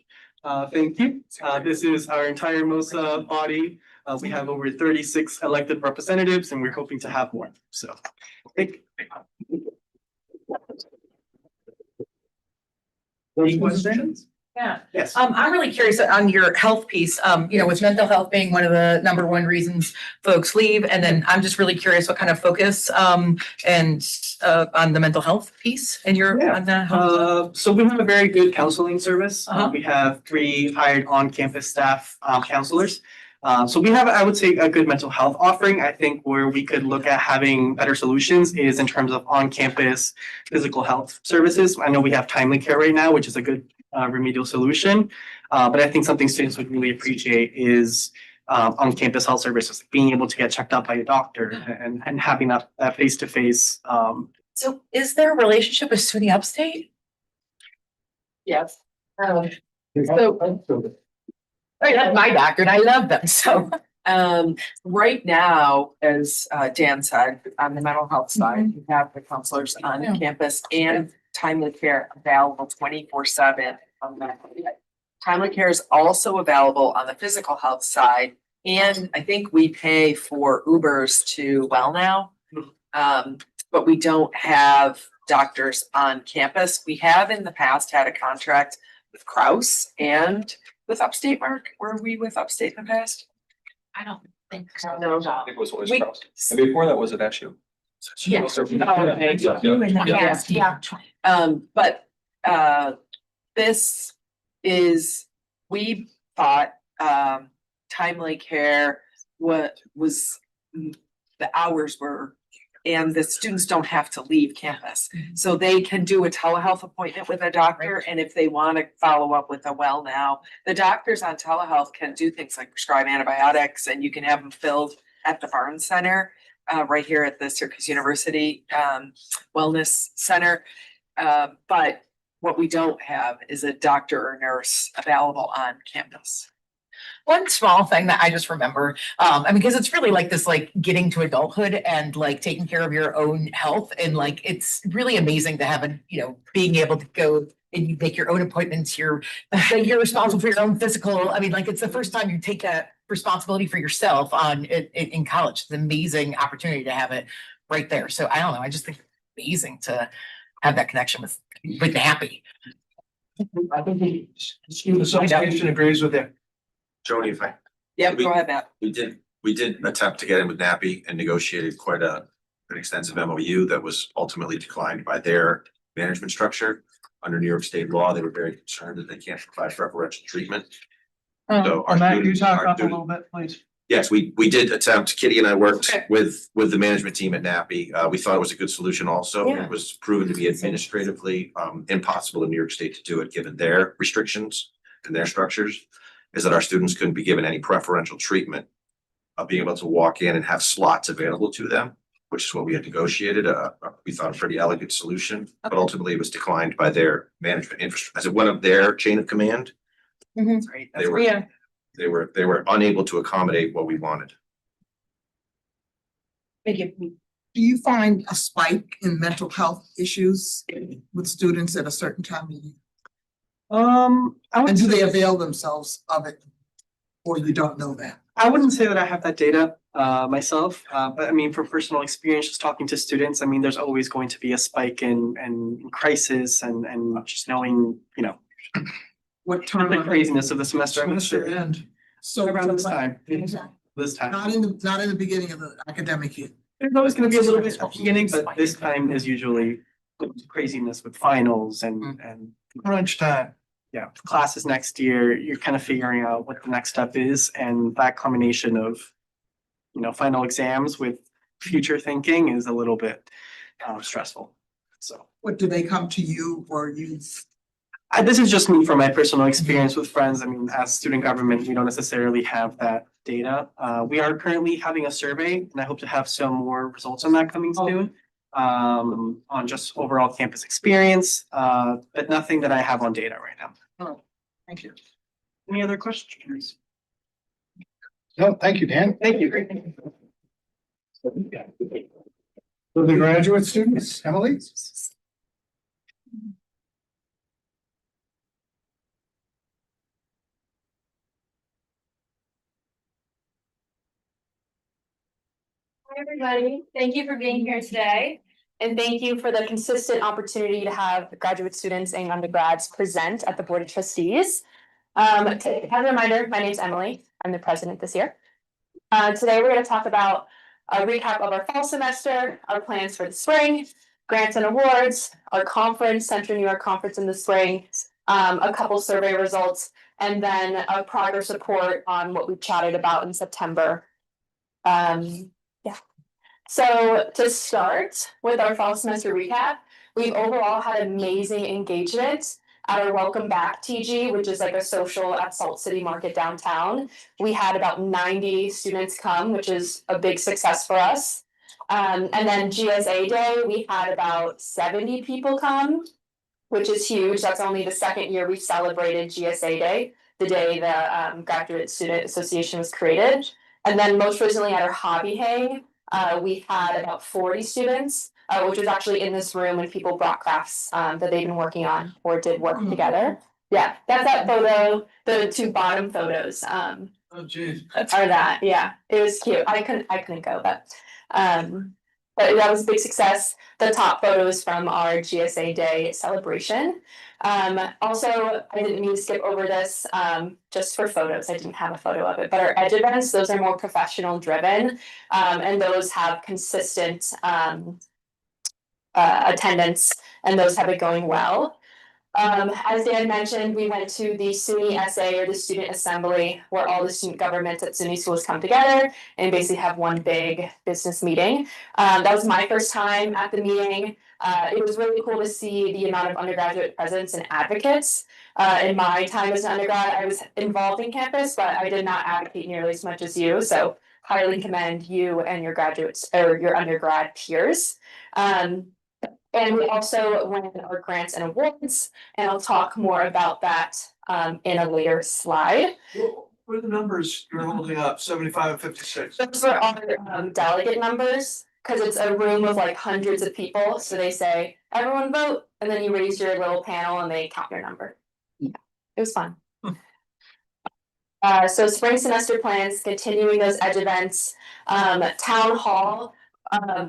Thank you. This is our entire MOSA body. We have over 36 elected representatives, and we're hoping to have more. So thank you. Any questions? Yeah. Yes. I'm really curious on your health piece, with mental health being one of the number one reasons folks leave. And then I'm just really curious what kind of focus, and on the mental health piece and your, Yeah. on the health. So we have a very good counseling service. Uh-huh. We have 3 hired on-campus staff, counselors. So we have, I would say, a good mental health offering. I think where we could look at having better solutions is in terms of on-campus physical health services. I know we have Timely Care right now, which is a good remedial solution. But I think something students would really appreciate is on-campus health services, being able to get checked out by a doctor and having that face-to-face. So is there a relationship with SUNY Upstate? Yes. Oh, that's my doctor and I love them, so. Right now, as Dan said, on the mental health side, we have the counselors on Yeah. campus and Timely Care available 24/7 on that. Timely Care is also available on the physical health side, and I think we pay for Ubers to WellNow. But we don't have doctors on campus. We have in the past had a contract with Kraus and with Upstate. Mark, were we with Upstate in the past? I don't think so. No. I think it was always We- Kraus. And before that was at SU. Yeah. Okay. You in the Yeah. past, yeah. But this is, we thought Timely Care was the hours were, and the students don't have to leave campus. So they can do a telehealth appointment with a doctor, and if they want to follow up with a WellNow, the doctors on telehealth can do things like prescribe antibiotics, and you can have them filled at the Barnes Center, right here at the Syracuse University Wellness Center. But what we don't have is a doctor or nurse available on campus. One small thing that I just remember, because it's really like this, like getting to adulthood and like taking care of your own health. And like, it's really amazing to have being able to go and you make your own appointments. You're responsible for your own physical. I mean, like, it's the first time you take that responsibility for yourself in college. It's an amazing opportunity to have it right there. So I don't know. I just think it's amazing to have that connection with NAPI. I think the student association agrees with you. Joni, if I, Yeah, go ahead, Matt. we did attempt to get in with NAPI and negotiated quite an extensive MOU that was ultimately declined by their management structure. Under New York state law, they were very concerned that they can't provide preferential treatment. So our Matt, can you students- talk our up a student- little bit, please? Yes, we did attempt, Kitty and I worked Okay. with the management team at NAPI. We thought it was a good solution also. Yeah. It was proven to be administratively impossible in New York State to do it, given their restrictions and their structures. Is that our students couldn't be given any preferential treatment of being able to walk in and have slots available to them, which is what we had negotiated. We thought a pretty elegant solution, but ultimately it was declined by their management infrastructure as one of their chain of command. Right. They were, they were unable to accommodate what we wanted. Thank you. Do you find a spike in mental health issues with students at a certain time of year? I would And do they say, avail themselves of it? Or you don't know that? I wouldn't say that I have that data myself, but I mean, from personal experience, just talking to students, I mean, there's always going to be a spike in crisis and just knowing, What time? the craziness of the semester. I would Semester say. end. So Around this time. Exactly. This time. Not in the beginning of the academic year. There's always gonna be a little bit at the beginning, but this time is usually craziness with finals and Crunch time. yeah, classes next year. You're kind of figuring out what the next step is, and that combination of, final exams with future thinking is a little bit stressful. So What, do they come to you or you? this is just me from my personal experience with friends. I mean, as student government, we don't necessarily have that data. We are currently having a survey, and I hope to have some more results on that coming soon. On just overall campus experience, but nothing that I have on data right now. Oh, thank you. Any other questions? No, thank you, Dan. Thank you. So the graduate students, Emily? Hi, everybody. Thank you for being here today. And thank you for the consistent opportunity to have graduate students and undergrads present at the Board of Trustees. As a reminder, my name's Emily. I'm the president this year. Today we're going to talk about a recap of our fall semester, our plans for the spring, grants and awards, our conference, Central New York Conference in the spring, a couple survey results, and then a progress report on what we chatted about in September. Yeah. So to start with our fall semester recap, we've overall had amazing engagement at our Welcome Back TG, which is like a social at Salt City Market downtown. We had about 90 students come, which is a big success for us. And then GSA Day, we had about 70 people come, which is huge. That's only the second year we've celebrated GSA Day, the day the Graduate Student Association was created. And then most recently at our Hobby Hang, we had about 40 students, which was actually in this room when people brought crafts that they've been working on or did work together. Yeah, that's that photo, the two bottom photos. Oh, geez. Are that, yeah, it was cute. I couldn't go, but that was a big success. The top photos from our GSA Day celebration. Also, I didn't mean to skip over this, just for photos. I didn't have a photo of it, but our edge events, those are more professional driven, and those have consistent attendance, and those have been going well. As Dan mentioned, we went to the SUNY SA, or the Student Assembly, where all the student governments at SUNY schools come together and basically have one big business meeting. That was my first time at the meeting. It was really cool to see the amount of undergraduate presence and advocates. In my time as an undergrad, I was involved in campus, but I did not advocate nearly as much as you. So highly commend you and your graduates or your undergrad peers. And we also went our grants and awards, and I'll talk more about that in a later slide. What are the numbers you're holding up, 75 and 56? Those are our delegate numbers, because it's a room of like hundreds of people. So they say, everyone vote, and then you raise your little panel and they count your number. Yeah, it was fun. So spring semester plans, continuing those edge events, town hall.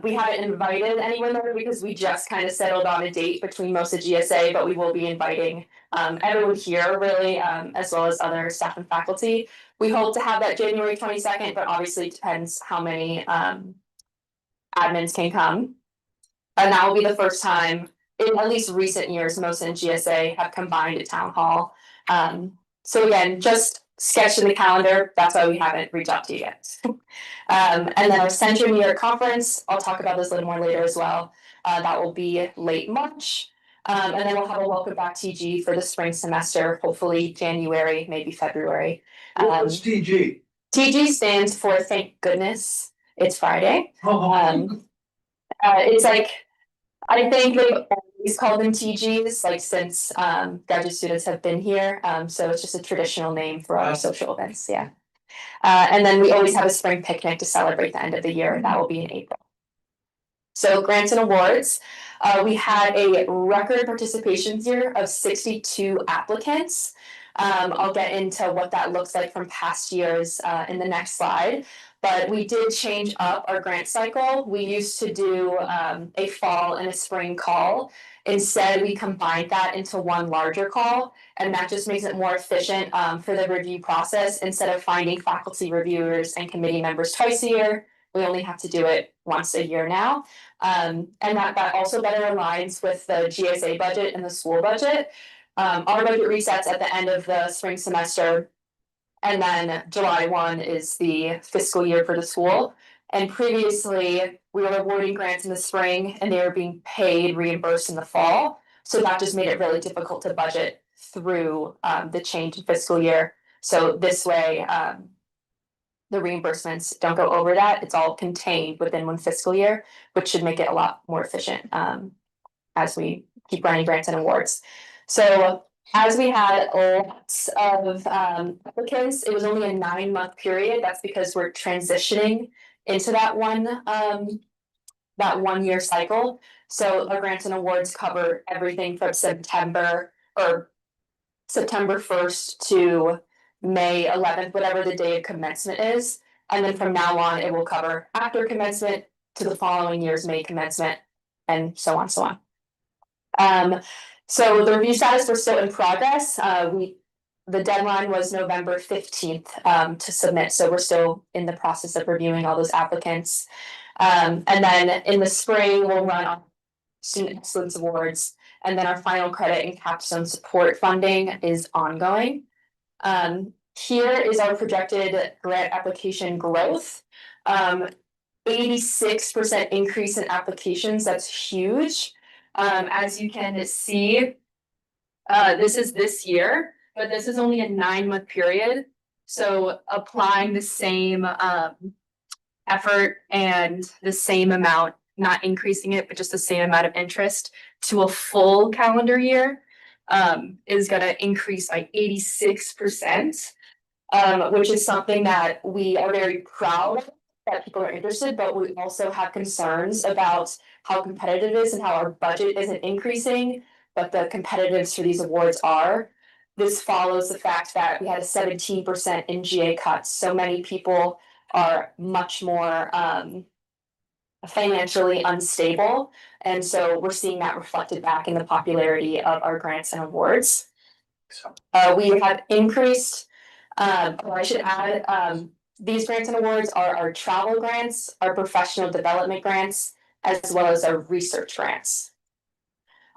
We haven't invited anyone there because we just kind of settled on a date between most of GSA, but we will be inviting everyone here really, as well as other staff and faculty. We hope to have that January 22nd, but obviously it depends how many admins can come. And that will be the first time in at least recent years, most in GSA have combined a town hall. So again, just sketched in the calendar. That's why we haven't reached out to you yet. And then our Central New York Conference, I'll talk about this a little more later as well. That will be late March. And then we'll have a welcome back TG for the spring semester, hopefully January, maybe February. What's TG? TG stands for Thank Goodness It's Friday. It's like, I think they've always called them TGs, like since graduate students have been here. So it's just a traditional name for our social events, yeah. And then we always have a spring picnic to celebrate the end of the year. That will be in April. So grants and awards, we had a record participation year of 62 applicants. I'll get into what that looks like from past years in the next slide. But we did change up our grant cycle. We used to do a fall and a spring call. Instead, we combined that into one larger call, and that just makes it more efficient for the review process. Instead of finding faculty reviewers and committee members twice a year, we only have to do it once a year now. And that also better aligns with the GSA budget and the school budget. Our budget resets at the end of the spring semester. And then July 1 is the fiscal year for the school. And previously, we were awarding grants in the spring and they were being paid, reimbursed in the fall. So that just made it really difficult to budget through the change in fiscal year. So this way, the reimbursements don't go over that. It's all contained within one fiscal year, which should make it a lot more efficient as we keep running grants and awards. So as we had lots of applicants, it was only a 9-month period. That's because we're transitioning into that one year cycle. So our grants and awards cover everything from September 1st to May 11th, whatever the day of commencement is. And then from now on, it will cover after commencement to the following year's May commencement, and so on, so on. So the review status, we're still in progress. The deadline was November 15th to submit, so we're still in the process of reviewing all those applicants. And then in the spring, we'll run our Student Excellence Awards, and then our final credit and capstone support funding is ongoing. Here is our projected grant application growth. 86% increase in applications, that's huge. As you can see, this is this year, but this is only a 9-month period. So applying the same effort and the same amount, not increasing it, but just the same amount of interest to a full calendar year is gonna increase by 86%, which is something that we are very proud of, that people are interested, but we also have concerns about how competitive it is and how our budget isn't increasing, but the competitiveness for these awards are. This follows the fact that we had a 17% in GA cuts, so many people are much more financially unstable, and so we're seeing that reflected back in the popularity of our grants and awards. We have increased, or I should add, these grants and awards are our travel grants, our professional development grants, as well as our research grants.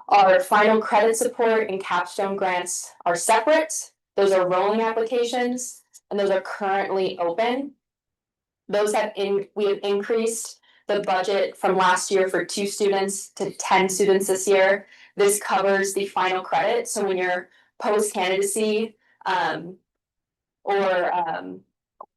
Our final credit support and capstone grants are separate. Those are rolling applications, and those are currently open. We have increased the budget from last year for 2 students to 10 students this year. This covers the final credit, so when you're post-candidacy, or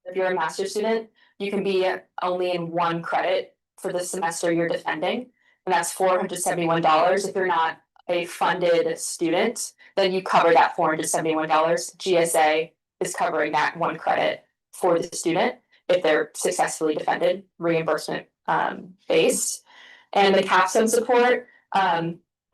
if you're a master's student, you can be only in 1 credit for the semester you're defending, and that's $471. If you're not a funded student, then you cover that $471. GSA is covering that 1 credit for the student if they're successfully defended, reimbursement based. And the capstone support,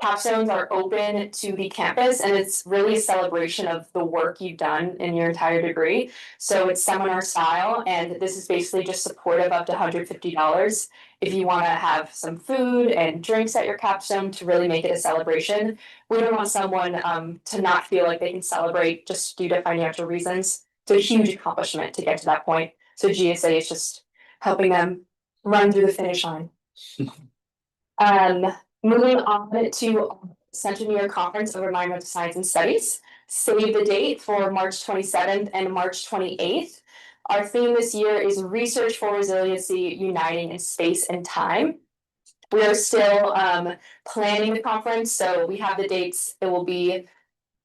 capstones are open to the campus, and it's really a celebration of the work you've done in your entire degree. So it's seminar style, and this is basically just supportive up to $150. If you want to have some food and drinks at your capstone to really make it a celebration. We don't want someone to not feel like they can celebrate just due to financial reasons. It's a huge accomplishment to get to that point. So GSA is just helping them run through the finish line. Moving on to Central New York Conference of Environmental Science and Studies. Save the date for March 27th and March 28th. Our theme this year is Research for Resiliency, Uniting in Space and Time. We are still planning the conference, so we have the dates. It will be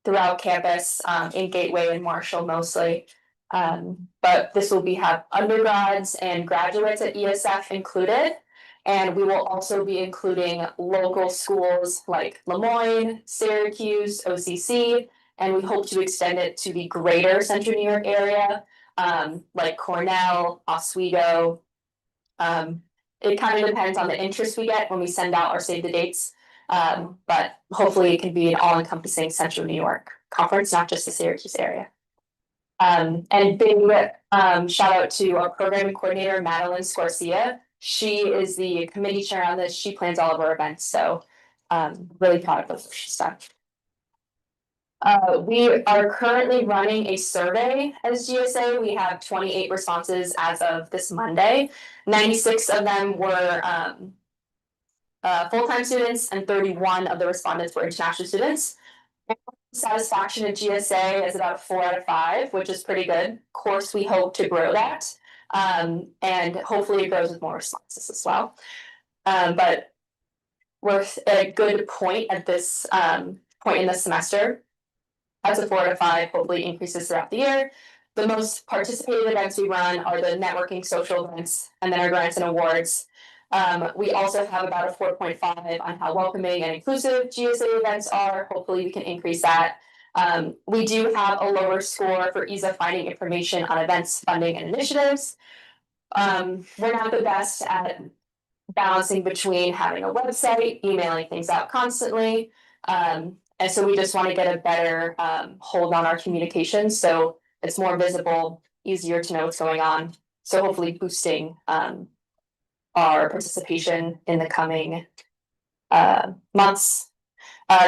throughout campus, in Gateway and Marshall mostly. But this will have undergrads and graduates at ESF included. And we will also be including local schools like Lemoyne, Syracuse, OCC, and we hope to extend it to the greater Central New York area, like Cornell, Oswego. It kind of depends on the interest we get when we send out our save the dates. But hopefully it can be an all-encompassing Central New York conference, not just the Syracuse area. And big shout out to our programming coordinator, Madeline Scorsia. She is the committee chair on this. She plans all of our events, so really proud of what she's done. We are currently running a survey as GSA. We have 28 responses as of this Monday. 96 of them were full-time students, and 31 of the respondents were international students. Satisfaction at GSA is about 4 out of 5, which is pretty good. Of course, we hope to grow that. And hopefully it grows with more responses as well. But we're at a good point at this point in the semester. That's a 4 out of 5, hopefully increases throughout the year. The most participated events we run are the networking social events and then our grants and awards. We also have about a 4.5 on how welcoming and inclusive GSA events are. Hopefully we can increase that. We do have a lower score for ease of finding information on events, funding, and initiatives. We're not the best at balancing between having a website, emailing things out constantly. And so we just want to get a better hold on our communication so it's more visible, easier to know what's going on. So hopefully boosting our participation in the coming months.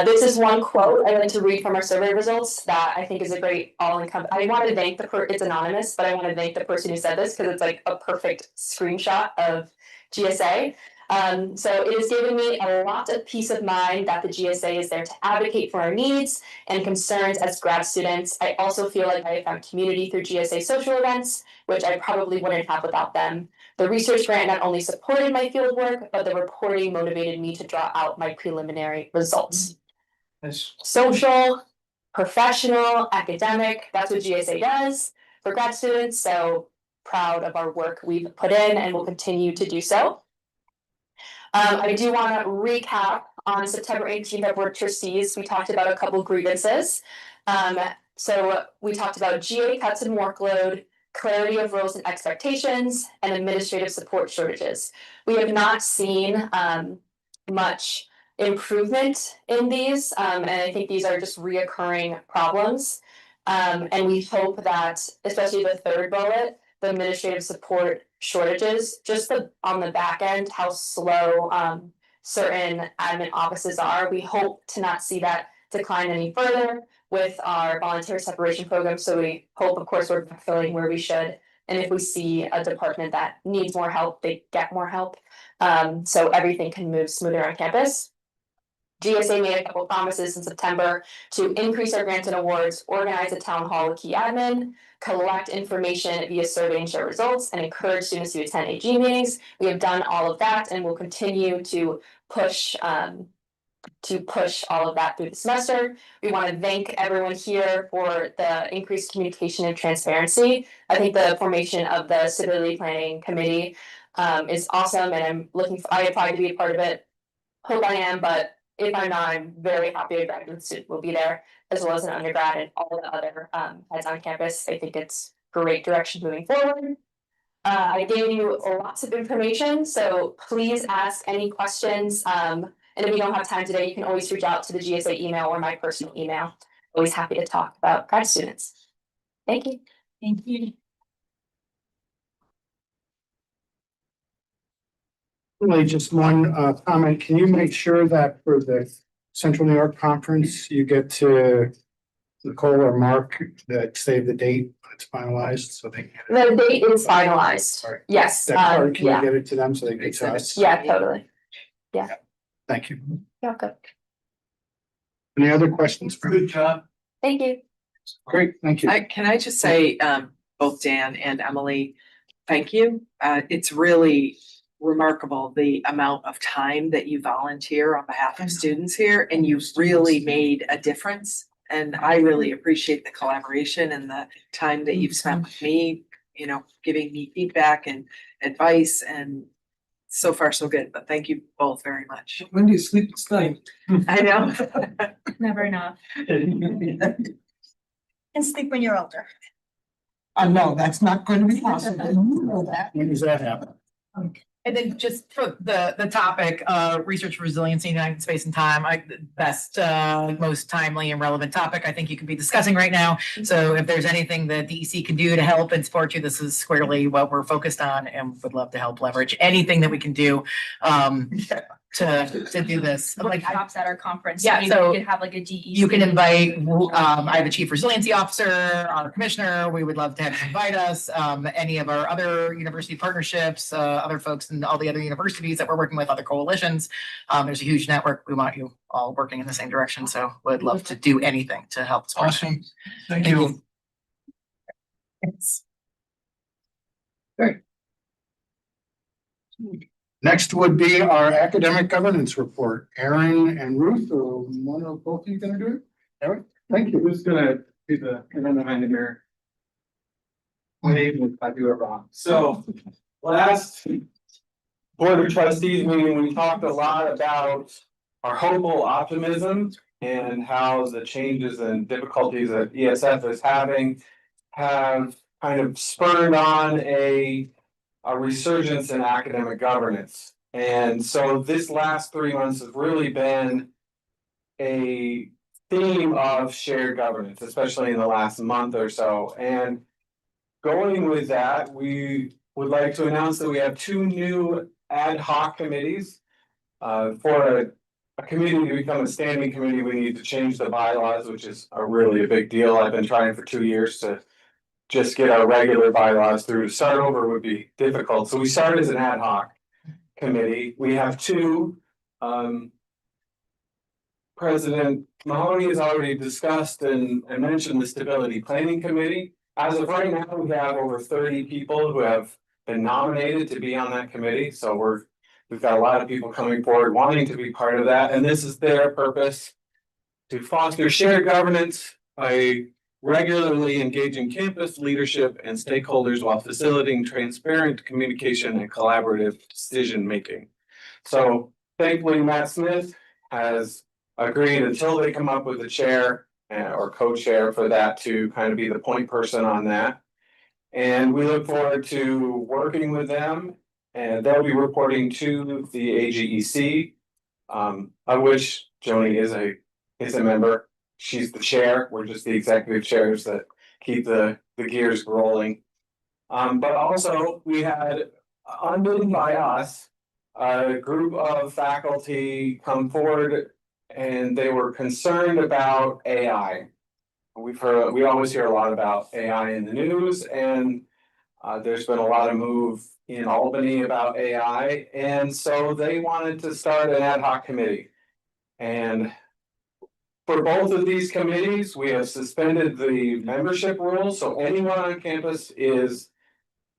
This is one quote I'd like to read from our survey results that I think is a great I want to thank it's anonymous, but I want to thank the person who said this because it's like a perfect screenshot of GSA. So it has given me a lot of peace of mind that the GSA is there to advocate for our needs and concerns as grad students. I also feel like I found community through GSA social events, which I probably wouldn't have without them. The research grant not only supported my field work, but the reporting motivated me to draw out my preliminary results. Social, professional, academic, that's what GSA does for grad students. So proud of our work we've put in and will continue to do so. I do want to recap on September 18th at Board of Trustees. We talked about a couple grievances. So we talked about GA cuts and workload, clarity of roles and expectations, and administrative support shortages. We have not seen much improvement in these, and I think these are just reoccurring problems. And we hope that, especially the third bullet, the administrative support shortages, just on the back end, how slow certain admin offices are. We hope to not see that decline any further with our voluntary separation program. So we hope, of course, we're filling where we should. And if we see a department that needs more help, they get more help. So everything can move smoother on campus. GSA made a couple promises in September to increase our grants and awards, organize a town hall with key admin, collect information via survey and share results, and encourage students to attend AG meetings. We have done all of that and will continue to push all of that through the semester. We want to thank everyone here for the increased communication and transparency. I think the formation of the Civility Planning Committee is awesome, and I apply to be a part of it. Hope I am, but if I'm not, I'm very happy a graduate student will be there, as well as an undergrad and all the other heads on campus. I think it's great direction moving forward. I gave you lots of information, so please ask any questions. And if you don't have time today, you can always reach out to the GSA email or my personal email. Always happy to talk about grad students. Thank you. Thank you. Really, just one comment. Can you make sure that for the Central New York Conference, you get to Nicole or Mark that save the date when it's finalized so they can get it? The date is finalized. Right. Yes. That card, can you Yeah. get it to them so they get it to us? Yeah, totally. Yeah. Thank you. You're welcome. Any other questions? Good job. Thank you. Great, thank you. Can I just say, both Dan and Emily, thank you. It's really remarkable the amount of time that you volunteer on behalf of students here, and you've really made a difference. And I really appreciate the collaboration and the time that you've spent with me, giving me feedback and advice, and so far so good, but thank you both very much. When do you sleep this night? I know. Never enough. And sleep when you're older. No, that's not going to be possible. You know that. When does that happen? And then just for the topic, research resiliency, United Space and Time, best, most timely and relevant topic I think you could be discussing right now. So if there's anything that DEC can do to help and support you, this is squarely what we're focused on, and would love to help leverage anything that we can do to do this. Workshops at our conference. Yeah, Maybe so we could have like a DEC. you can invite, I have a chief resiliency officer, our commissioner, we would love to have you invite us, any of our other university partnerships, other folks and all the other universities that we're working with, other coalitions. There's a huge network. We want you all working in the same direction, so would love to do anything to help. Awesome. Thank you. Thanks. Great. Next would be our academic governance report. Aaron and Ruth, or one or both of you gonna do it? Aaron, thank you. Who's gonna do the, behind here? Wave if I do it wrong. So last Board of Trustees meeting, we talked a lot about our hopeful optimism and how the changes and difficulties that ESF is having have kind of spurred on a resurgence in academic governance. And so this last 3 months has really been a theme of shared governance, especially in the last month or so. And going with that, we would like to announce that we have 2 new ad hoc committees for a committee to become a standing committee, we need to change the bylaws, which is a really a big deal. I've been trying for 2 years to just get our regular bylaws through. To start over would be difficult. So we started as an ad hoc committee. We have two. President Mahoney has already discussed and mentioned the Stability Planning Committee. As of right now, we have over 30 people who have been nominated to be on that committee. So we've got a lot of people coming forward wanting to be part of that. And this is their purpose: to foster shared governance by regularly engaging campus leadership and stakeholders while facilitating transparent communication and collaborative decision making. So thankfully, Matt Smith has agreed, until they come up with a chair or co-chair for that, to kind of be the point person on that. And we look forward to working with them, and they'll be reporting to the AGEC, of which Joni is a member. She's the chair. We're just the executive chairs that keep the gears rolling. But also we had, unbidden by us, a group of faculty come forward, and they were concerned about AI. We always hear a lot about AI in the news, and there's been a lot of move in Albany about AI. And so they wanted to start an ad hoc committee. And for both of these committees, we have suspended the membership rules. So anyone on campus is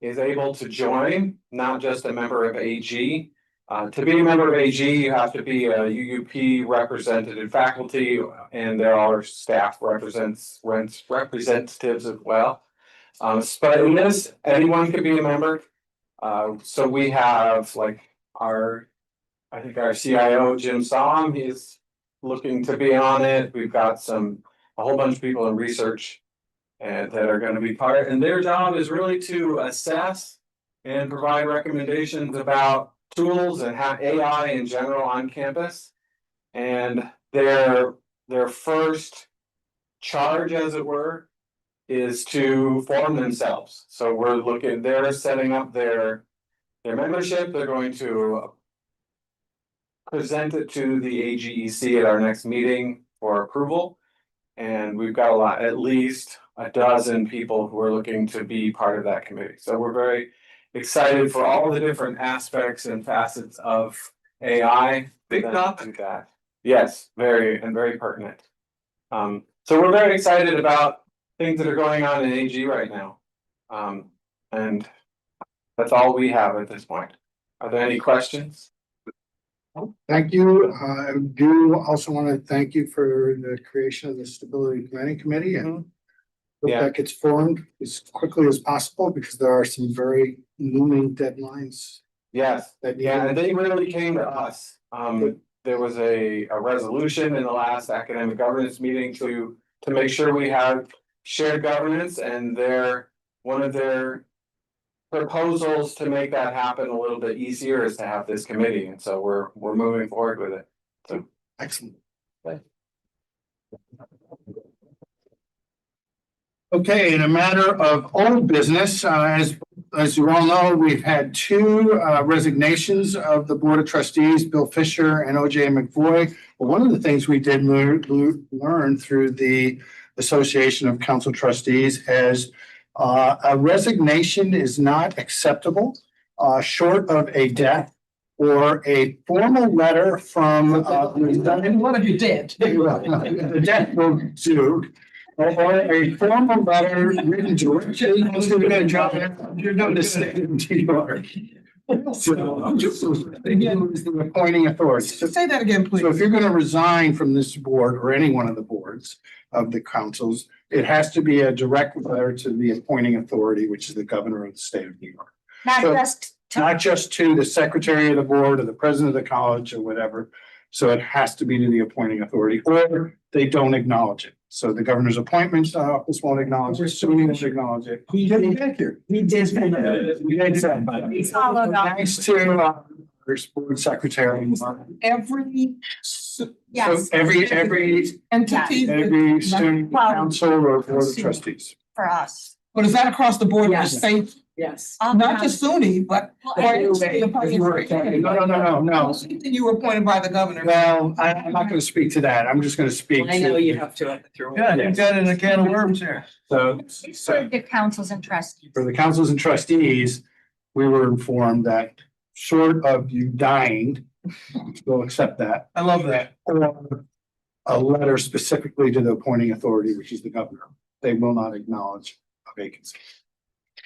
able to join, not just a member of AG. To be a member of AG, you have to be a UUP represented faculty, and there are staff representatives as well. But in this, anyone can be a member. So we have like our CIO, Jim Somm, he's looking to be on it. We've got a whole bunch of people in research that are going to be part, and their job is really to assess and provide recommendations about tools and how AI in general on campus. And their first charge, as it were, is to form themselves. So they're setting up their membership. They're going to present it to the AGEC at our next meeting for approval. And we've got at least a dozen people who are looking to be part of that committee. So we're very excited for all the different aspects and facets of AI. Big topic. Yes, very pertinent. So we're very excited about things that are going on in AG right now. And that's all we have at this point. Are there any questions? Thank you. I do also want to thank you for the creation of the Stability Planning Committee, and hope that gets formed as quickly as possible, because there are some very looming deadlines. Yes, and they really came to us. There was a resolution in the last academic governance meeting to make sure we have shared governance, and one of their proposals to make that happen a little bit easier is to have this committee, and so we're moving forward with it. So excellent. Okay, in a matter of old business, as you all know, we've had two resignations of the Board of Trustees, Bill Fisher and OJ McVoy. Well, one of the things we did learn through the Association of Council Trustees is a resignation is not acceptable short of a death or a formal letter from What if you did? the death will do, or a formal letter written directly to the state of New York. So, again, is the appointing authority. Say that again, please. So if you're going to resign from this board or any one of the boards of the councils, it has to be a direct letter to the appointing authority, which is the governor of the state of New York. Not just to the secretary of the board or the president of the college or whatever. So it has to be to the appointing authority, or they don't acknowledge it. So the governor's appointments office won't acknowledge it. So we won't acknowledge it. We did back here. We did. Thanks to our board secretary. Every. Yes. So every entity. Every student council or board of trustees. For us. But is that across the board for state? Yes. Not just SUNY, but. No. You were appointed by the governor. Well, I'm not gonna speak to that. I'm just gonna speak to. I know you have to. Yeah, you got in a can of worms here. So, The councils and trustees. for the councils and trustees, we were informed that short of you dying, we'll accept that, I love that. or a letter specifically to the appointing authority, which is the governor. They will not acknowledge a vacancy.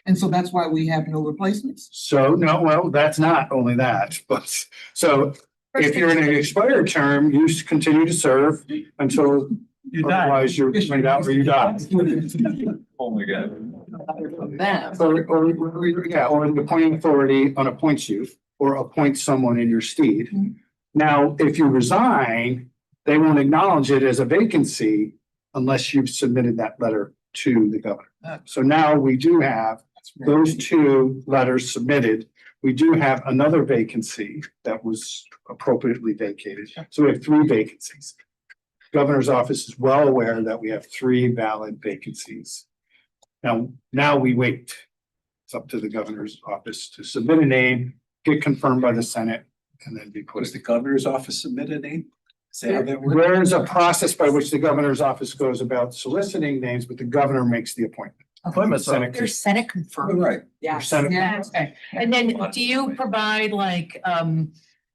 And so that's why we have no replacements. So, no, well, that's not only that, but, so if you're in an expired term, you continue to serve until You died. otherwise you're laid out or you die. Oh my God. Or the appointing authority unappoints you or appoints someone in your stead. Now, if you resign, they won't acknowledge it as a vacancy unless you've submitted that letter to the governor. So now we do have those two letters submitted. We do have another vacancy that was appropriately vacated. So we have 3 vacancies. Governor's office is well aware that we have 3 valid vacancies. Now we wait. It's up to the governor's office to submit a name, get confirmed by the Senate, and then be put. Was the governor's office submit a name? Say how that works? There's a process by which the governor's office goes about soliciting names, but the governor makes the appointment. Senate There's Senate confirmed. Right. Yes. Senate- Yeah, okay. And then do you provide like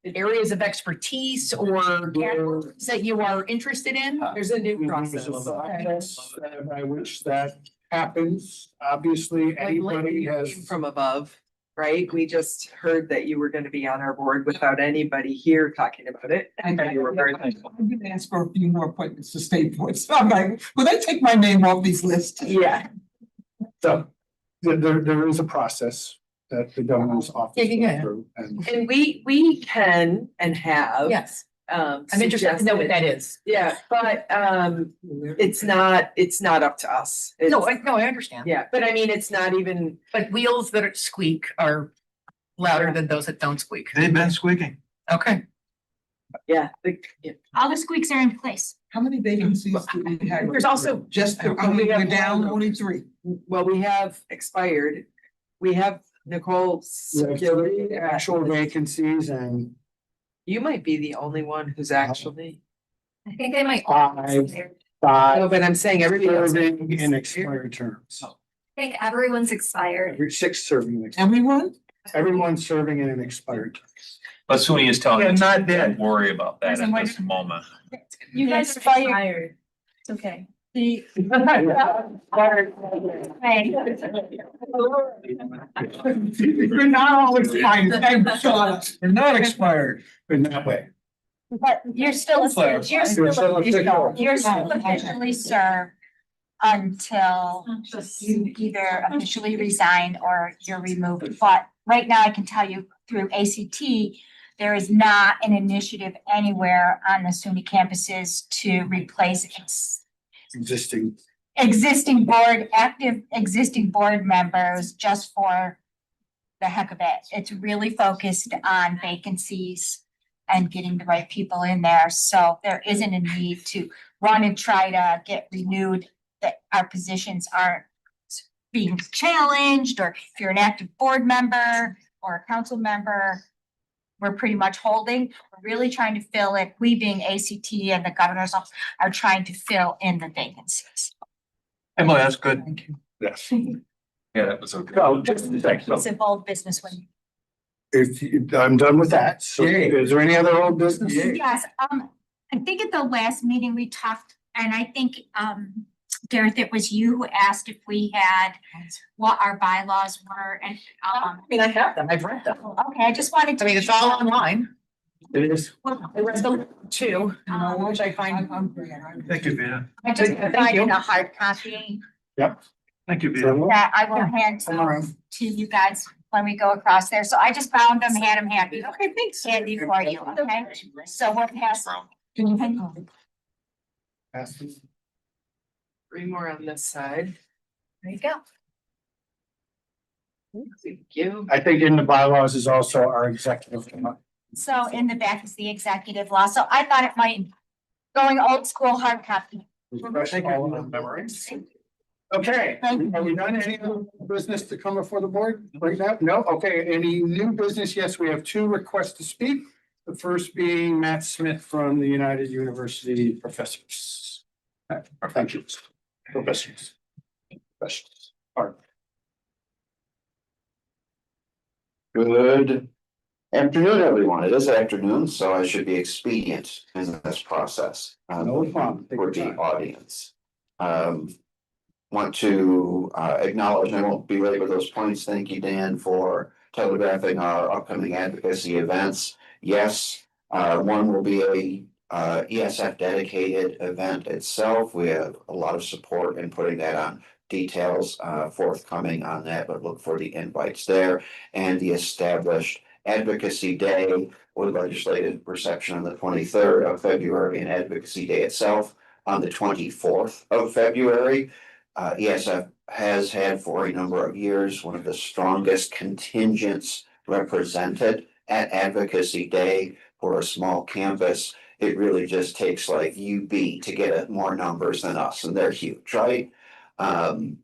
areas of expertise or categories that you are interested in? There's a new process. There's a process by which that happens. Obviously, anybody Came has. from above, right? We just heard that you were gonna be on our board without anybody here talking about it. I And you were very thankful. I've been asked for a few more appointments to state boards. So I'm like, will they take my name off these lists? Yeah. So there is a process that the governor's office Yeah. goes through and. And we can and have. Yes, I'm interested to know what that is. Yeah, but it's not up to us. No, It's- I understand. Yeah, but I mean, it's not even, But wheels that squeak are louder than those that don't squeak. They've been squeaking. Okay. yeah. All the squeaks are in place. How many vacancies do we have? There's also- Just, we're down only 3. Well, we have expired. We have Nicole Security. Actual vacancies and You might be the only one who's actually. I think they might. five No, but I'm saying everybody else. serving in expired terms. I think everyone's expired. 6 serving. in expired- Everyone? Everyone's serving in an expired term. But SUNY is telling Yeah, you, not dead. don't worry about that at this moment. You guys are fired. It's okay. The. You're not all expired, thank God. They're not expired. In that way. But you're still, You're still official. you're still officially served until you either officially resign or you're removed. But right now I can tell you through ACT, there is not an initiative anywhere on the SUNY campuses to replace Existing. active existing board members just for the heck of it. It's really focused on vacancies and getting the right people in there. So there isn't a need to run and try to get renewed, that our positions aren't being challenged, or if you're an active board member or a council member, we're pretty much holding. We're really trying to fill it. We being ACT and the governor's office are trying to fill in the vacancies. Emily, that's good. Thank you. Yes. Yeah, that was okay. So just a second. It's a bold business when. I'm done with that. So Yay. is there any other old business? Yay. Yes, I think at the last meeting we talked, and I think, Gareth, it was you who asked if we had what our bylaws were and, I mean, I have them, I've read them. okay, I just wanted to. I mean, it's all online. It is. I read them too, which I find. Thank you, Vina. I just Thank provided you. a hard copy Thank you, Vina. that I will hand to you guys when we go across there. So I just found them, had them handy. Okay, thanks. Handy for you, okay? So we'll pass. Can you? Pass it. 3 more on this side. There you go. Thank you. I think in the bylaws is also our executive. So in the back is the executive law. So I thought it might, going old school hard copy. Refresh all of our memories. Okay, are we done? Any other business to come before the board right now? No? Okay, any new business? Yes, we have two requests to speak. The first being Matt Smith from the United University Professors. Thank you. Professors. Professors. All right. Good afternoon, everyone. It is afternoon, so I should be expedient in this process. No problem. Take For your the time. audience. Want to acknowledge, I won't belabor those points. Thank you, Dan, for telegraphing our upcoming advocacy events. Yes, one will be a ESF dedicated event itself. We have a lot of support in putting that on. Details forthcoming on that, but look for the invites there. And the established Advocacy Day with legislative reception on the 23rd of February and Advocacy Day itself on the 24th of February. ESF has had for a number of years one of the strongest contingents represented at Advocacy Day for a small campus. It really just takes like UB to get more numbers than us, and they're huge, right?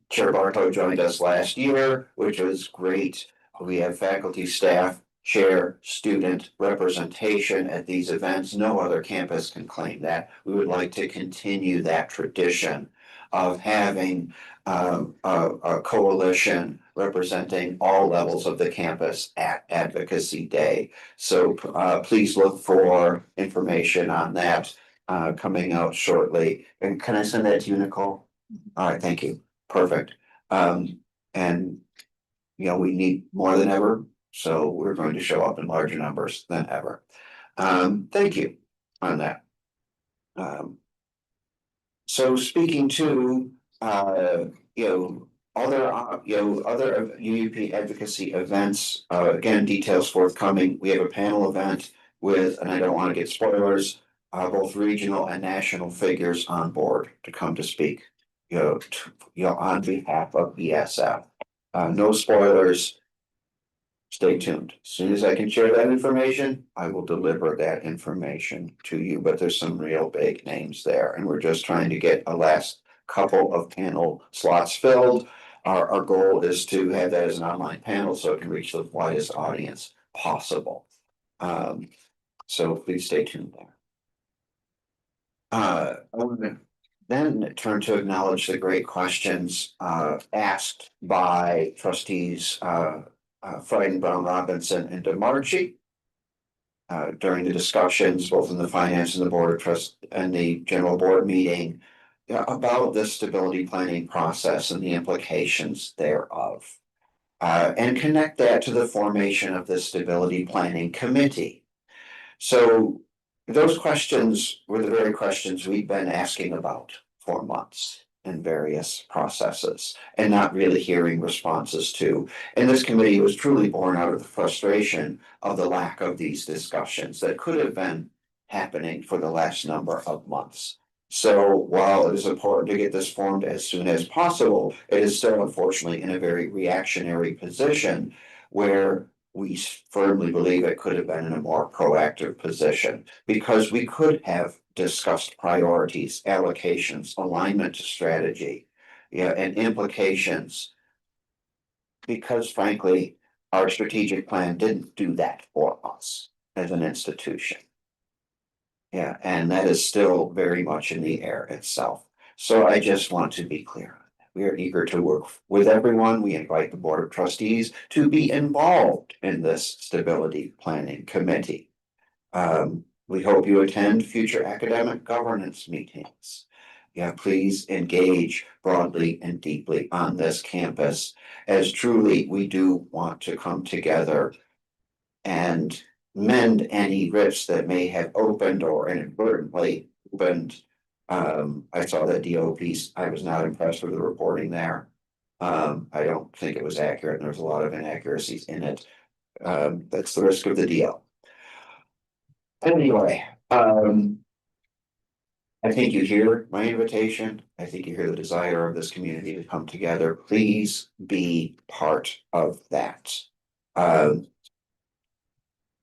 Chair Bartow joined us last year, which was great. We have faculty, staff, chair, student representation at these events. No other campus can claim that. We would like to continue that tradition of having a coalition representing all levels of the campus at Advocacy Day. So please look for information on that coming out shortly. And can I send that to you, Nicole? All right, thank you. Perfect. And you know, we need more than ever, so we're going to show up in larger numbers than ever. Thank you on that. So speaking to, other UUP advocacy events, again, details forthcoming. We have a panel event with, and I don't want to get spoilers, both regional and national figures on board to come to speak, on behalf of ESF. No spoilers. Stay tuned. As soon as I can share that information, I will deliver that information to you, but there's some real big names there, and we're just trying to get a last couple of panel slots filled. Our goal is to have that as an online panel so it can reach the widest audience possible. So please stay tuned there. I want to then turn to acknowledge the great questions asked by trustees Frieden, Brown, Robinson, and DeMarchi during the discussions, both in the finance and the board of trust and the general board meeting about the stability planning process and the implications thereof. And connect that to the formation of the stability planning committee. So those questions were the very questions we've been asking about for months in various processes and not really hearing responses to. And this committee was truly born out of the frustration of the lack of these discussions that could have been happening for the last number of months. So while it is important to get this formed as soon as possible, it is still unfortunately in a very reactionary position where we firmly believe it could have been in a more proactive position because we could have discussed priorities, allocations, alignment to strategy, and implications. Because frankly, our strategic plan didn't do that for us as an institution. Yeah, and that is still very much in the air itself. So I just want to be clear. We are eager to work with everyone. We invite the Board of Trustees to be involved in this stability planning committee. We hope you attend future academic governance meetings. Yeah, please engage broadly and deeply on this campus, as truly we do want to come together and mend any rifts that may have opened or inadvertently opened. I saw that DO piece. I was not impressed with the reporting there. I don't think it was accurate. There's a lot of inaccuracies in it. That's the risk of the deal. Anyway, I think you hear my invitation. I think you hear the desire of this community to come together. Please be part of that.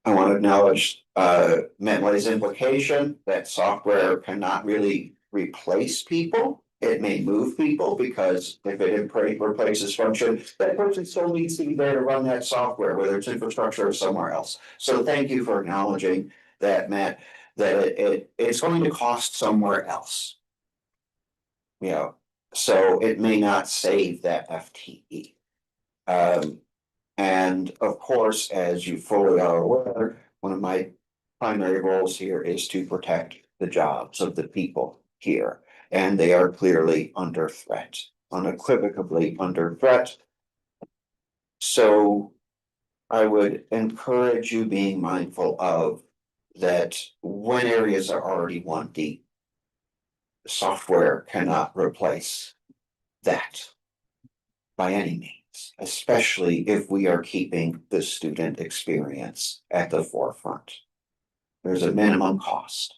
I want to acknowledge Menway's implication that software cannot really replace people It may move people because if it replaces function, that person still needs to be there to run that software, whether it's infrastructure or somewhere else. So thank you for acknowledging that, Matt, that it's going to cost somewhere else. You know, so it may not save that FTE. And of course, as you fully are aware, one of my primary roles here is to protect the jobs of the people here. And they are clearly under threat, unequivocally under threat. So I would encourage you being mindful of that when areas are already one deep, software cannot replace that by any means, especially if we are keeping the student experience at the forefront. There's a minimum cost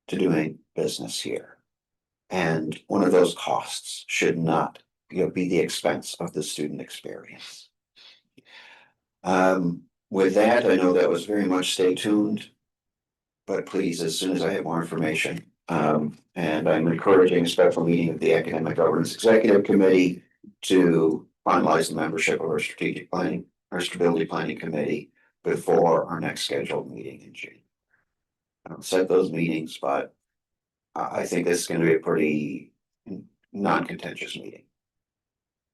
to doing business here. And one of those costs should not, be the expense of the student experience. With that, I know that was very much stay tuned. But please, as soon as I have more information, and I'm encouraging a special meeting of the Academic Governance Executive Committee to finalize the membership of our strategic planning, our stability planning committee before our next scheduled meeting in June. I don't set those meetings, but I think this is going to be a pretty non-contentious meeting.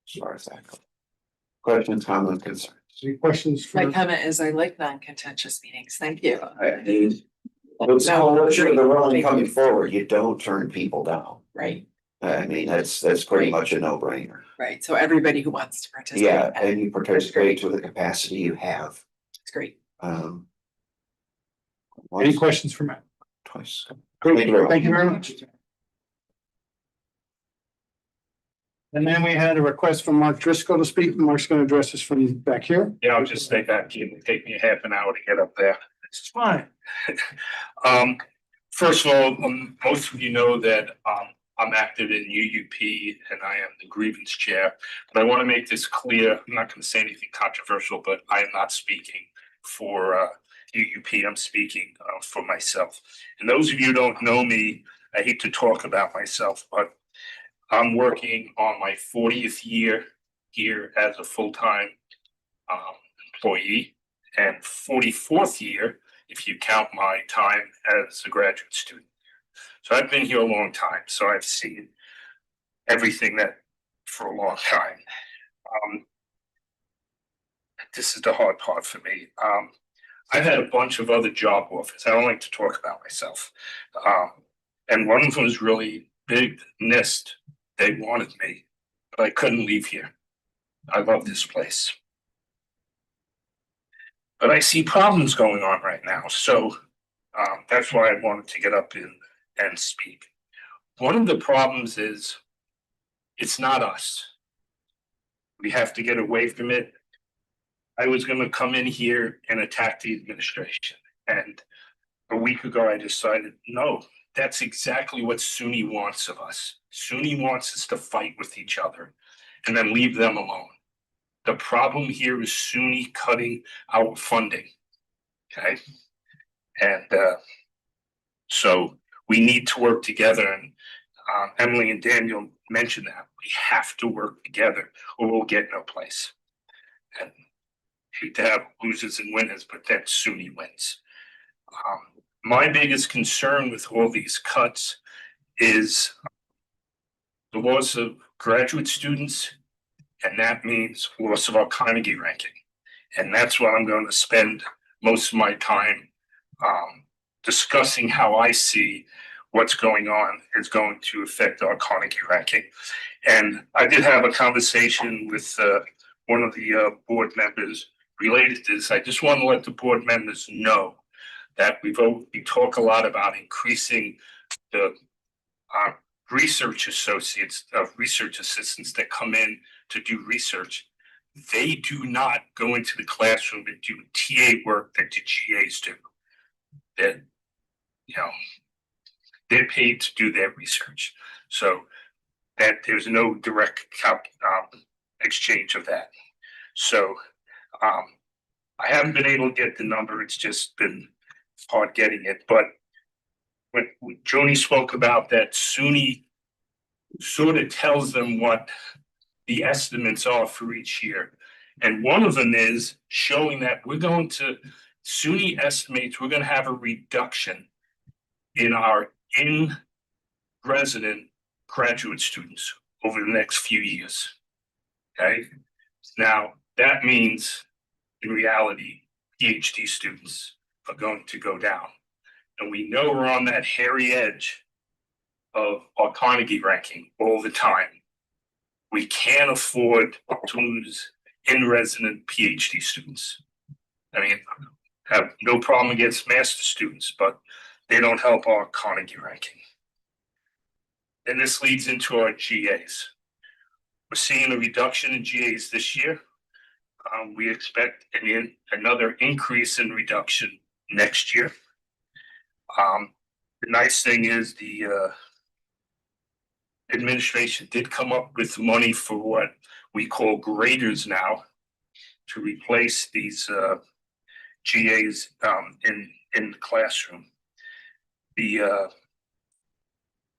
As far as that goes. Questions, comments, concerns? Any questions for? My comment is I like non-contentious meetings. Thank you. It's how sure the rolling coming forward, you don't turn people down. Right, I mean, that's pretty much a no-brainer. right. So everybody who wants to participate. Yeah, and you participate to the capacity you have. It's great. Any questions for Matt? Twice. Great, thank you very much. And then we had a request from Mark Driscoll to speak. Mark's going to address us from back here. Yeah, I'll just stay back here. It'll take me a half an hour to get up there. It's fine. First of all, most of you know that I'm active in UUP and I am the grievance chair. But I want to make this clear. I'm not going to say anything controversial, but I am not speaking for UUP. I'm speaking for myself. And those of you who don't know me, I hate to talk about myself, but I'm working on my 40th year here as a full-time employee and 44th year if you count my time as a graduate student. So I've been here a long time, so I've seen everything that for a long time. This is the hard part for me. I've had a bunch of other job offers. I don't like to talk about myself. And one of them was really big, NIST. They wanted me, but I couldn't leave here. I love this place. But I see problems going on right now. So that's why I wanted to get up and speak. One of the problems is it's not us. We have to get away from it. I was going to come in here and attack the administration. And a week ago, I decided, no, that's exactly what SUNY wants of us. SUNY wants us to fight with each other and then leave them alone. The problem here is SUNY cutting our funding, okay? And so we need to work together. And Emily and Daniel mentioned that. We have to work together or we'll get no place. And hate to have losers and winners, but then SUNY wins. My biggest concern with all these cuts is the loss of graduate students, and that means loss of our Carnegie ranking. And that's what I'm going to spend most of my time discussing how I see what's going on is going to affect our Carnegie ranking. And I did have a conversation with one of the board members related to this. I just want to let the board members know that we talk a lot about increasing the research associates, research assistants that come in to do research. They do not go into the classroom and do TA work that the GAs do. That, they're paid to do their research. So that there's no direct exchange of that. So I haven't been able to get the number. It's just been hard getting it. But when Joni spoke about that SUNY sort of tells them what the estimates are for each year. And one of them is showing that SUNY estimates we're gonna have a reduction in our in-resident graduate students over the next few years. Okay, now that means in reality, PhD students are going to go down. And we know we're on that hairy edge of our Carnegie ranking all the time. We can't afford to lose in-resident PhD students. I mean, have no problem against master students, but they don't help our Carnegie ranking. And this leads into our GAs. We're seeing a reduction in GAs this year. We expect another increase in reduction next year. The nice thing is the administration did come up with money for what we call graders now to replace these GAs in the classroom. The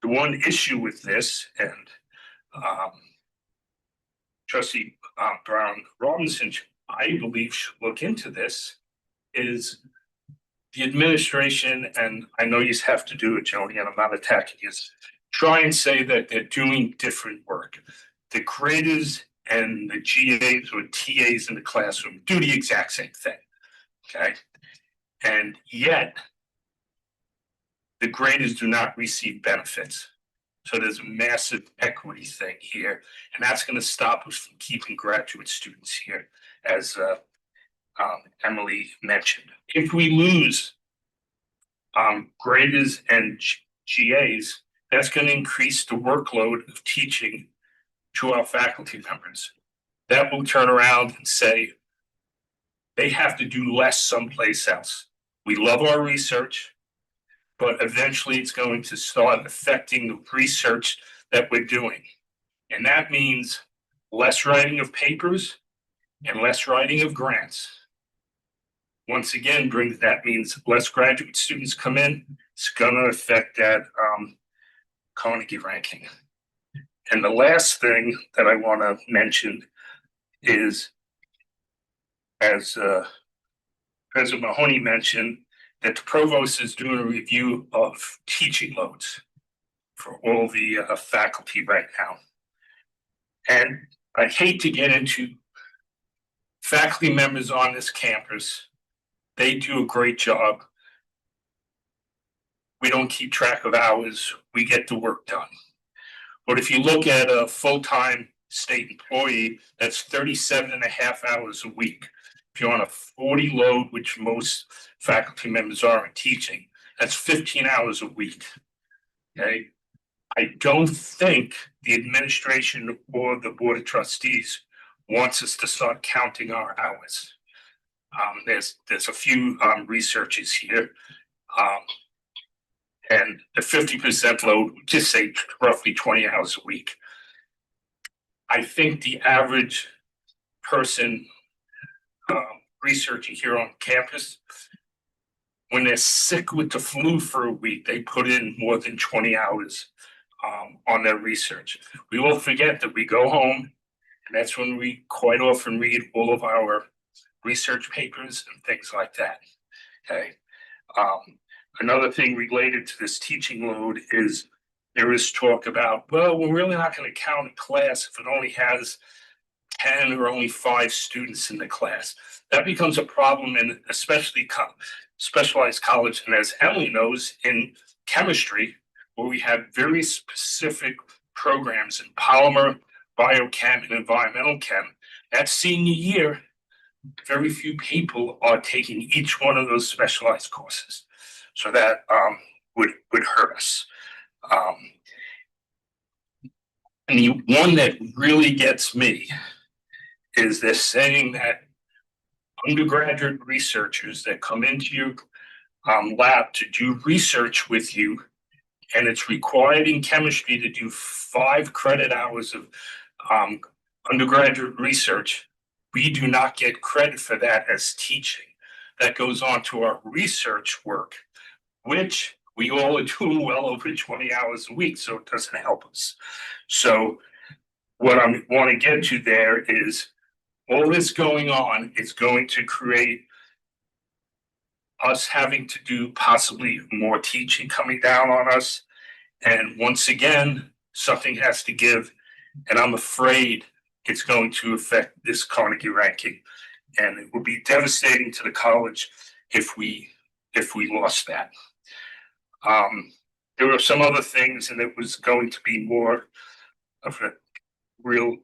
one issue with this, and Trustee Brown Robinson, I believe, should look into this, is the administration, and I know you have to do it, Joni, and I'm not attacking you, try and say that they're doing different work. The graders and the GAs or TAs in the classroom do the exact same thing, okay? And yet, the graders do not receive benefits. So there's a massive equity thing here, and that's going to stop us from keeping graduate students here, as Emily mentioned. If we lose graders and GAs, that's going to increase the workload of teaching to our faculty members. That will turn around and say they have to do less someplace else. We love our research, but eventually it's going to start affecting the research that we're doing. And that means less writing of papers and less writing of grants. Once again, that means less graduate students come in. It's gonna affect that Carnegie ranking. And the last thing that I wanna mention is, as President Mahoney mentioned, that the provost is doing a review of teaching loads for all the faculty right now. And I hate to get into faculty members on this campus. They do a great job. We don't keep track of hours. We get the work done. But if you look at a full-time state employee, that's 37 and a half hours a week. If you're on a 40 load, which most faculty members are in teaching, that's 15 hours a week. Okay. I don't think the administration or the Board of Trustees wants us to start counting our hours. There's a few researchers here. And the 50% load, just say roughly 20 hours a week. I think the average person researching here on campus, when they're sick with the flu for a week, they put in more than 20 hours on their research. We will forget that we go home, and that's when we quite often read all of our research papers and things like that. Okay. Another thing related to this teaching load is there is talk about, well, we're really not going to count a class if it only has 10 or only 5 students in the class. That becomes a problem in especially specialized college. And as Emily knows, in chemistry, where we have very specific programs in polymer, biochem, and environmental chem, that senior year, very few people are taking each one of those specialized courses. So that would hurt us. And the one that really gets me is they're saying that undergraduate researchers that come into your lab to do research with you, and it's required in chemistry to do 5 credit hours of undergraduate research, we do not get credit for that as teaching. That goes on to our research work, which we all are doing well over 20 hours a week, so it doesn't help us. So what I want to get to there is all this going on is going to create us having to do possibly more teaching coming down on us. And once again, something has to give. And I'm afraid it's going to affect this Carnegie ranking. And it would be devastating to the college if we lost that. There were some other things, and it was going to be more of a real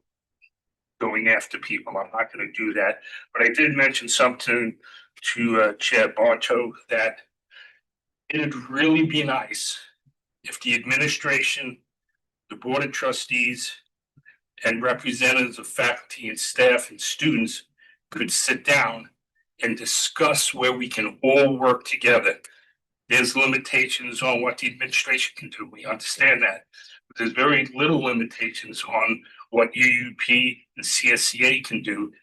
going after people. I'm not going to do that. But I did mention something to Chair Bartow that it'd really be nice if the administration, the Board of Trustees, and representatives of faculty and staff and students could sit down and discuss where we can all work together. There's limitations on what the administration can do. We understand that. But there's very little limitations on what UUP and CSCA can do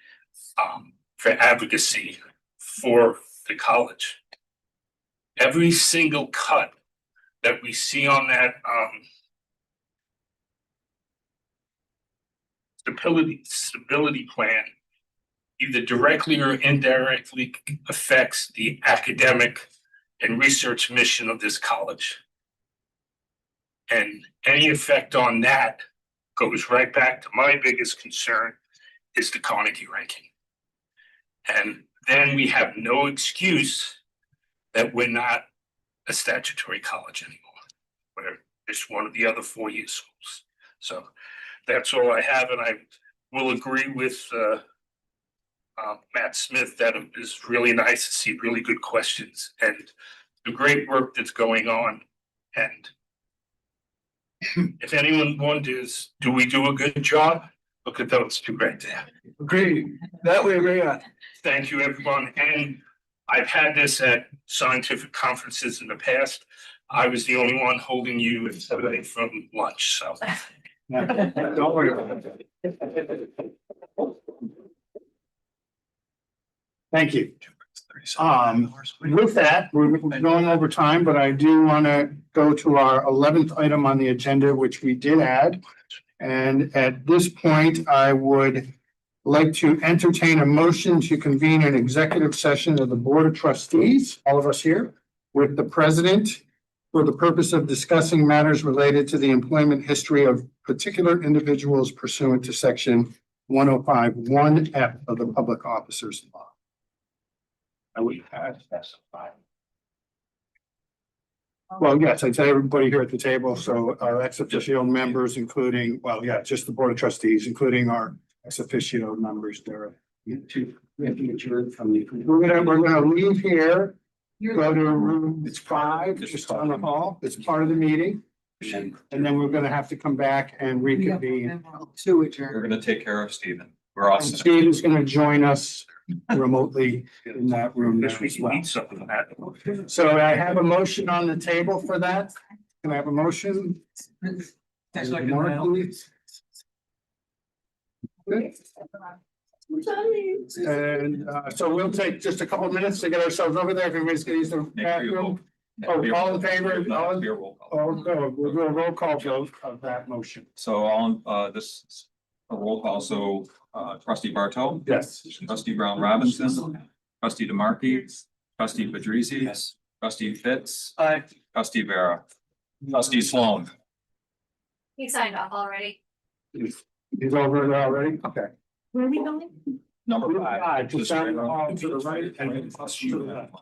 for advocacy for the college. Every single cut that we see on that stability plan either directly or indirectly affects the academic and research mission of this college. And any effect on that goes right back to my biggest concern is the Carnegie ranking. And then we have no excuse that we're not a statutory college anymore. We're just one of the other 4-year schools. So that's all I have, and I will agree with Matt Smith that it is really nice to see really good questions and the great work that's going on. And if anyone wonders, do we do a good job? Look at those two right there. Agree, that we agree on. Thank you, everyone. And I've had this at scientific conferences in the past. I was the only one holding you away from lunch, so. Don't worry about it. Thank you. With that, we're going over time, but I do want to go to our 11th item on the agenda, which we did add. And at this point, I would like to entertain a motion to convene an executive session of the Board of Trustees, all of us here, with the president for the purpose of discussing matters related to the employment history of particular individuals pursuant to section 105(1)(f) of the Public Officers Law. And we have specified. Well, yes, I'd say everybody here at the table, so our ex officio members, including, well, yeah, just the Board of Trustees, including our ex officio members there. We have to adjourn from the. We're gonna leave here, go to room, it's 5, just on the hall, it's part of the meeting. And then we're gonna have to come back and reconvene. To adjourn. We're gonna take care of Stephen. We're all set. Steve is gonna join us remotely in that room Guess there we as can well. eat something of that. So I have a motion on the table for that. Can I have a motion? That's like Mark, a- please. Good. And so we'll take just a couple of minutes to get ourselves over there. If everybody's gonna use the bathroom. Oh, all in favor? Oh, no, we'll do a roll call vote of that motion. So on this is a roll call, so trustee Barto. Yes. Trustee Brown Robinson. Trustee DeMarchi. Trustee Pedrizzi. Yes. Trustee Fitz. Aye. Trustee Vera. Trustee Sloan. He signed off already. He's over there already? Okay. Where are we going? Number 5. Just down the hall to the right and plus to the left.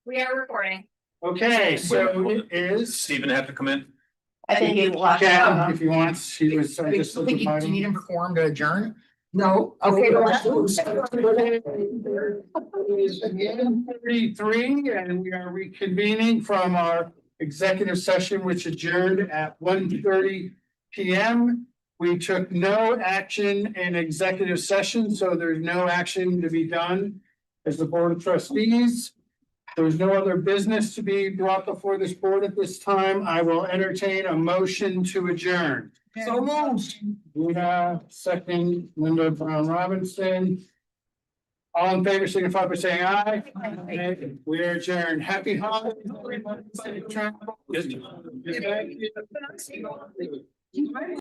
We are recording. Okay, so it is. Stephen have to come in? I think you watch. Jen, if you want, she was. I think, do you need him for quorum to adjourn? No. Okay, well, It is again 33 and we are reconvening from our executive session, which adjourned at 1:30 PM. We took no action in executive session, so there's no action to be done as the Board of Trustees. There's no other business to be brought before this board at this time. I will entertain a motion to adjourn. So moved. Luna, second, Linda Brown Robinson. All in favor, signify by saying aye. Aye. We are adjourned. Happy holidays. Everybody. Safe travel. Thank you.